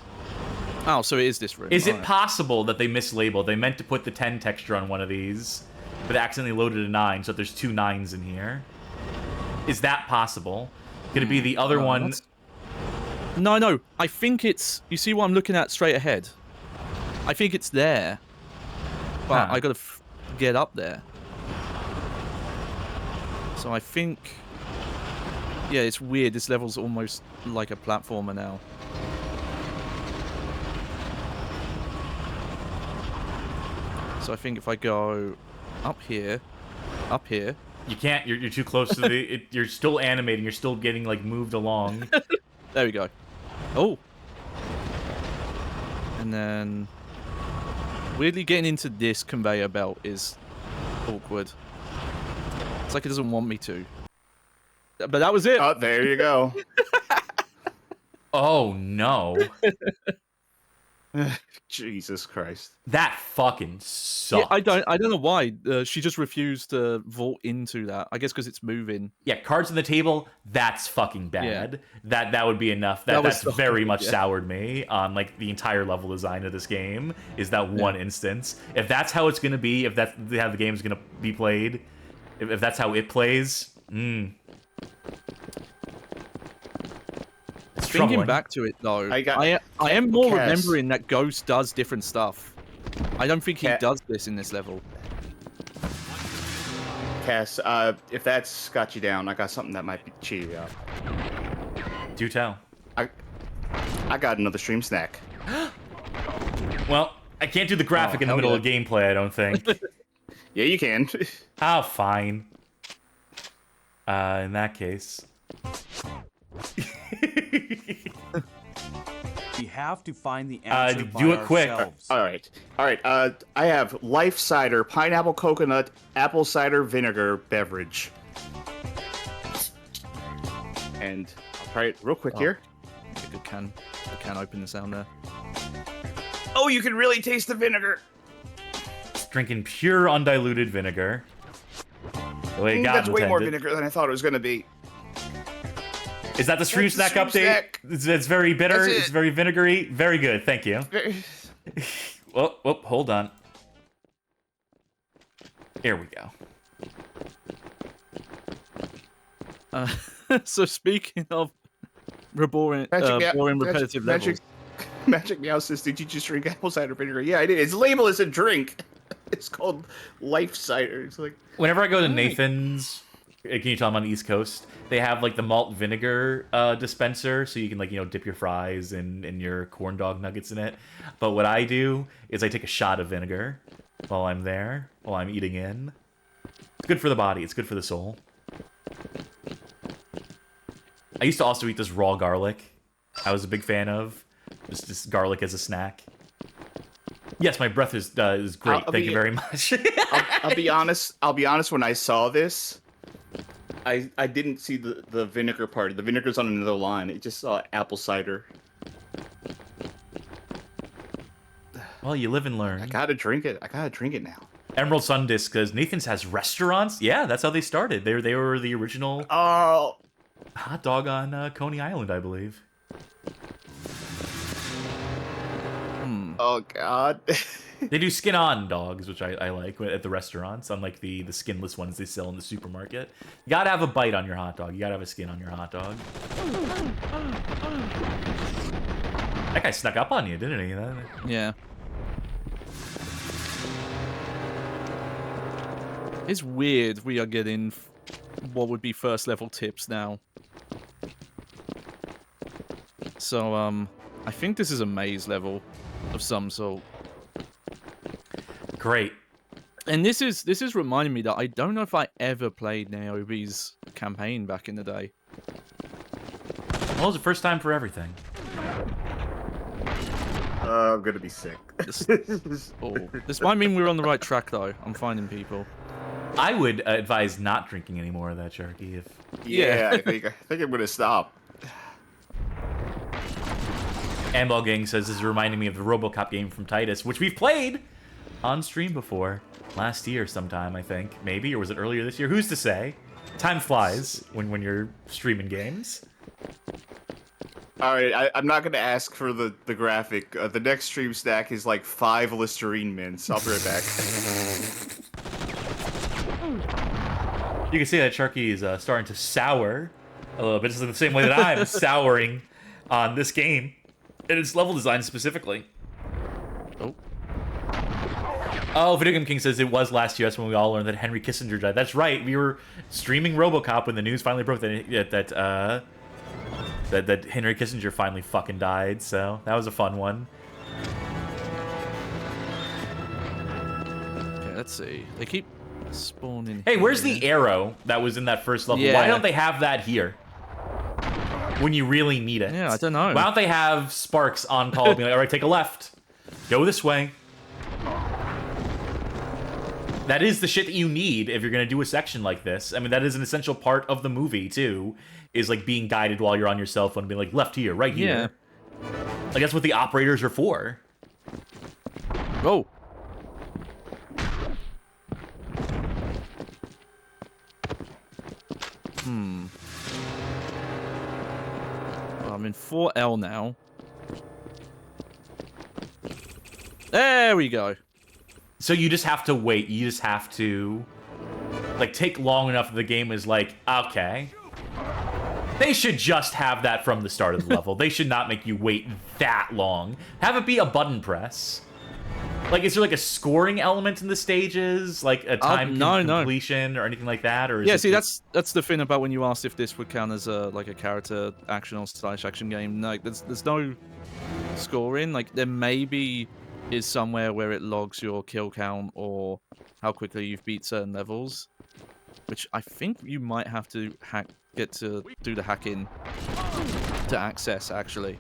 Oh, so it is this room. Is it possible that they mislabeled? They meant to put the 10 texture on one of these, but accidentally loaded a 9, so there's 2 9s in here. Is that possible? Could it be the other one? No. I think it's... You see what I'm looking at straight ahead? I think it's there. But I gotta get up there. So I think... Yeah, it's weird. This level's almost like a platformer now. So I think if I go up here... You can't. You're too close to the... you're still animating. You're still getting, like, moved along. There we go. Oh! And then... Weirdly, getting into this conveyor belt is awkward. It's like it doesn't want me to. But that was it! Oh, there you go. Oh, no. Jesus Christ. That fucking sucked. Yeah, I don't know why. She just refused to vault into that. I guess because it's moving. Yeah, cards on the table, that's fucking bad. Yeah. That would be enough. That's very much soured me on like the entire level design of this game, is that one instance. If that's how it's gonna be, if that's how the game's gonna be played, if that's how it plays, Thinking back to it though, I am more remembering that Ghost does different stuff. I don't think he does this in this level. Cass, if that's got you down, I got something that might cheer you up. Do tell. I got another stream snack. Well, I can't do the graphic in the middle of gameplay, I don't think. Yeah, you can. Oh, fine. In that case. We have to find the answer by do it quick. ourselves. All right. I have Life Cider, Pineapple Coconut, Apple Cider Vinegar beverage. And try it real quick here. I can open this down there. Oh, you can really taste the vinegar. It's drinking pure undiluted vinegar. The way God That's way more intended. vinegar than I thought it was going to be. Is that the stream snack stream update? snack. It's very bitter. That's it. It's very vinegary. Very good. Thank you. Well, hold on. Here we go. So speaking of boring, repetitive levels. Magic Meow says, did you just drink apple cider vinegar? Yeah, I did. It's labeled as a drink. It's called Life Cider. It's like... Whenever I go to Nathan's, can you tell I'm on the East Coast? They have like the malt vinegar dispenser, so you can like dip your fries and your corn dog nuggets in it. But what I do is I take a shot of vinegar while I'm there, while I'm eating in. It's good for the body. It's good for the soul. I used to also eat this raw garlic. I was a big fan of just garlic as a snack. Yes, my breath is great. Thank you very much. I'll be honest. When I saw this, I didn't see the vinegar part. The vinegar's on another line. It just saw apple cider. Well, you live and learn. I gotta drink it. Now. Emerald Sun Disc, because Nathan's has restaurants. Yeah, that's how they started. They were the original hot dog on Coney Island, I believe. Oh God. They do skin-on dogs, which I like at the restaurants, unlike the skinless ones they sell in the supermarket. You gotta have a bite on your hot dog. You gotta have a skin on your hot dog. That guy snuck up on you, didn't he? Yeah. It's weird we are getting what would be first level tips now. So, I think this is a maze level of some sort. Great. And this is reminding me that I don't know if I ever played Niobe's campaign back in the day. Well, it's the first time for everything. I'm gonna be sick. This might mean we're on the right track, though. I'm finding people. I would advise not drinking any more of that, Sharky. Yeah, I think I'm gonna stop. Amball Gang says this is reminding me of the RoboCop game from Titus, which we've played on stream before. Last year sometime, I think. Maybe, or was it earlier this year? Who's to say? Time flies when you're streaming games. Alright, I'm not gonna ask for the graphic. The next stream stack is like 5 Listerine mints. I'll be right back. You can see that Sharky is starting to sour a little bit, just in the same way that I'm souring on this game. And its level design specifically. Oh, Video Game King says it was last year. That's when we all learned that Henry Kissinger died. That's right. We were streaming RoboCop when the news finally broke that Henry Kissinger finally fucking died. So that was a fun one. Okay, let's see. They keep spawning. Hey, where's the arrow that was in that first level? Yeah. Why don't they have that here? When you really need it. Yeah, I don't know. Why don't they have Sparks on call being like, all right, take a left. Go this way. That is the shit that you need if you're going to do a section like this. I mean, that is an essential part of the movie, too, is like being guided while you're on your cell phone and being like, left here, right here. Yeah. Like, that's what the operators are for. Oh. Well, I'm in 4L now. There we go. So you just have to wait. You just have to, like, take long enough that the game is like, okay. They should just have that from the start of the level. They should not make you wait that long. Have it be a button press. Like, is there like a scoring element in the stages, like a time completion or anything like that? Or is yeah, see, that's the thing about when you asked if this would count as a like a character action or / action game. No, there's no scoring. Like, there maybe is somewhere where it logs your kill count or how quickly you've beat certain levels, which I think you might have to get to do the hacking to access, actually.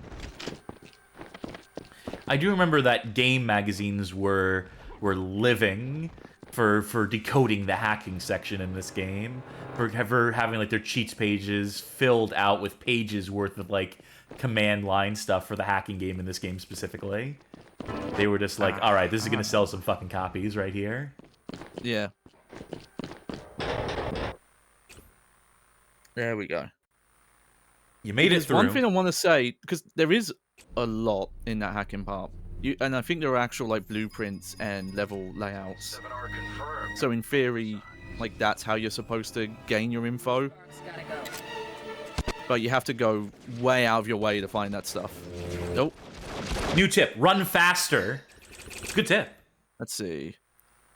I do remember that game magazines were living for decoding the hacking section in this game, for having like their cheats pages filled out with pages worth of like command line stuff for the hacking game in this game specifically. They were just like, all right, this is gonna sell some fucking copies right here. Yeah. There we go. You made it through. One thing I want to say, because there is a lot in that hacking part, and I think there are actual like blueprints and level layouts. So in theory, like that's how you're supposed to gain your info. But you have to go way out of your way to find that stuff. Nope. New tip: run faster. Good tip. Let's see.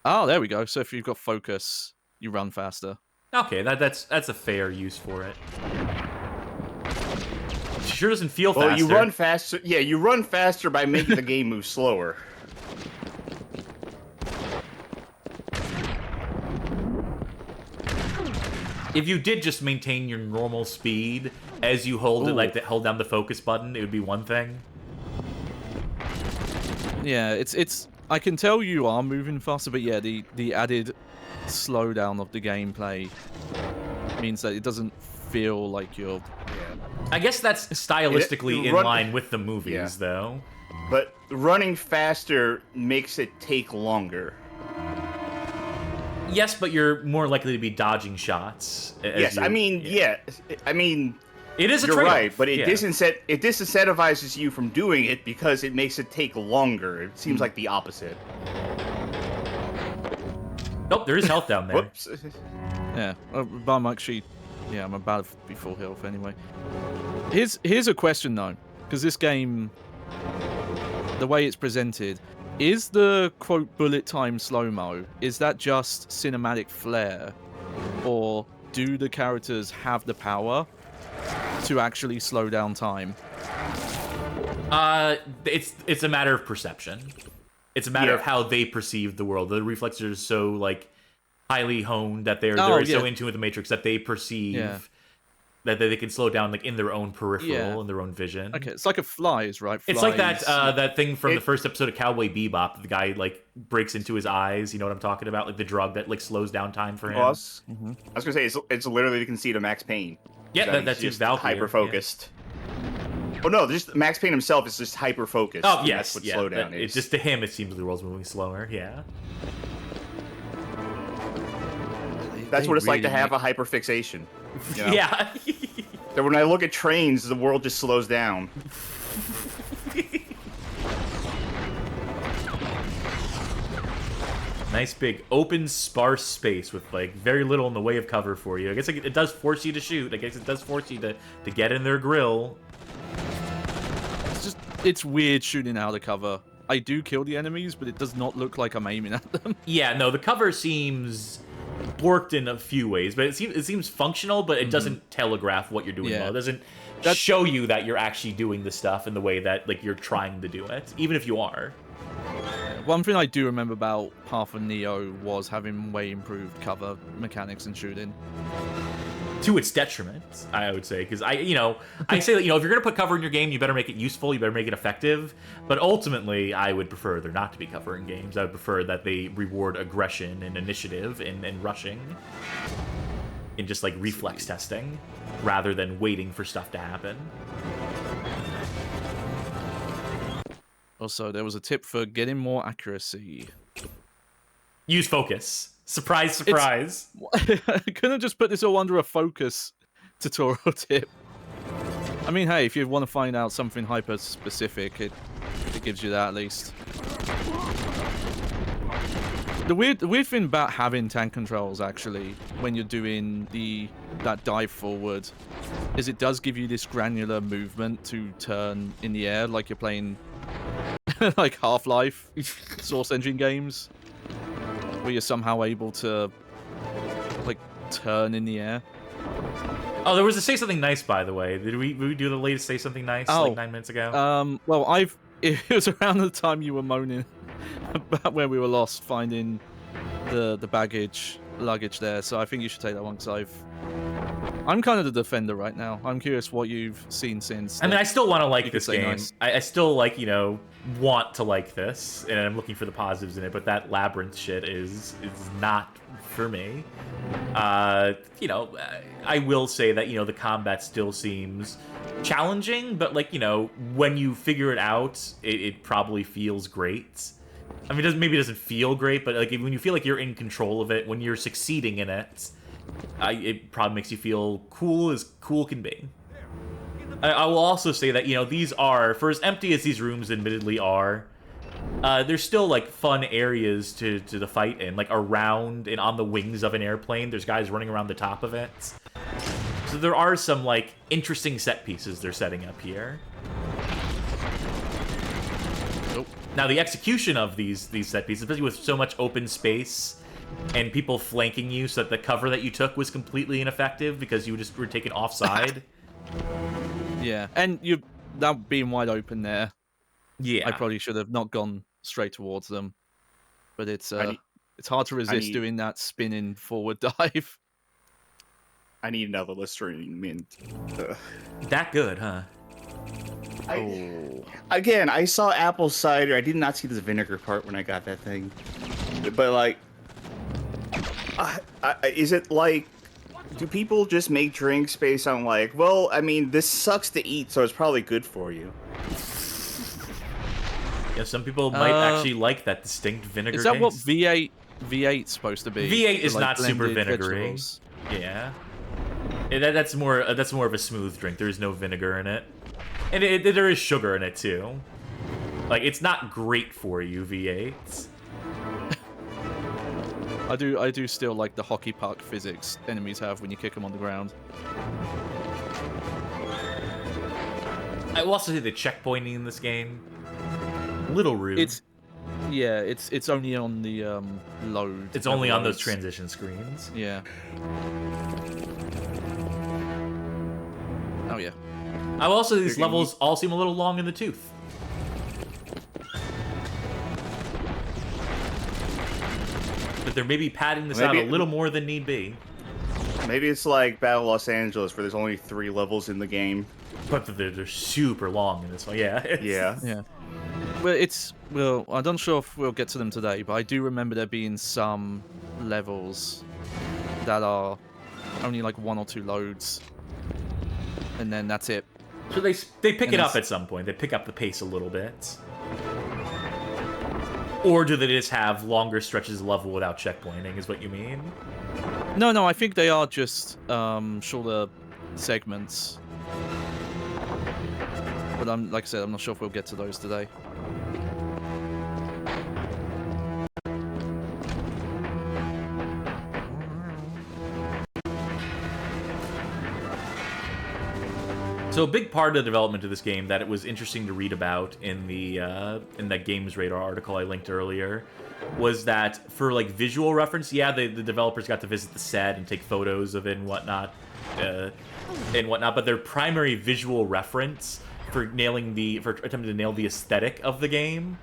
Oh, there we go. So if you've got focus, you run faster. Okay, that's a fair use for it. It sure doesn't feel faster. Well, you run faster. Yeah, you run faster by making the game move slower. If you did just maintain your normal speed as you hold it, like hold down the focus button, it would be one thing. Yeah, it's. I can tell you are moving faster, but yeah, the added slowdown of the gameplay means that it doesn't feel like you're. I guess that's stylistically in line with the movies, though. But running faster makes it take longer. Yes, but you're more likely to be dodging shots. Yes, I mean, I mean, it is a you're trade-off. right, but it disincentivizes you from doing it because it makes it take longer. It seems like the opposite. Nope, there is health down there. Whoops. Yeah, but I'm actually, yeah, I'm about to be full health anyway. Here's a question though, because this game, the way it's presented. Is the, quote, bullet time slow-mo, is that just cinematic flair? Or do the characters have the power to actually slow down time? It's a matter of perception. It's a matter of how they perceive the world. The reflexes are so, like, highly honed that they're so in tune with the Matrix that they perceive... that they can slow down like in their own peripheral, in their own vision. Okay, it's like a Flies, right? It's like that that thing from the first episode of Cowboy Bebop. The guy like breaks into his eyes. You know what I'm talking about? Like the drug that like slows down time for him. Well, I was gonna say it's literally the conceit of Max Payne. Yeah, that's just hyper focused. Yeah. Oh no, just Max Payne himself is just hyper focused. Oh yes, that's what slowdown is. It's just to him, it seems the world's moving slower. Yeah. That's what it's like to have a hyper fixation. You know? Yeah. So when I look at trains, the world just slows down. Nice big open sparse space with like very little in the way of cover for you. I guess it does force you to shoot. I guess it does force you to get in their grill. It's weird shooting out of cover. I do kill the enemies, but it does not look like I'm aiming at them. Yeah, no, the cover seems worked in a few ways, but it seems functional, but it doesn't telegraph what you're doing well. It doesn't show you that you're actually doing the stuff in the way that like you're trying to do it, even if you are. One thing I do remember about Path of Neo was having way improved cover mechanics and shooting. To its detriment, I would say, because I say that, if you're gonna put cover in your game, you better make it useful, you better make it effective. But ultimately, I would prefer there not to be cover in games. I would prefer that they reward aggression and initiative and rushing, and just like reflex testing, rather than waiting for stuff to happen. Also, there was a tip for getting more accuracy. Use focus. Surprise, surprise. Couldn't I just put this all under a focus tutorial tip? I mean, hey, if you want to find out something hyper-specific, it gives you that at least. The weird thing about having tank controls, actually, when you're doing that dive forward, is it does give you this granular movement to turn in the air, like you're playing like Half-Life Source Engine games, where you're somehow able to like turn in the air. Oh, there was a Say Something Nice, by the way. Did we do the latest Say Something Nice like 9 minutes ago? Well, it was around the time you were moaning about where we were lost finding the luggage there, so I think you should take that one, because I'm kind of the defender right now. I'm curious what you've seen since. I mean, I still want to like this say game. nice. I still like, want to like this, and I'm looking for the positives in it. But that labyrinth shit is not for me. I will say that the combat still seems challenging, but when you figure it out, it probably feels great. I mean, maybe it doesn't feel great, but when you feel like you're in control of it, when you're succeeding in it, it probably makes you feel cool as cool can be. I will also say that these are, for as empty as these rooms admittedly are, there's still fun areas to the fight in, around and on the wings of an airplane. There's guys running around the top of it. So there are some interesting set pieces they're setting up here. Now the execution of these set pieces, especially with so much open space and people flanking you, so that the cover that you took was completely ineffective because you just were taken offside. Yeah, and that being wide open there. Yeah, I probably should have not gone straight towards them, but it's hard to resist doing that spinning forward dive. I need another Listerine mint. That good, huh? Again, I saw apple cider. I did not see the vinegar part when I got that thing. But is it do people just make drinks based on well, I mean, this sucks to eat, so it's probably good for you? Yeah, some people might actually like that distinct vinegar taste. Is that what V8's supposed to be? V8 is not super vinegary. Vegetables? Yeah. That's more of a smooth drink. There is no vinegar in it. And there is sugar in it too. It's not great for you, V8. I do still like the hockey puck physics enemies have when you kick them on the ground. I will also say the checkpointing in this game, a little rude. It's only on the load. It's only on those transition screens. Yeah. Oh yeah. I will also say these levels all seem a little long in the tooth. But they're maybe padding this out a little more than need be. Maybe it's like Battle Los Angeles, where there's only 3 levels in the game. But they're super long in this one, yeah. Yeah. Well, I'm not sure if we'll get to them today, but I do remember there being some levels that are only 1 or 2 loads, and then that's it. So they pick it up at some point. They pick up the pace a little bit. Or do they just have longer stretches of level without checkpointing, is what you mean? No, I think they are just shorter segments. But like I said, I'm not sure if we'll get to those today. So a big part of the development of this game that it was interesting to read about in that Games Radar article I linked earlier was that for visual reference, yeah, the developers got to visit the set and take photos of it and whatnot, but their primary visual reference for attempting to nail the aesthetic of the game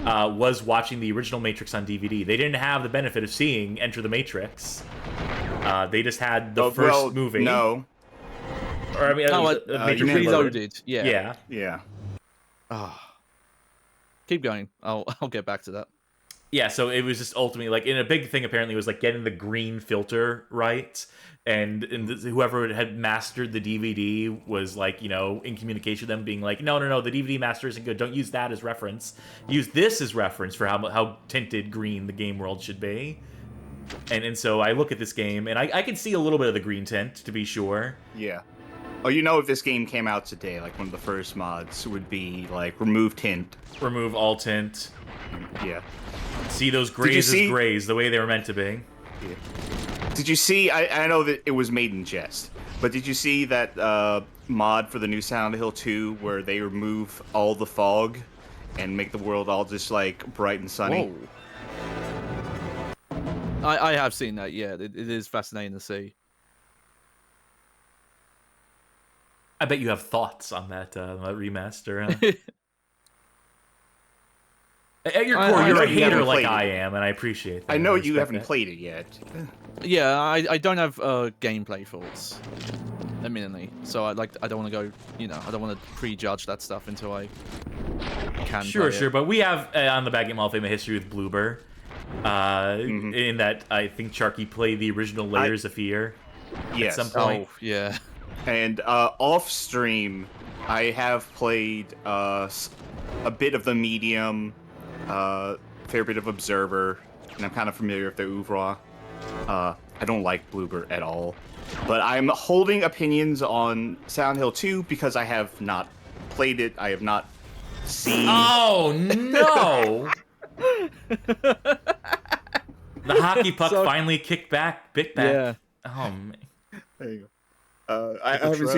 was watching the original Matrix on DVD. They didn't have the benefit of seeing Enter the Matrix. They just had the first movie. No. Or I mean, Matrix Reloaded. Yeah. Keep going. I'll get back to that. Yeah, so it was just ultimately and a big thing apparently was getting the green filter right, and whoever had mastered the DVD was in communication with them, being no, the DVD master isn't good. Don't use that as reference. Use this as reference for how tinted green the game world should be. And so I look at this game and I can see a little bit of the green tint, to be sure. Yeah. Oh, if this game came out today, one of the first mods would be remove tint. Remove all tint. Yeah. See those grays as grays, the way they were meant to be. Yeah. Did you see, I know that it was made in jest, but did you see that mod for the new Silent Hill 2 where they remove all the fog and make the world all just bright and sunny? Whoa. I have seen that, yeah. It is fascinating to see. I bet you have thoughts on that remaster. Huh? At your core, you're a you hater haven't like played I it. am, and I appreciate that. I know I you respect haven't that. played it yet. Yeah, I don't have gameplay thoughts, admittedly. So I don't want to go, I don't want to prejudge that stuff until I can. Sure, play sure, it. but we have on the Bad Game Hall of Fame a history with Bloober. In that I think Sharky played the original Layers of Fear Yes. at some point. Oh, yeah. And off stream, I have played a bit of the medium, fair bit of Observer, and I'm kind of familiar with the oeuvre. I don't like Bloober at all, but I'm holding opinions on Silent Hill 2 because I have not played it. I have not seen. Oh no! The hockey puck finally kicked back, bit back. Yeah. Oh man. There you go. I haven't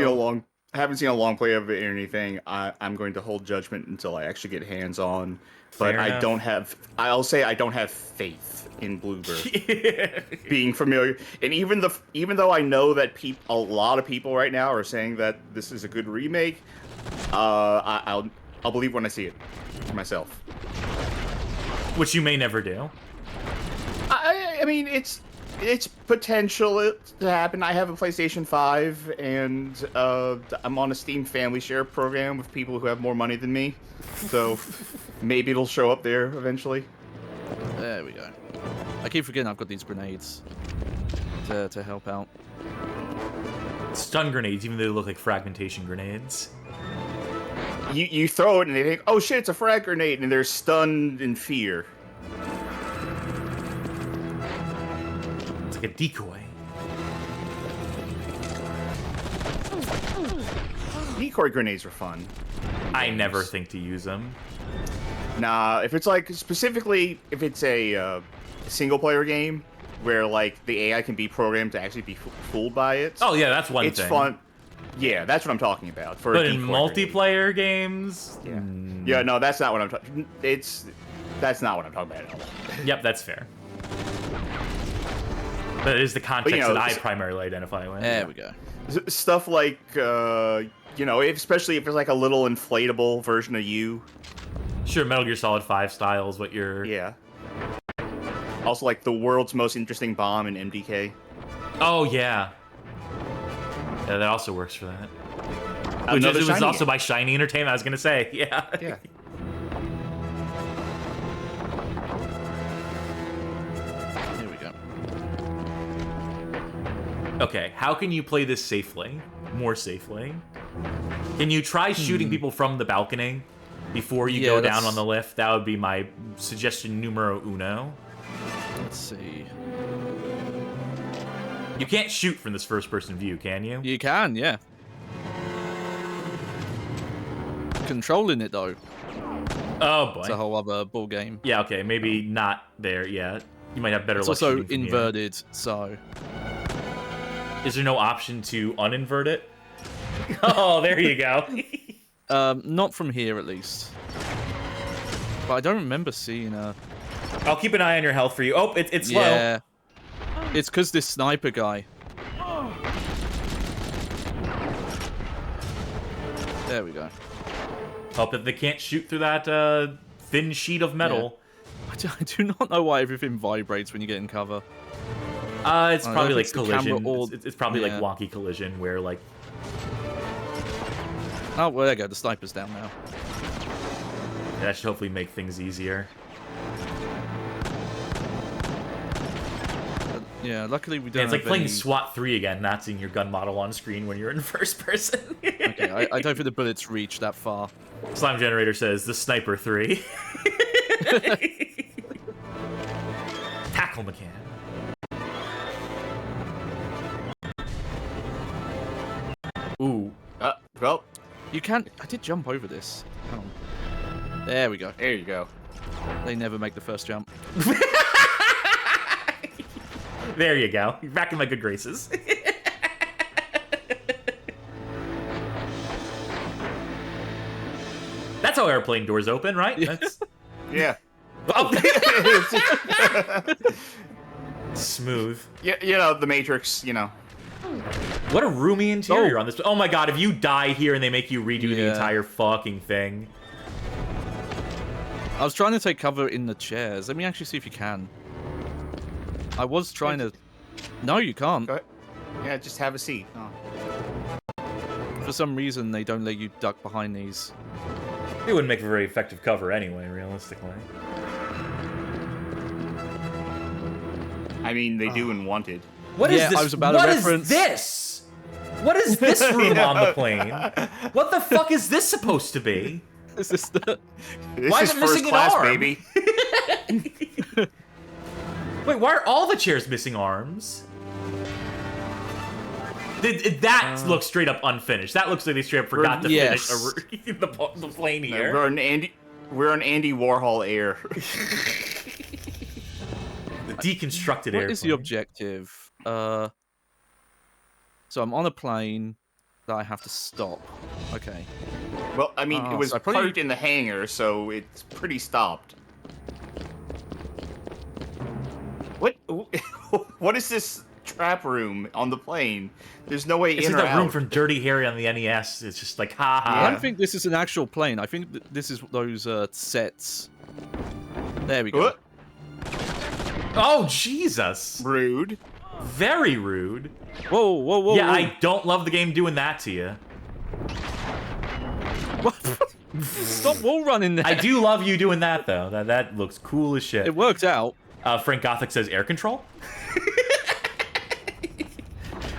seen a long play of it or anything. I'm going to hold judgment until I actually get hands on. But Fair enough. I'll say I don't have faith in Bloober being familiar. And even though I know that a lot of people right now are saying that this is a good remake, I'll believe when I see it for myself. Which you may never do. I mean, it's potential to happen. I have a PlayStation 5, and I'm on a Steam Family Share program with people who have more money than me. So maybe it'll show up there eventually. There we go. I keep forgetting I've got these grenades to help out. Stun grenades, even though they look like fragmentation grenades. You throw it and they think, oh shit, it's a frag grenade, and they're stunned in fear. It's like a decoy. Decoy grenades are fun. I never think to use them. Nah, if it's like specifically if it's a single player game where like the AI can be programmed to actually be fooled by it. Oh yeah, that's one it's thing. It's fun. Yeah, that's what I'm talking about. For but a in multiplayer games, yeah, no, that's not what I'm talking. That's not what I'm talking about at all. Yep, that's fair. But it is the context that I primarily identify with. There we go. Stuff like especially if it's like a little inflatable version of you. Sure, Metal Gear Solid 5 style is what you're... Yeah. Also, like, the world's most interesting bomb in MDK. Oh, yeah. Yeah, that also works for that. Which Another was Shiny also game. by Shiny Entertainment, I was going to say. Yeah. Yeah. Here we go. Okay, how can you play this safely? More safely? Can you try shooting people from the balcony before you go down on the lift? That would be my suggestion numero uno. Let's see. You can't shoot from this first-person view, can you? You can, yeah. Controlling it, though. Oh, boy. It's a whole other ball game. Yeah, okay, maybe not there yet. You might have better It's luck also shooting from here. inverted, so... Is there no option to uninvert it? Oh, there you go. Not from here, at least. But I don't remember seeing a... I'll keep an eye on your health for you. Oh, it's slow. Yeah. It's because this sniper guy. There we go. Hope that they can't shoot through that thin sheet of metal. Yeah. I do not know why everything vibrates when you get in cover. It's probably like collision. Or... It's probably like wonky collision where like... Oh, well, there you go. The sniper's down now. That should hopefully make things easier. Yeah, luckily we don't. Yeah, it's like have playing any... SWAT 3 again, not seeing your gun model on screen when you're in first person. Okay, I don't think the bullets reach that far. Slime Generator says, the Sniper 3. Tackle McCann. Ooh. Well. You can't... I did jump over this. Hang on. There we go. There you go. They never make the first jump. There you go. You're back in my good graces. That's how airplane doors open, right? Yeah. That's... Yeah. Smooth. Yeah, the Matrix, What a roomy interior on this. Oh my god, if you die here and they make you redo the entire fucking thing. I was trying to take cover in the chairs. Let me actually see if you can. I was trying to... No, you can't. Go ahead. Yeah, just have a seat. Oh. For some reason, they don't let you duck behind these. It wouldn't make a very effective cover anyway, realistically. I mean, they do in Wanted. What is this? I was about what to reference... is this? What is this room on the plane? What the fuck is this supposed to be? Is this the... This is first class, baby. Wait, why are all the chairs missing arms? That looks straight up unfinished. That looks like they straight up forgot to finish the plane here. We're on Andy Warhol air. The deconstructed airplane. What is the objective? So I'm on a plane that I have to stop. Okay. Well, I mean, it was so parked in the hangar, so it's pretty stopped. What? What is this trap room on the plane? There's no way in or out. It's like that room from Dirty Harry on the NES. It's just like, ha ha. I don't think this is an actual plane. I think this is those sets. There we go. What? Oh, Jesus. Rude. Very rude. Whoa, whoa, whoa. Yeah, whoa. I don't love the game doing that to you. Stop wall running there. I do love you doing that, though. That looks cool as shit. It worked out. Frank Gothic says air control.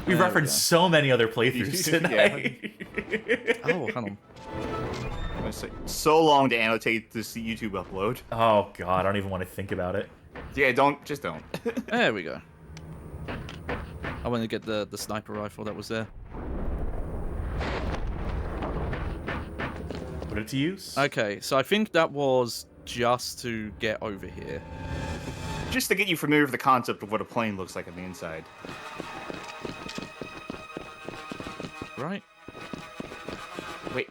We referenced so many other playthroughs tonight. Oh, hang on. So long to annotate this YouTube upload. Oh god, I don't even want to think about it. Yeah, just don't. There we go. I want to get the sniper rifle that was there. Put it to use. Okay, so I think that was just to get over here. Just to get you familiar with the concept of what a plane looks like on the inside. Right. Wait.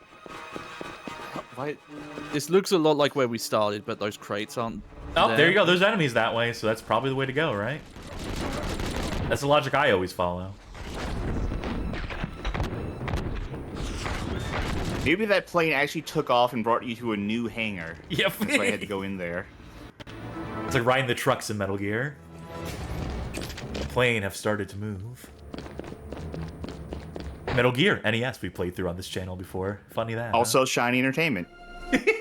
What? This looks a lot like where we started, but those crates aren't there you go. There's enemies that way, so that's probably the way to go, right? That's the logic I always follow. Maybe that plane actually took off and brought you to a new hangar. Yep. That's why I had to go in there. It's like riding the trucks in Metal Gear. The plane have started to move. Metal Gear NES we played through on this channel before. Funny that. Also, Shiny Entertainment.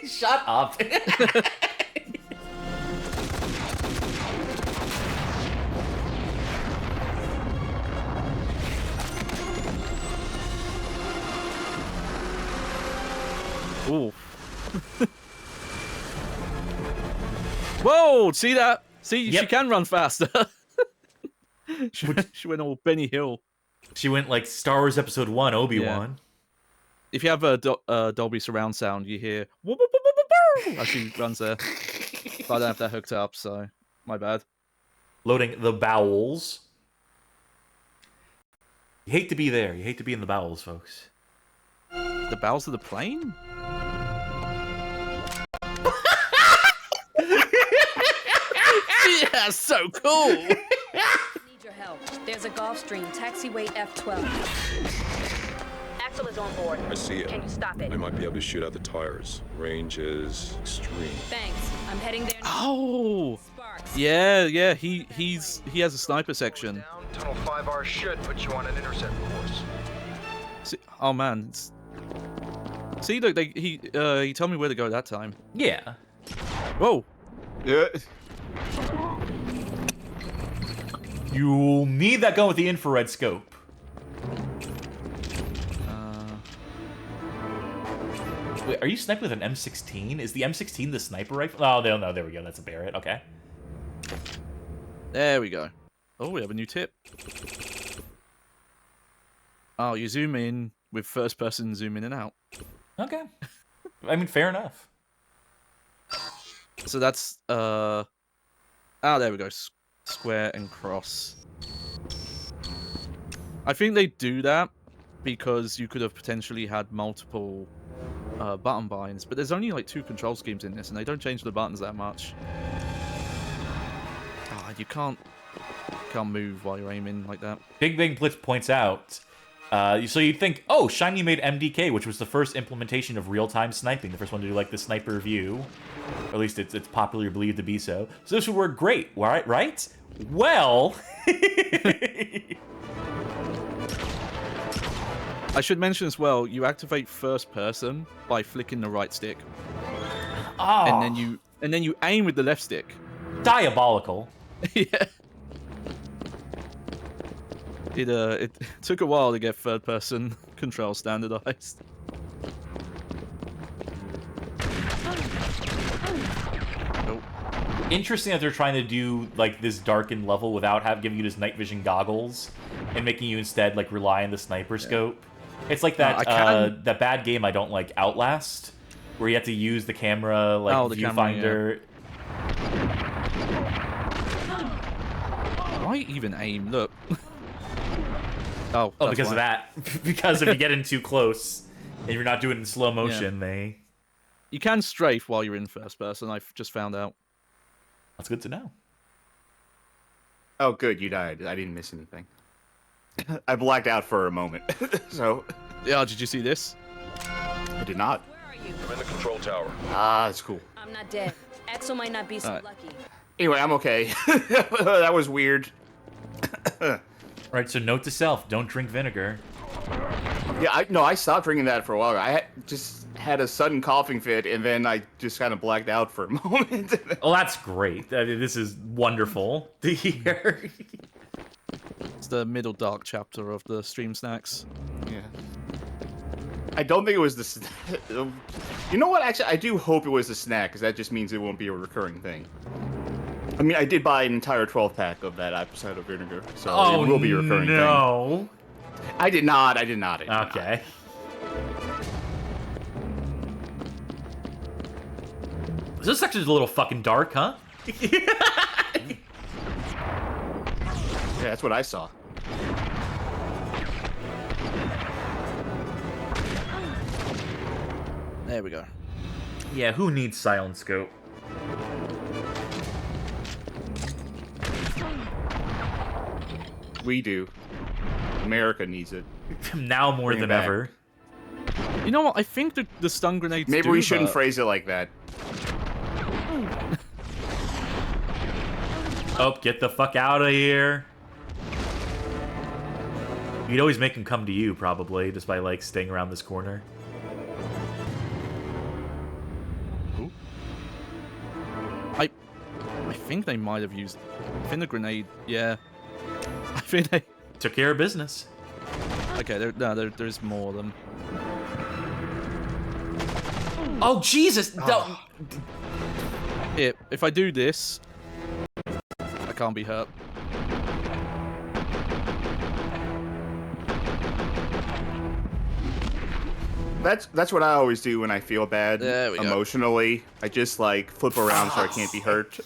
Shut up. Ooh. Whoa! See that? See, she can run faster. she went all Benny Hill. She went like Star Wars Episode 1, Obi-Wan. Yeah. If you have a Dolby surround sound, you hear as she runs there. But I don't have that hooked up, so my bad. Loading the bowels. You hate to be there. You hate to be in the bowels, folks. The bowels of the plane? Yeah, so cool. Need your help. There's a Gulfstream taxiway F-12. Axel is on board. I see it. Can you stop it? I might be able to shoot out the tires. Range is extreme. Thanks. I'm heading there now. Oh, Sparks. yeah. He has a sniper section. Tunnel 5R should put you on an intercept course. See, oh man, see, look, he told me where to go that time. Yeah. Whoa. Yeah. You'll need that gun with the infrared scope. Wait, are you sniping with an M16? Is the M16 the sniper rifle? Oh, no, there we go. That's a Barrett. Okay. There we go. Oh, we have a new tip. Oh, you zoom in with first person zoom in and out. Okay. I mean, fair enough. So that's there we go. Square and cross. I think they do that because you could have potentially had multiple button binds, but there's only like 2 control schemes in this, and they don't change the buttons that much. You can't move while you're aiming like that. Big Blitz points out So you'd think, oh, Shiny made MDK, which was the first implementation of real-time sniping, the first one to do like the sniper view. Or at least it's popularly believed to be so. So this would work great, right? Well... I should mention as well, you activate first person by flicking the right stick. Oh. And then you aim with the left stick. Diabolical. Yeah. It took a while to get third person control standardized. Interesting that they're trying to do like this darkened level without giving you this night vision goggles and making you instead like rely on the sniper scope. It's like that that bad game I don't like, Outlast, where you have to use the camera like the viewfinder. Why even aim? Look. Oh, because of that. Because if you get in too close and you're not doing it in slow motion, You can strafe while you're in first person, I've just found out. That's good to know. Oh, good, you died. I didn't miss anything. I blacked out for a moment, so... Yeah, did you see this? I did not. I'm in the control tower. Ah, that's cool. I'm not dead. Axel might not be so lucky. Anyway, I'm okay. That was weird. Right, so note to self, don't drink vinegar. Yeah, I stopped drinking that for a while. I just had a sudden coughing fit, and then I just kind of blacked out for a moment. Oh, that's great. I mean, this is wonderful to hear. It's the middle dark chapter of the stream snacks. Yeah. I don't think it was the... You know what? Actually, I do hope it was the snack, because that just means it won't be a recurring thing. I mean, I did buy an entire 12-pack of that episode of Vinegar, so it will be a recurring thing. I did not. Okay. This section's a little fucking dark, huh? Yeah, that's what I saw. There we go. Yeah, who needs silent scope? We do. America needs it. Now more than ever. You know what? I think the stun grenades. Maybe we shouldn't phrase it like that. Oh, get the fuck out of here. You'd always make him come to you, probably, just by, like, staying around this corner. Ooh. I think they might have used... I think the grenade... Yeah. I think they... Took care of business. Okay, there's more of them. Oh, Jesus! Oh. If I do this... I can't be hurt. That's what I always do when I feel bad emotionally. Go. I just like flip around so I can't be hurt.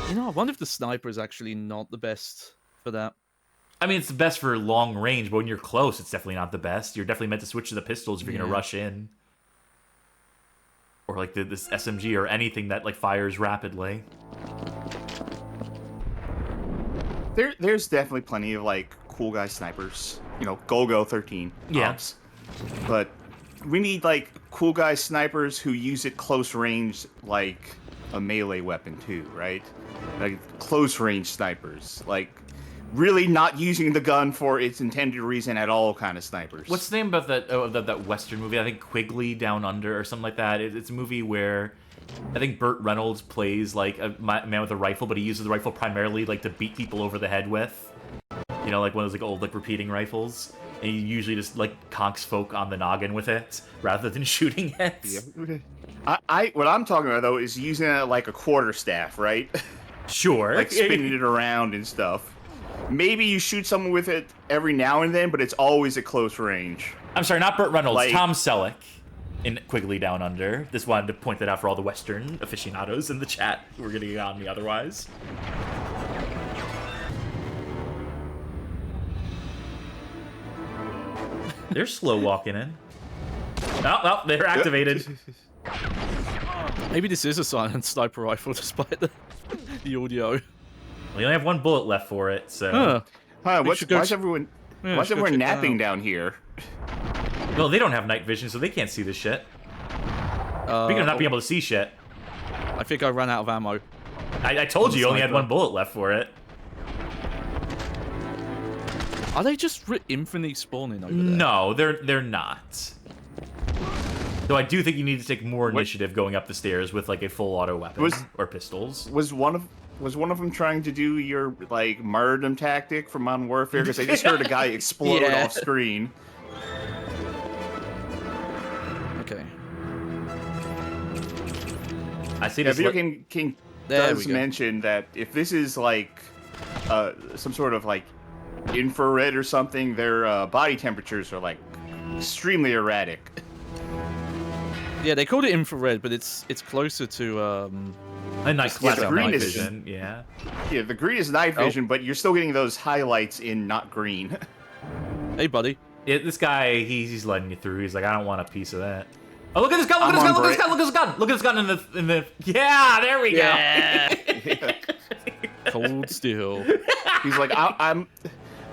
You know, I wonder if the sniper is actually not the best for that. I mean, it's the best for long range, but when you're close, it's definitely not the best. You're definitely meant to switch to the pistols if you're gonna rush in, or like this SMG or anything that like fires rapidly. There's definitely plenty of like cool guy snipers. You know, Golgo 13. Yeah. But we need like cool guy snipers who use it close range like a melee weapon too, right? Like close range snipers, like really not using the gun for its intended reason at all kind of snipers. What's the name about that Western movie? I think Quigley Down Under or something like that. It's a movie where I think Burt Reynolds plays like a man with a rifle, but he uses the rifle primarily like to beat people over the head with. You know, like one of those like old like repeating rifles. And he usually just like conks folk on the noggin with it rather than shooting it. Yeah. What I'm talking about though is using it like a quarterstaff, right? Sure. Like spinning it around and stuff. Maybe you shoot someone with it every now and then, but it's always at close range. I'm sorry, not Burt Reynolds. Like, Tom Selleck in Quigley Down Under. Just wanted to point that out for all the Western aficionados in the chat who are going to get on me otherwise. They're slow walking in. Oh, they're activated. Maybe this is a silent sniper rifle despite the audio. We only have one bullet left for it, so... Why is everyone... Why is everyone napping down here? Well, they don't have night vision, so they can't see this shit. Speaking of not being able to see shit. I think I ran out of ammo. I told you only had one bullet left for it. Are they just infinitely spawning over there? No, they're not. Though I do think you need to take more initiative going up the stairs with like a full auto weapon or pistols. Was one of them trying to do your like martyrdom tactic from Modern Warfare? Because I just heard a guy explode off screen. Okay. I see. Video King does mention that if this is like some sort of like infrared or something, their body temperatures are like extremely erratic. Yeah, they called it infrared, but it's closer to a nice classic green night is, vision. Yeah. Yeah, the green is night vision, but you're still getting those highlights in not green. Hey, buddy. Yeah, this guy, he's letting you through. He's like, I don't want a piece of that. Oh, look at this gun! Look at this gun! Look at this gun! Look at this gun! Look at this gun in the. Yeah, there we go. Cold steel. He's like, I'm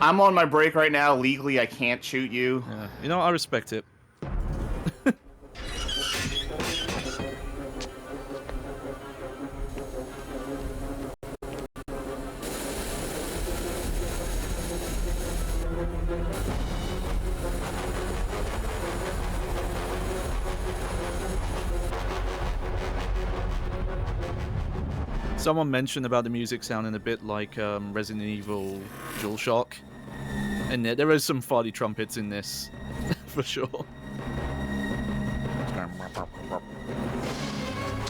on my break right now. Legally, I can't shoot you. Yeah. You know, I respect it. Someone mentioned about the music sounding a bit like Resident Evil DualShock, and there is some farty trumpets in this, for sure.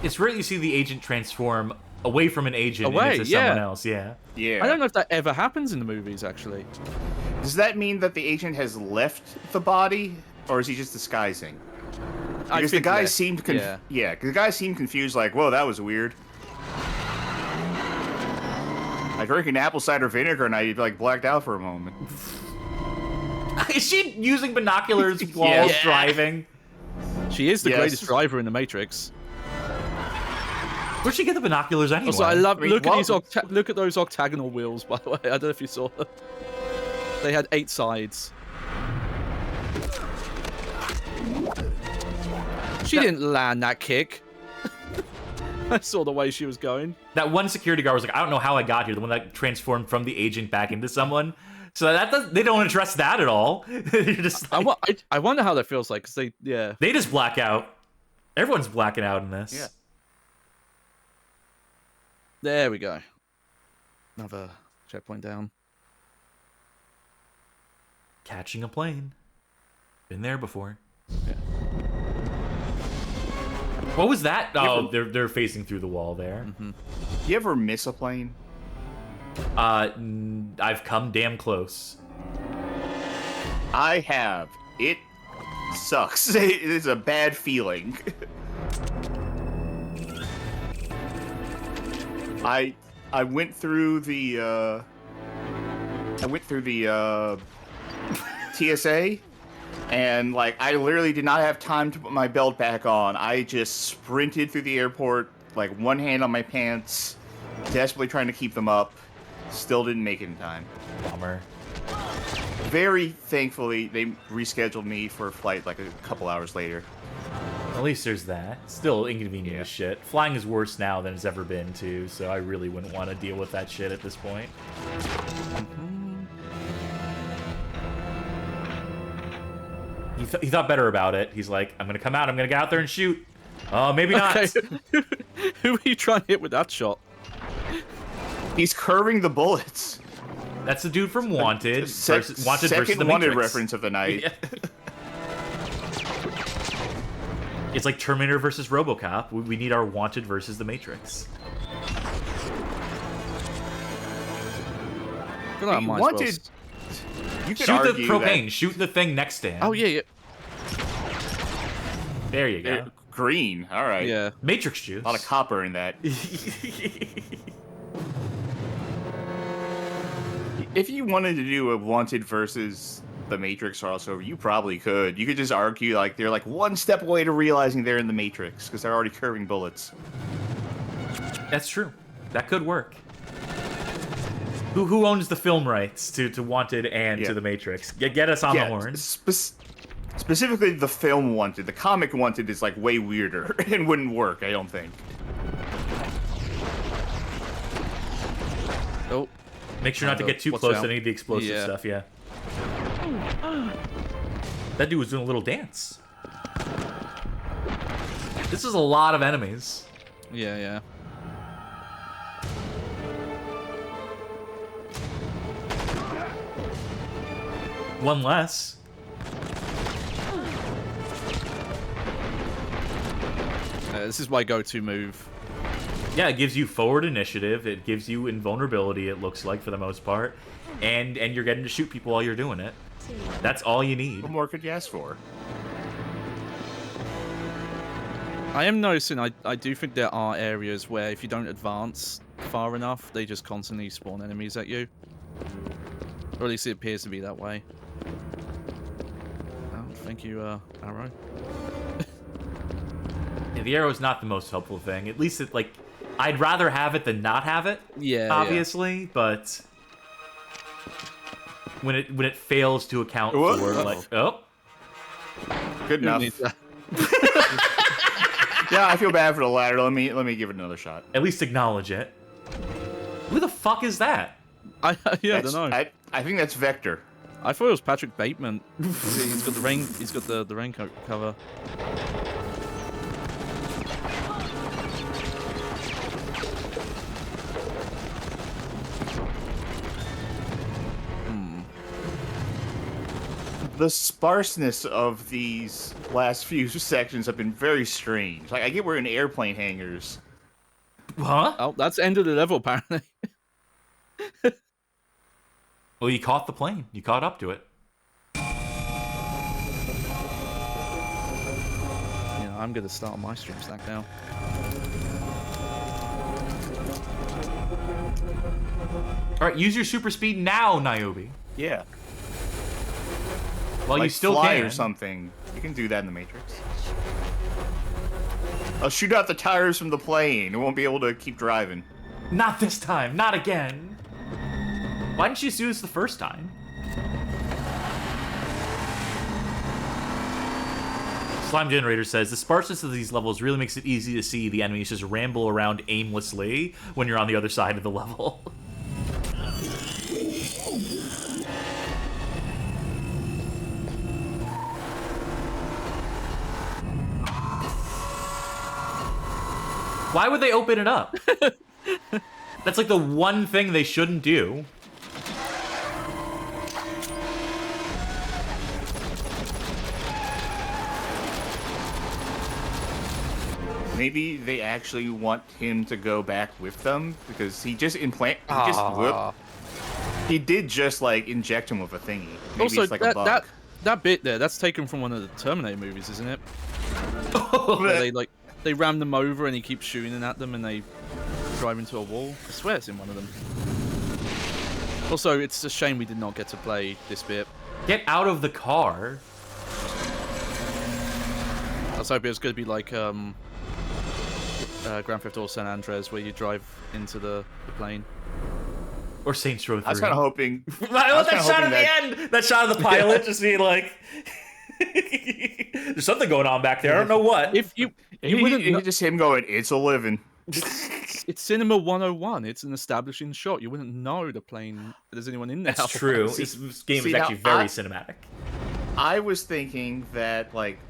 It's rare you see the agent transform away from an agent into someone else. Yeah. Yeah. I don't know if that ever happens in the movies, actually. Does that mean that the agent has left the body, or is he just disguising? Because the guy seemed the guy seemed confused. Like, whoa, that was weird. I drank an apple cider vinegar and I like blacked out for a moment. Is she using binoculars while driving? She is the greatest driver in the Matrix. Where'd she get the binoculars anyway? Also, I love look at those octagonal wheels. By the way, I don't know if you saw them. They had 8 sides. She didn't land that kick. I saw the way she was going. That one security guard was like, I don't know how I got here. The one that transformed from the agent back into someone. So they don't address that at all. You're just like, I wonder how that feels like, because they just black out. Everyone's blacking out in this. Yeah. There we go. Another checkpoint down. Catching a plane. Been there before. Yeah. What was that? Oh, they're facing through the wall there. Mm-hmm. You ever miss a plane? I've come damn close. I have. It sucks. It is a bad feeling. I went through the TSA. And, like, I literally did not have time to put my belt back on. I just sprinted through the airport, like, one hand on my pants, desperately trying to keep them up. Still didn't make it in time. Bummer. Very thankfully, they rescheduled me for a flight, like, a couple hours later. At least there's that. Still inconvenient as shit. Flying is worse now than it's ever been, too, so I really wouldn't want to deal with that shit at this point. He thought better about it. He's like, I'm going to come out. I'm going to get out there and shoot. Oh, maybe not. Okay. Who are you trying to hit with that shot? He's curving the bullets. That's the dude from Wanted. Wanted versus the Second Wanted Matrix. reference of the night. Yeah. It's like Terminator versus RoboCop. We need our Wanted versus the Matrix. Wanted. You could shoot the argue propane. That... Shoot the thing next to him. Oh yeah. There you go. Green. All right. Yeah. Matrix juice. A lot of copper in that. If you wanted to do a Wanted versus the Matrix crossover, you probably could. You could just argue like they're like one step away to realizing they're in the Matrix because they're already curving bullets. That's true. That could work. Who owns the film rights to Wanted and to The Matrix? Get us on the horn. Specifically, the film Wanted. The comic Wanted is like way weirder and wouldn't work, I don't think. Oh. Make sure not to get too close to any of the explosive stuff, yeah. That dude was doing a little dance. This is a lot of enemies. Yeah, yeah. One less. This is my go-to move. Yeah, it gives you forward initiative. It gives you invulnerability, it looks like, for the most part. And you're getting to shoot people while you're doing it. That's all you need. What more could you ask for? I am noticing, I do think there are areas where if you don't advance far enough, they just constantly spawn enemies at you. Or at least it appears to be that way. Oh, thank you, Arrow. Yeah, the arrow is not the most helpful thing. At least it, like, I'd rather have it than not have it. Yeah, obviously, but when it fails to account for like good enough. Yeah, I feel bad for the latter. Let me give it another shot. At least acknowledge it. Who the fuck is that? I don't know. I think that's Vector. I thought it was Patrick Bateman. He's got the rain. He's got the raincoat cover. The sparseness of these last few sections have been very strange. Like, I get we're in airplane hangars. Huh? Oh, that's end of the level, apparently. Well, you caught the plane. You caught up to it. Yeah, I'm gonna start my stream stack now. All right, use your super speed now, Niobe. Yeah. Well, like you still fly can. or something. You can do that in the Matrix. I'll shoot out the tires from the plane. It won't be able to keep driving. Not this time. Not again. Why didn't you do this the first time? Slime Generator says, the sparseness of these levels really makes it easy to see the enemies just ramble around aimlessly when you're on the other side of the level. Why would they open it up? That's like the one thing they shouldn't do. Maybe they actually want him to go back with them because he just he did just like inject him with a thingy. Maybe Also, it's like a bug. that bit there, that's taken from one of the Terminator movies, isn't it? Where they ram them over and he keeps shooting at them and they drive into a wall. I swear it's in one of them. Also, it's a shame we did not get to play this bit. Get out of the car. I was hoping it was going to be like Grand Theft Auto San Andreas, where you drive into the plane. Or Saints Row 3. I was kind of hoping. I love that shot at the end. That shot of the pilot just being like, "There's something going on back there. I don't know what." If you wouldn't just him going, "It's a living." It's Cinema 101. It's an establishing shot. You wouldn't know the plane. There's anyone in there. That's true. This game is actually very cinematic. I was thinking that, like,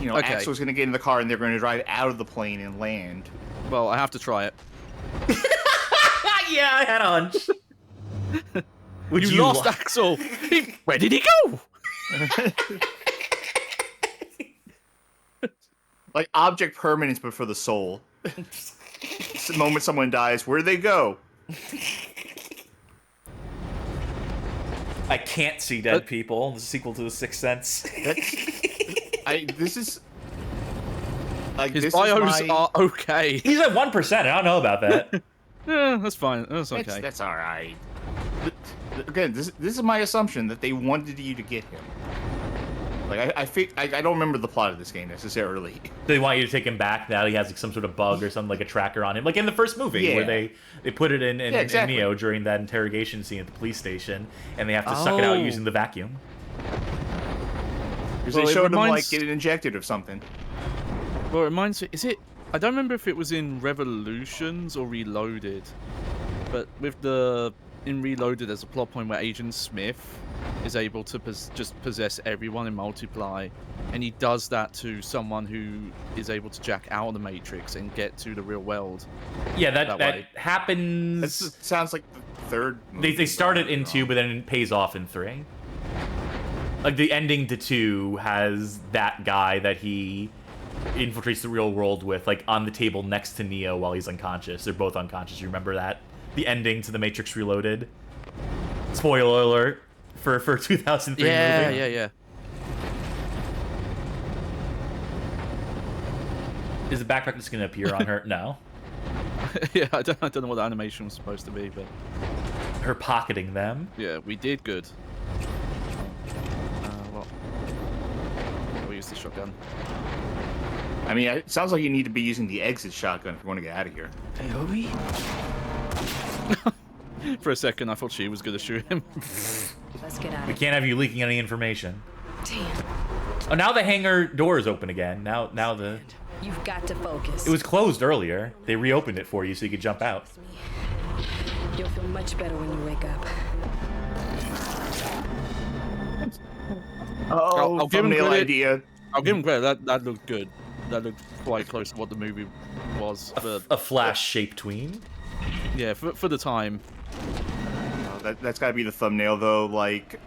you know, Axel was going to get in the car and they're going to drive out of the plane and land. Well, I have to try it. Yeah, I had a hunch. You lost Axel. Where did he go? Like object permanence, but for the soul. The moment someone dies, where do they go? I can't see dead people. The sequel to The Sixth Sense. This is like his bios are okay. He's at 1%. I don't know about that. Yeah, that's fine. That's okay. That's all right. Again, this is my assumption that they wanted you to get him. Like I don't remember the plot of this game necessarily. They want you to take him back now. He has like some sort of bug or something, like a tracker on him, like in the first movie where they put it in Neo during that interrogation scene at the police station, and they have to suck it out using the vacuum. Because they showed him like getting injected or something. Well, it reminds me. Is it? I don't remember if it was in Revolutions or Reloaded, but in Reloaded, there's a plot point where Agent Smith is able to just possess everyone in Multiply, and he does that to someone who is able to jack out of the Matrix and get to the real world. Yeah, that happens. That sounds like the third movie. They started in 2, but then it pays off in 3. Like the ending to 2 has that guy that he infiltrates the real world with, like on the table next to Neo while he's unconscious. They're both unconscious. You remember that? The ending to the Matrix Reloaded. Spoiler alert for 2003 movie. Yeah. Is the backpack just gonna appear on her? No. Yeah, I don't know what the animation was supposed to be, but her pocketing them. Yeah, we did good. Well, we'll use the shotgun. I mean, it sounds like you need to be using the exit shotgun if you want to get out of here. Niobe? For a second, I thought she was going to shoot him. Let's get out. We can't have you leaking any information. Damn. Oh, now the hangar door is open again. Now the... You've got to focus. It was closed earlier. They reopened it for you so you could jump out. You'll feel much better when you wake up. I'll give him the idea. I'll give him credit. That looked good. That looked quite close to what the movie was. A flash-shaped tween? Yeah, for the time. That's got to be the thumbnail, though. Like,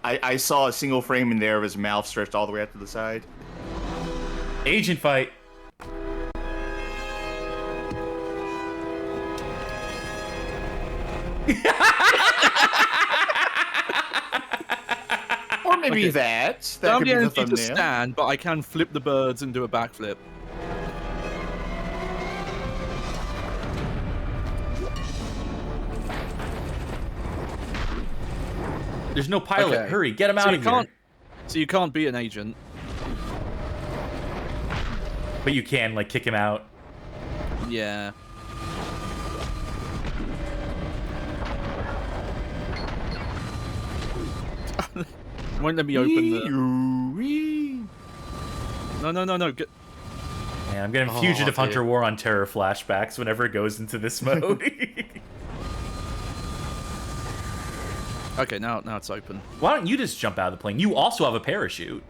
I saw a single frame in there of his mouth stretched all the way out to the side. Agent fight. Or maybe that I'm could be the guaranteed to thumbnail. stand, but I can flip the birds and do a backflip. There's no pilot. Okay. Hurry, get him out of here. So you can't be an agent. But you can, like, kick him out. Yeah. Won't let me open the... No. Get... Man, I'm getting Fugitive Hunter War on Terror flashbacks whenever it goes into this mode. Okay, now it's open. Why don't you just jump out of the plane? You also have a parachute.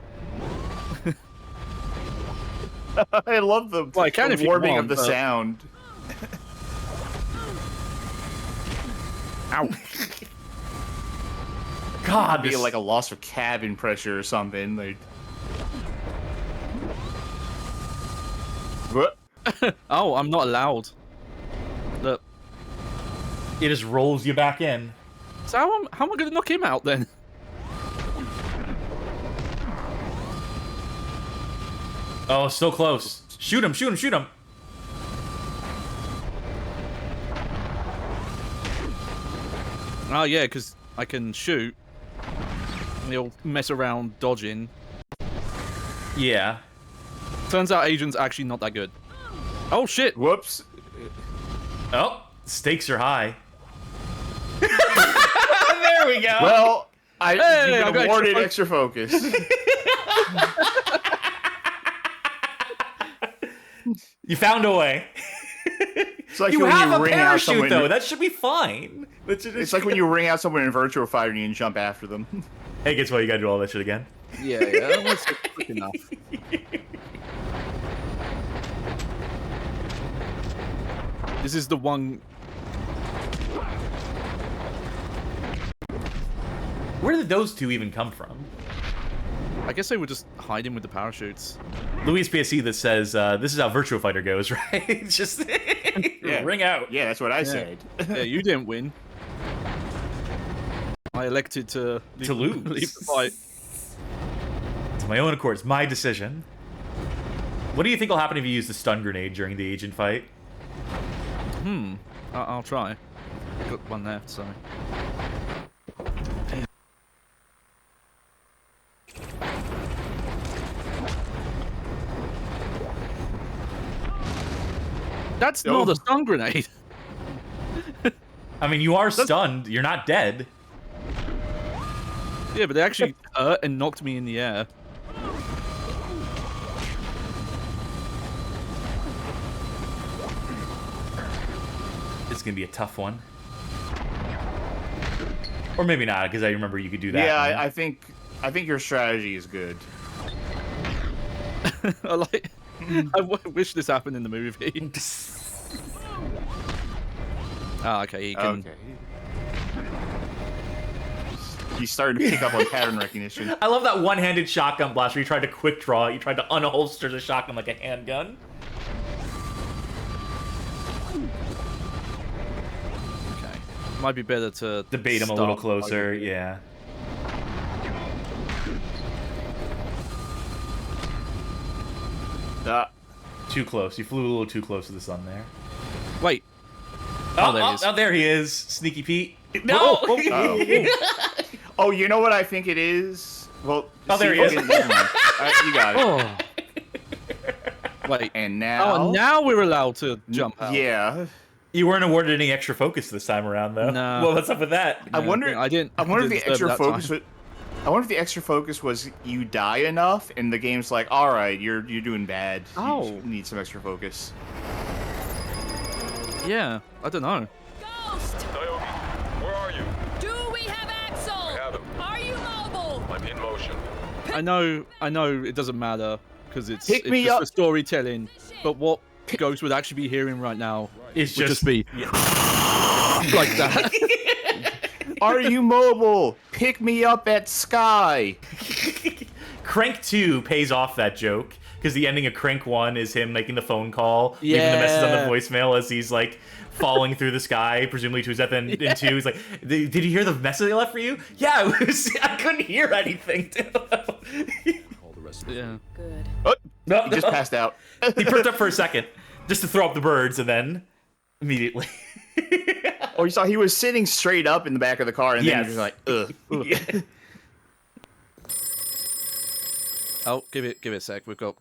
I love the warming of the sound. Ow. God, be like a loss of cabin pressure or something. Like... What? Oh, I'm not allowed. Look. It just rolls you back in. So how am I going to knock him out then? Oh, so close. Shoot him, shoot him, shoot him. Oh, yeah, because I can shoot. And he'll mess around dodging. Yeah. Turns out Agent's actually not that good. Oh, shit. Whoops. Oh, stakes are high. There we go. Well, Hey, you've been awarded extra focus. You found a way. It's like you when have you a ring out parachute, someone. though. That should be fine. It's like when you ring out someone in Virtua Fighter and you jump after them. Hey, guess what? You gotta do all that shit again. Yeah, that's quick enough. This is the one... Where did those two even come from? I guess they were just hiding with the parachutes. Luis PSC that says, this is how Virtua Fighter goes, right? It's just ring out. Yeah, that's what I said. Yeah, you didn't win. I elected to lose. Leave the fight. It's my own accord. It's my decision. What do you think will happen if you use the stun grenade during the agent fight? I'll try. Got one left, so... That's not a stun grenade. I mean, you are stunned. You're not dead. Yeah, but they actually hurt and knocked me in the air. It's gonna be a tough one. Or maybe not, because I remember you could do that. Yeah, I think your strategy is good. I wish this happened in the movie. Oh, okay, he can... Okay. He started to pick up on pattern recognition. I love that one-handed shotgun blast where you tried to quick draw it. You tried to unholster the shotgun like a handgun. Okay. Might be better to... Debate him a little closer, yeah. Too close. You flew a little too close to the sun there. Wait. Oh, there he is. Oh, there he is. Sneaky Pete. No! Oh, you know what I think it is? Well, oh, there he is. You got it. Oh. Wait. And now... Oh, now we're allowed to jump out. Yeah. You weren't awarded any extra focus this time around, though. No. Well, what's up with that? I wonder if the extra focus time. I wonder if the extra focus was you die enough, and the game's like, all right, you're doing bad. Oh. You need some extra focus. Yeah, I don't know. Ghost! Niobe, where are you? Do we have Axel? I have him. Are you mobile? I'm in motion. I know it doesn't matter because it's Pick me just up. for storytelling. But what Ghost would actually be hearing right now would just be like that. Are you mobile? Pick me up at Sky. Crank 2 pays off that joke because the ending of Crank 1 is him making the phone call, leaving the message on the voicemail as he's like falling through the sky, presumably to his death. And in 2, he's like, "Did you hear the message they left for you?" Yeah, I couldn't hear anything. Yeah. Good. Oh, he just passed out. He perked up for a second just to throw up the birds, and then immediately. Oh, you saw he was sitting straight up in the back of the car, and then he was like, ugh. Yeah. Oh, give it a sec. We've got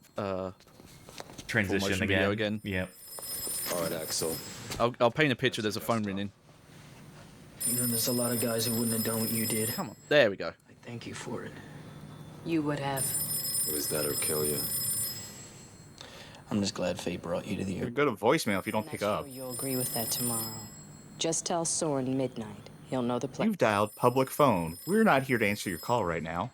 transition again. Yeah. All right, Axel. I'll paint a picture. There's a phone ringing. You know, there's a lot of guys who wouldn't have done what you did. Come on. There we go. I thank you for it. You would have. Was that or kill you? I'm just glad fate brought you to the earth. Go to voicemail if you don't I'm pick not up. sure you'll agree with that tomorrow. Just tell Soren midnight. He'll know the place. You've dialed public phone. We're not here to answer your call right now.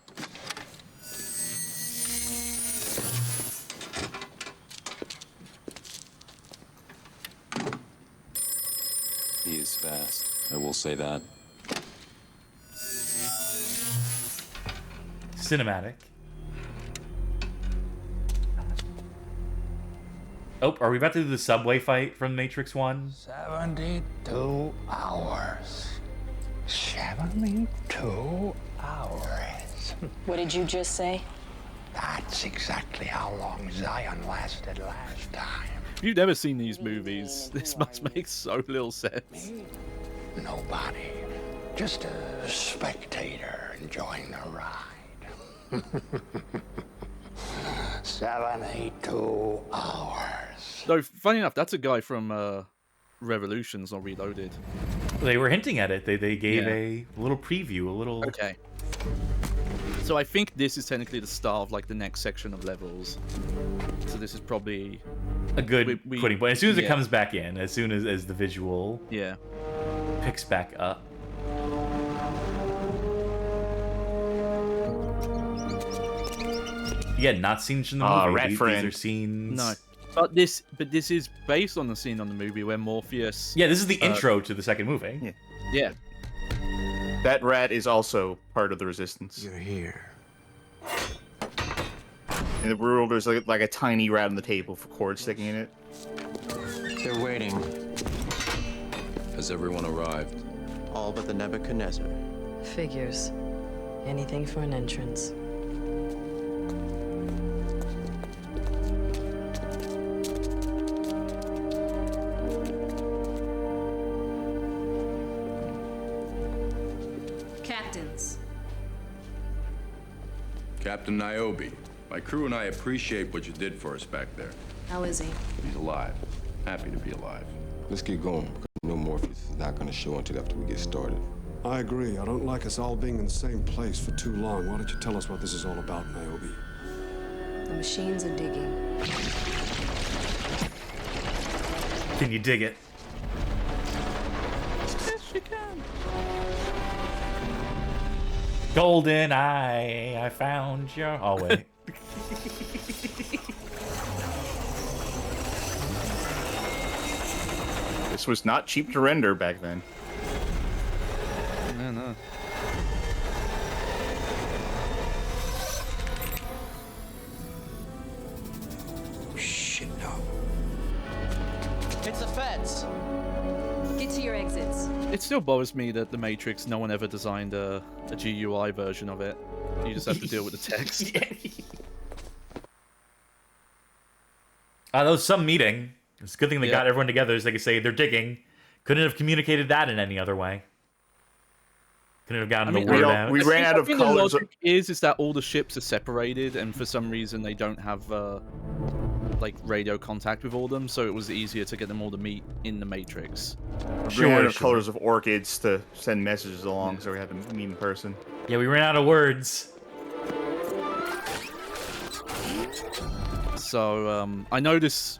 He is fast. I will say that. Cinematic. Oh, are we about to do the subway fight from Matrix 1? 72 hours. 72 hours. What did you just say? That's exactly how long Zion lasted last time. If you've never seen these movies, this must make so little sense. Nobody. Just a spectator enjoying the ride. 72 hours. Though, funny enough, that's a guy from Revolutions or Reloaded. They were hinting at it. They gave a little preview, a little... Okay. So I think this is technically the start of like the next section of levels. So this is probably a good quitting point. As soon as it yeah. comes back in, as soon as the visual picks back up. Yeah, not scenes in the movie. Rat These friend. are scenes. No. But this is based on the scene on the movie where Morpheus. Yeah, this is the intro to the second movie. Yeah. That rat is also part of the Resistance. You're here. In the world, there's like a tiny rat on the table with cords sticking in it. They're waiting. Has everyone arrived? All but the Nebuchadnezzar. Figures. Anything for an entrance. Captains. Captain Niobe, my crew and I appreciate what you did for us back there. How is he? He's alive. Happy to be alive. Let's get going, because no Morpheus is not going to show until after we get started. I agree. I don't like us all being in the same place for too long. Why don't you tell us what this is all about, Niobe? The machines are digging. Can you dig it? Yes, you can. Golden eye, I found your. Oh wait. This was not cheap to render back then. No. Shit, no. It's the feds. Get to your exits. It still bothers me that the Matrix, no one ever designed a GUI version of it. You just have to deal with the text. That was some meeting. It's a good thing they got everyone together so they could say they're digging. Couldn't have communicated that in any other way. Couldn't have gotten the word out. We ran out of colors. The logic is that all the ships are separated, and for some reason they don't have like radio contact with all of them, so it was easier to get them all to meet in the Matrix. We ran out of colors of orchids to send messages along, so we had to meet in person. Yeah, we ran out of words. So I know this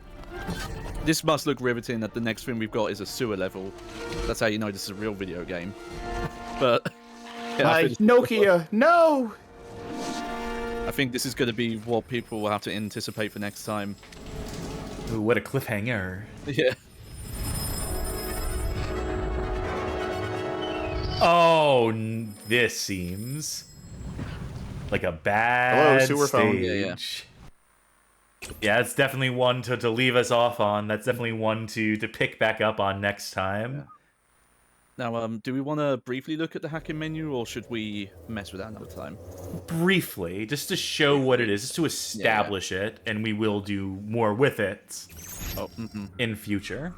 must look riveting that the next thing we've got is a sewer level. That's how you know this is a real video game. But yeah, Nokia, no! I think this is going to be what people will have to anticipate for next time. Ooh, what a cliffhanger. Yeah. Oh, this seems like a bad sewer phone. stage. Yeah, it's definitely one to leave us off on. That's definitely one to pick back up on next time. Yeah. Now, do we want to briefly look at the hacking menu, or should we mess with that another time? Briefly, just to show what it is, just to establish it, and we will do more with it in future.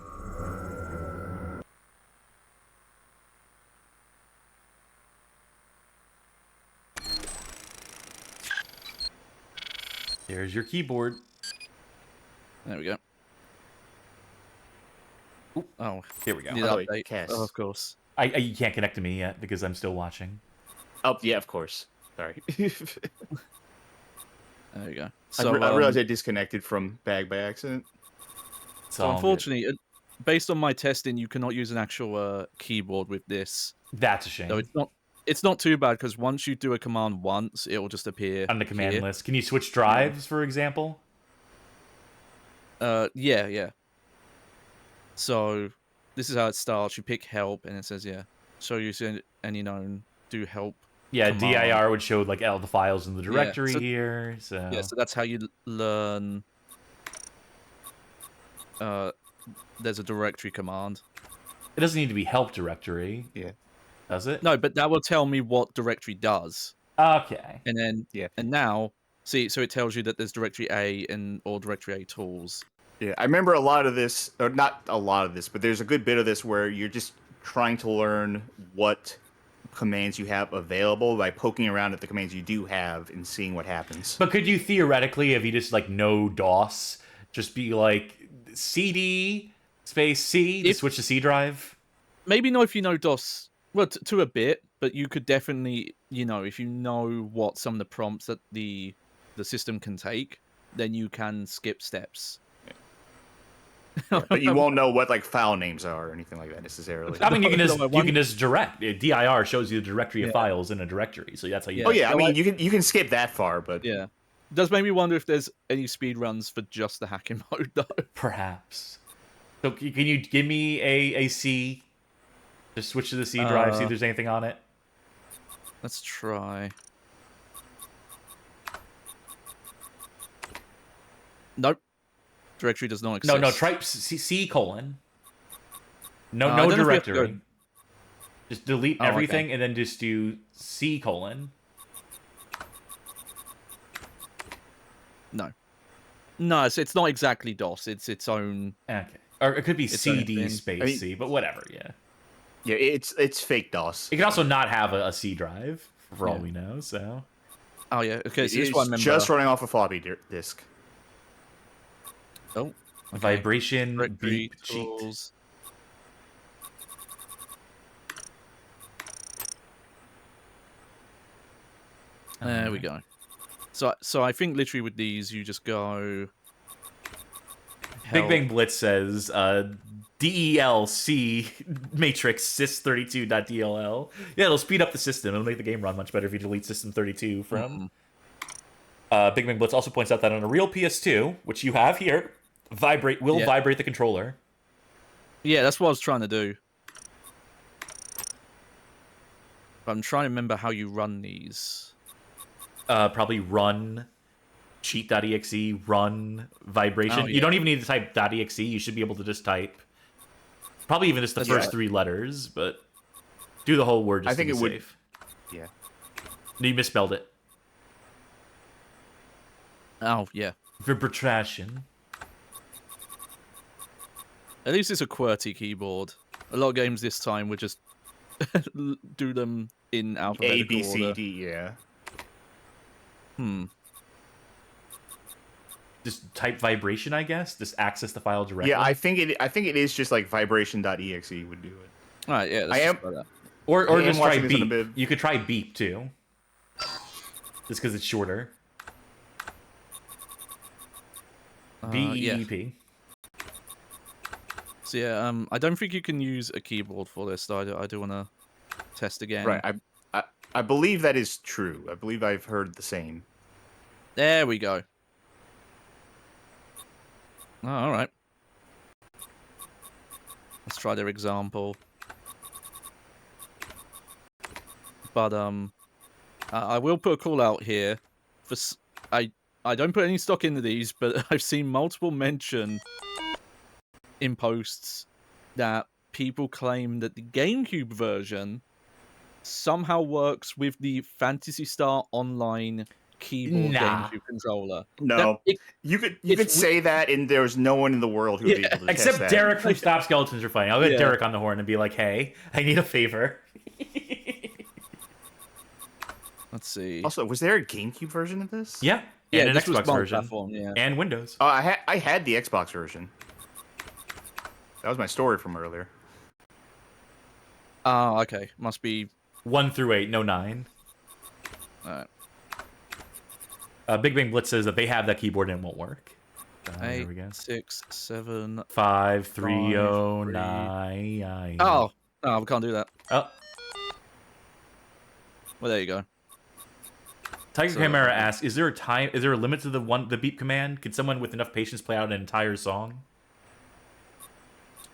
There's your keyboard. There we go. Ooh, oh, here we go. Oh, of course. You can't connect to me yet because I'm still watching. Oh, yeah, of course. Sorry. There you go. So, I realized I disconnected from Bag by accident. So unfortunately, based on my testing, you cannot use an actual keyboard with this. That's a shame. So it's not too bad because once you do a command once, it will just appear on the command list. Can you switch drives, for example? Yeah. So this is how it starts. You pick help, and it says, so you send any known do help. Yeah, command. DIR would show like all the files in the directory here. So so that's how you learn. There's a directory command. It doesn't need to be help directory. Yeah. Does it? No, but that will tell me what directory does. Okay. And then and now see, so it tells you that there's directory A or directory A tools. Yeah, I remember a lot of this, or not a lot of this, but there's a good bit of this where you're just trying to learn what commands you have available by poking around at the commands you do have and seeing what happens. But could you theoretically, if you just like know DOS, just be like CD space C to switch to C drive? Maybe not if you know DOS, well, to a bit, but you could definitely, if you know what some of the prompts that the system can take, then you can skip steps. But you won't know what like file names are or anything like that necessarily. I mean, you can just direct. DIR shows you the directory of files in a directory, so that's how you. Oh yeah, I mean you can skip that far, but yeah, it does make me wonder if there's any speed runs for just the hacking mode though. Perhaps. So can you give me a C? Just switch to the C drive. See if there's anything on it. Let's try. Nope. Directory does not exist. No, type C colon. No directory. Just delete everything and then just do C colon. No, it's not exactly DOS. It's its own. Okay. Or it could be CD space C, but whatever. Yeah. Yeah, it's fake DOS. It can also not have a C drive for all we know. So. Oh yeah. Okay. So it's just running off a floppy disk. Oh. Okay. Vibration Directory beep cheat. tools. There we go. So I think literally with these, you just go. Big Bang Blitz says DELC matrix sys32.dll. Yeah, it'll speed up the system. It'll make the game run much better if you delete system 32 from. Big Bang Blitz also points out that on a real PS2, which you have here, vibrate the controller. Yeah, that's what I was trying to do. But I'm trying to remember how you run these. Probably run cheat.exe, run vibration. Oh, yeah. You don't even need to type .exe. You should be able to just type probably even just the first 3 letters, but do the whole word just to be safe. Yeah. You misspelled it. Oh, yeah. Vibration. At least it's a QWERTY keyboard. A lot of games this time would just do them in alphabetical A, B, C, order. D, yeah. Just type vibration, I guess. Just access the file directly. Yeah, I think it is just like vibration.exe would do it. All right, yeah. I am. Or just try watching this on a beep. bit. You could try beep too. Just because it's shorter. BEEP. So yeah, I don't think you can use a keyboard for this. Though I do want to test again. Right. I believe that is true. I believe I've heard the same. There we go. Oh, all right. Let's try their example. But I will put a call out here. For I don't put any stock into these, but I've seen multiple mention in posts that people claim that the GameCube version somehow works with the Phantasy Star Online keyboard GameCube controller. No, you could say that, and there's no one in the world who would be able to except test that. Derek from Stop Skeletons Are Fighting. I'll get Derek on the horn and be like, "Hey, I need a favor." Let's see. Also, was there a GameCube version of this? Yeah, yeah, and an this was Xbox version, platform, yeah. and Windows. Oh, I had the Xbox version. That was my story from earlier. Oh, okay. Must be 1 through 8, no 9. Alright. Big Bang Blitz says that they have that keyboard and it won't work. 8, 6, 7, 5, 3, 5, 0, 3. 9. Oh, no, we can't do that. Oh. Well, there you go. Tiger Chimera asks, "Is there a limit to the beep command? Could someone with enough patience play out an entire song?"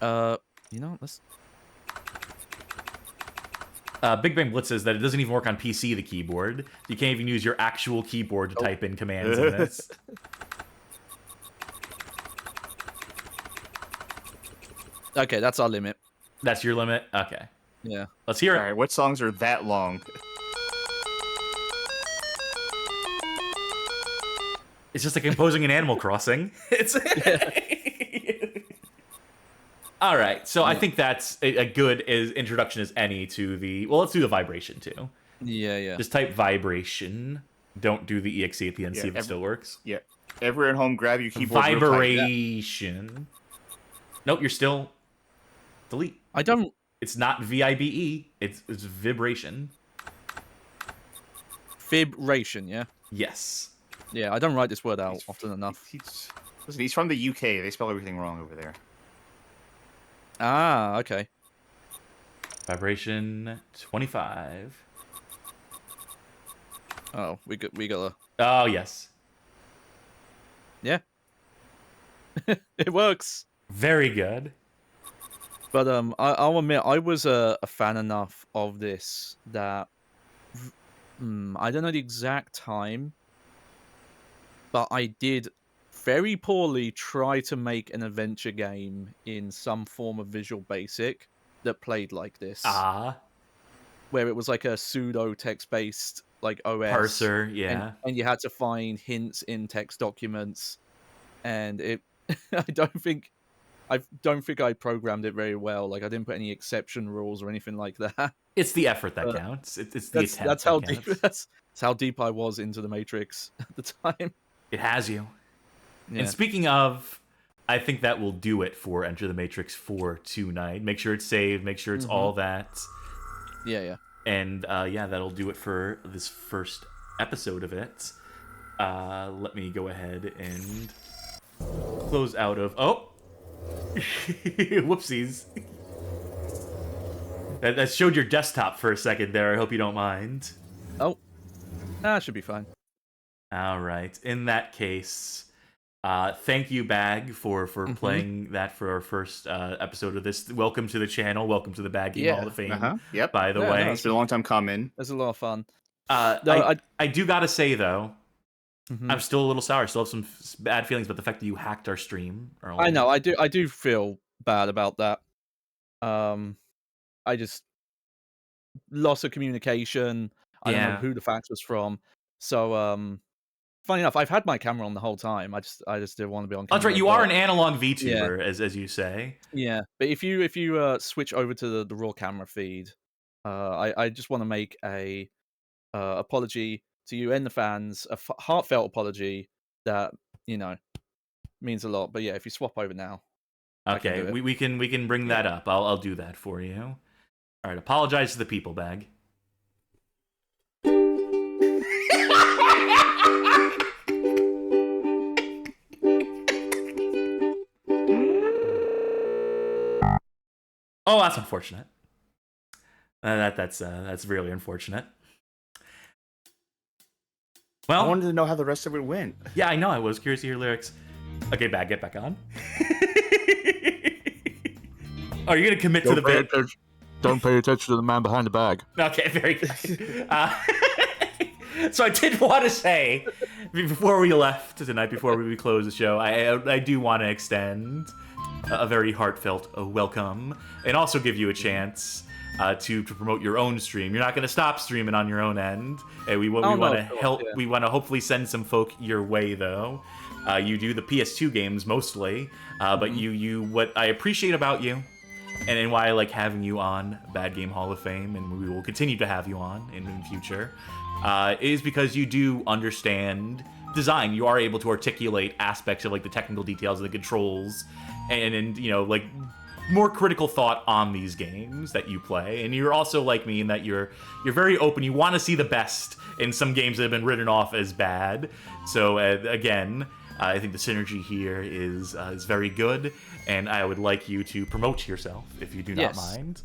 You know, let's. Big Bang Blitz says that it doesn't even work on PC, the keyboard. You can't even use your actual keyboard to type in commands in this. Okay, that's our limit. That's your limit? Okay. Yeah. Let's hear it. All right, what songs are that long? It's just like composing an Animal Crossing. It's all right. So I think that's a good introduction as any to the. Well, let's do the vibration too. Yeah. Just type vibration. Don't do the exe at the end. See if it still works. Yeah. Everyone at home, grab your keyboard. Vibration. Nope, you're still. Delete. I don't. It's not VIBE. It's vibration. Vibration, yeah. Yes. Yeah, I don't write this word out often enough. Listen, he's from the UK. They spell everything wrong over there. Ah, okay. Vibration 25. Oh, we got a. Oh yes. Yeah. It works. Very good. But I'll admit I was a fan enough of this that I don't know the exact time, but I did very poorly try to make an adventure game in some form of Visual Basic that played like this. Where it was like a pseudo text-based like OS parser, yeah, and you had to find hints in text documents, and it I don't think I programmed it very well. Like I didn't put any exception rules or anything like that. It's the effort that counts. It's the attempt. That's how deep. That's how deep I was into the Matrix at the time. It has you. Yeah. And speaking of I think that will do it for Enter the Matrix 4 tonight. Make sure it's saved. Make sure it's all that. Yeah. And yeah, that'll do it for this first episode of it. Let me go ahead and close out of... Oh! Whoopsies. That showed your desktop for a second there. I hope you don't mind. Oh. That should be fine. All right. In that case, thank you, Bag, for playing that for our first episode of this. Welcome to the channel. Welcome to the Bag Game Hall of Fame. Yep. By the way, it's been a long time coming. It's a lot of fun. I do gotta say though, I'm still a little sour. I still have some bad feelings about the fact that you hacked our stream. Earlier. I know. I do feel bad about that. I just loss of communication. I don't know who the fax was from. So, funny enough, I've had my camera on the whole time. I just didn't want to be on camera. That's right. You are an analog VTuber, as you say. Yeah, but if you switch over to the raw camera feed, I just want to make a apology to you and the fans, a heartfelt apology that means a lot. But yeah, if you swap over now, okay, we can bring that up. I'll do that for you. All right, apologize to the people, Bag. Oh, that's unfortunate. That's really unfortunate. Well, I wanted to know how the rest of it went. Yeah, I know. I was curious to hear lyrics. Okay, Bag, get back on. Are you gonna commit to the bit? Don't pay attention to the man behind the bag. Okay, very good. So I did want to say, before we left tonight, before we close the show, I do want to extend a very heartfelt welcome, and also give you a chance to promote your own stream. You're not going to stop streaming on your own end. We want to help. Yeah. We want to hopefully send some folk your way, though. You do the PS2 games mostly, but what I appreciate about you, and why I like having you on Bad Game Hall of Fame, and we will continue to have you on in the future, is because you do understand design. You are able to articulate aspects of like the technical details of the controls, and like more critical thought on these games that you play. And you're also like me in that you're very open. You want to see the best in some games that have been written off as bad. So again, I think the synergy here is very good, and I would like you to promote yourself if you do not mind.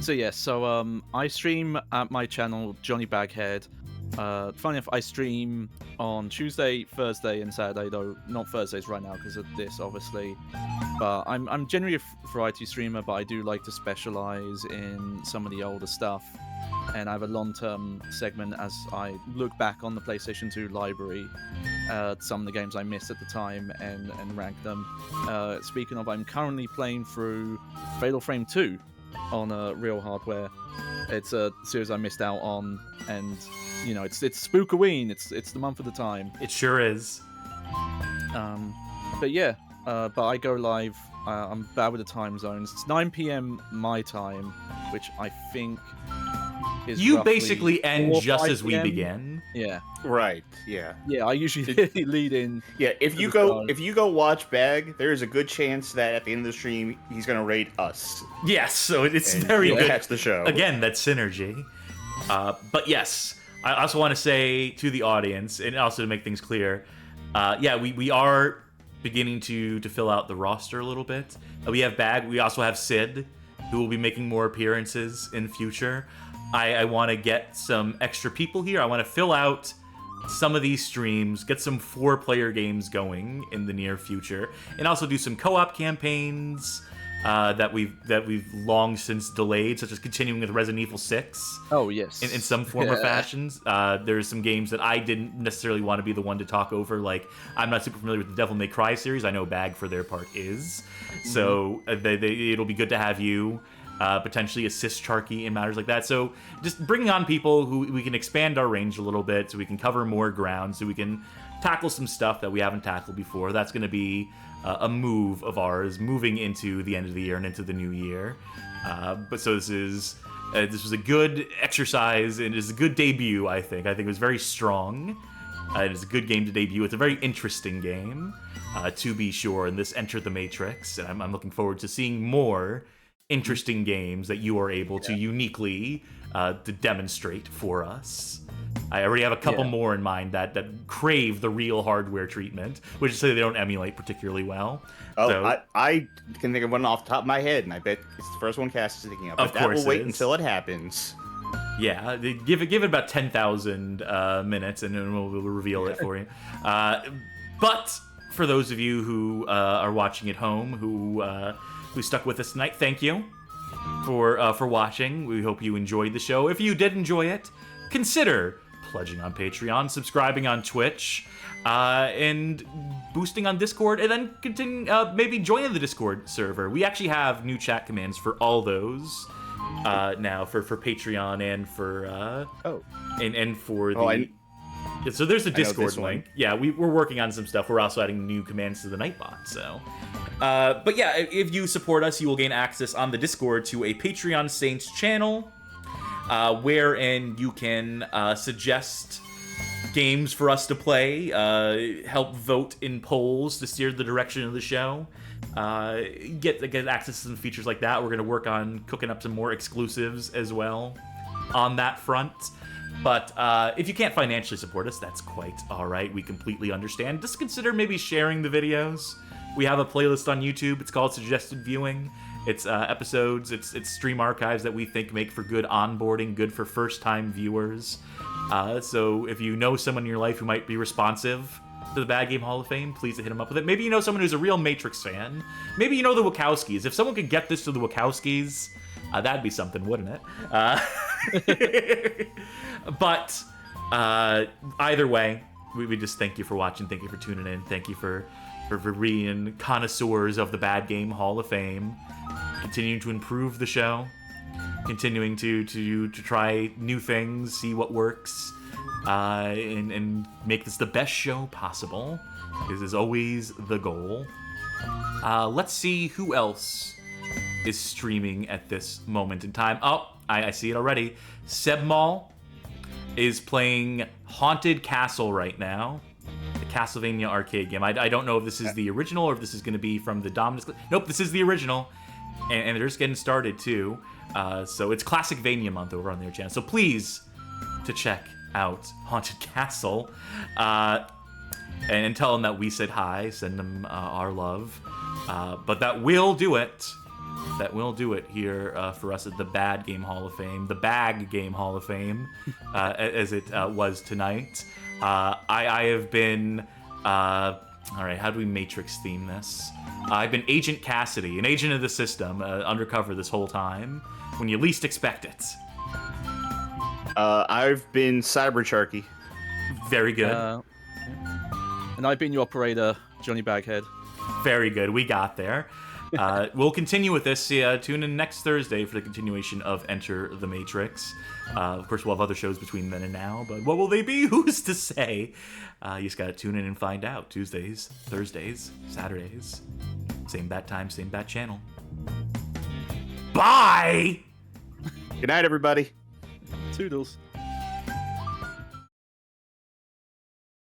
So I stream at my channel Johnny Baghead. Funny enough, I stream on Tuesday, Thursday, and Saturday, though not Thursdays right now because of this, obviously. But I'm generally a variety streamer, but I do like to specialize in some of the older stuff. And I have a long-term segment as I look back on the PlayStation 2 library, some of the games I missed at the time, and rank them. Speaking of, I'm currently playing through Fatal Frame 2 on real hardware. It's a series I missed out on, and it's Spookoween. It's the month of the time. It sure is. But yeah, but I go live. I'm bad with the time zones. It's 9 p.m. my time, which I think is you basically end just as we begin. Yeah. Right. Yeah. Yeah. I usually lead in. Yeah. If you go watch Bag, there is a good chance that at the end of the stream he's gonna rate us. Yes. So it's very good. Catch the show again. That's synergy. But yes, I also want to say to the audience, and also to make things clear, we are beginning to fill out the roster a little bit. We have Bag. We also have Sid, who will be making more appearances in the future. I want to get some extra people here. I want to fill out some of these streams, get some 4-player games going in the near future, and also do some co-op campaigns that we've long since delayed, such as continuing with Resident Evil 6. Oh, yes. In some form or fashions. There's some games that I didn't necessarily want to be the one to talk over. Like, I'm not super familiar with the Devil May Cry series. I know Bag, for their part, is. So it'll be good to have you potentially assist Charky in matters like that. So just bringing on people who we can expand our range a little bit, so we can cover more ground, so we can tackle some stuff that we haven't tackled before. That's going to be a move of ours moving into the end of the year and into the new year. But so this was a good exercise, and it's a good debut, I think. I think it was very strong. It is a good game to debut. It's a very interesting game. to be sure, in this Enter the Matrix. And I'm looking forward to seeing more interesting games that you are able to uniquely to demonstrate for us. I already have a couple more in mind that crave the real hardware treatment, which is to say they don't emulate particularly well. Oh, So, I can think of one off the top of my head, and I bet it's the first one Cass is thinking of. Of But that course will wait it is. until it happens. yeah, give it about 10,000 minutes, and then we'll reveal it for you. But for those of you who are watching at home, who stuck with us tonight, thank you for watching. We hope you enjoyed the show. If you did enjoy it, consider pledging on Patreon, subscribing on Twitch, and boosting on Discord, and then continue maybe joining the Discord server. We actually have new chat commands for all those now for Patreon and for and for the. Yeah, so there's a Discord link. Yeah, we're working on some stuff. We're also adding new commands to the Nightbot. So, but yeah, if you support us, you will gain access on the Discord to a Patreon Saints channel, wherein you can suggest games for us to play, help vote in polls to steer the direction of the show, get access to some features like that. We're going to work on cooking up some more exclusives as well on that front. But if you can't financially support us, that's quite all right. We completely understand. Just consider maybe sharing the videos. We have a playlist on YouTube. It's called Suggested Viewing. It's episodes. It's stream archives that we think make for good onboarding, good for first-time viewers. So if you know someone in your life who might be responsive to the Bad Game Hall of Fame, please hit them up with it. Maybe you know someone who's a real Matrix fan. Maybe you know the Wachowskis. If someone could get this to the Wachowskis, that'd be something, wouldn't it? But either way, we just thank you for watching. Thank you for tuning in. Thank you for being connoisseurs of the Bad Game Hall of Fame. Continuing to improve the show. Continuing to try new things, see what works, and make this the best show possible. This is always the goal. Let's see who else is streaming at this moment in time. Oh, I see it already. Sebmal is playing Haunted Castle right now, the Castlevania arcade game. I don't know if this is the original or if this is going to be from the Dominus. Nope, this is the original, and they're just getting started too. So it's Classicvania month over on their channel. So please to check out Haunted Castle, and tell them that we said hi. Send them our love. But that will do it. That will do it here for us at the Bad Game Hall of Fame, the Bag Game Hall of Fame, as it was tonight. I have been, all right, how do we Matrix theme this? I've been Agent Cassidy, an agent of the system, undercover this whole time, when you least expect it. I've been Cybercharky. Very good. And I've been your operator, Johnny Baghead. Very good. We got there. We'll continue with this. Tune in next Thursday for the continuation of Enter the Matrix. Of course, we'll have other shows between then and now, but what will they be? Who's to say? You just gotta tune in and find out. Tuesdays, Thursdays, Saturdays. Same bat time, same bat channel. Bye! Good night, everybody. Toodles.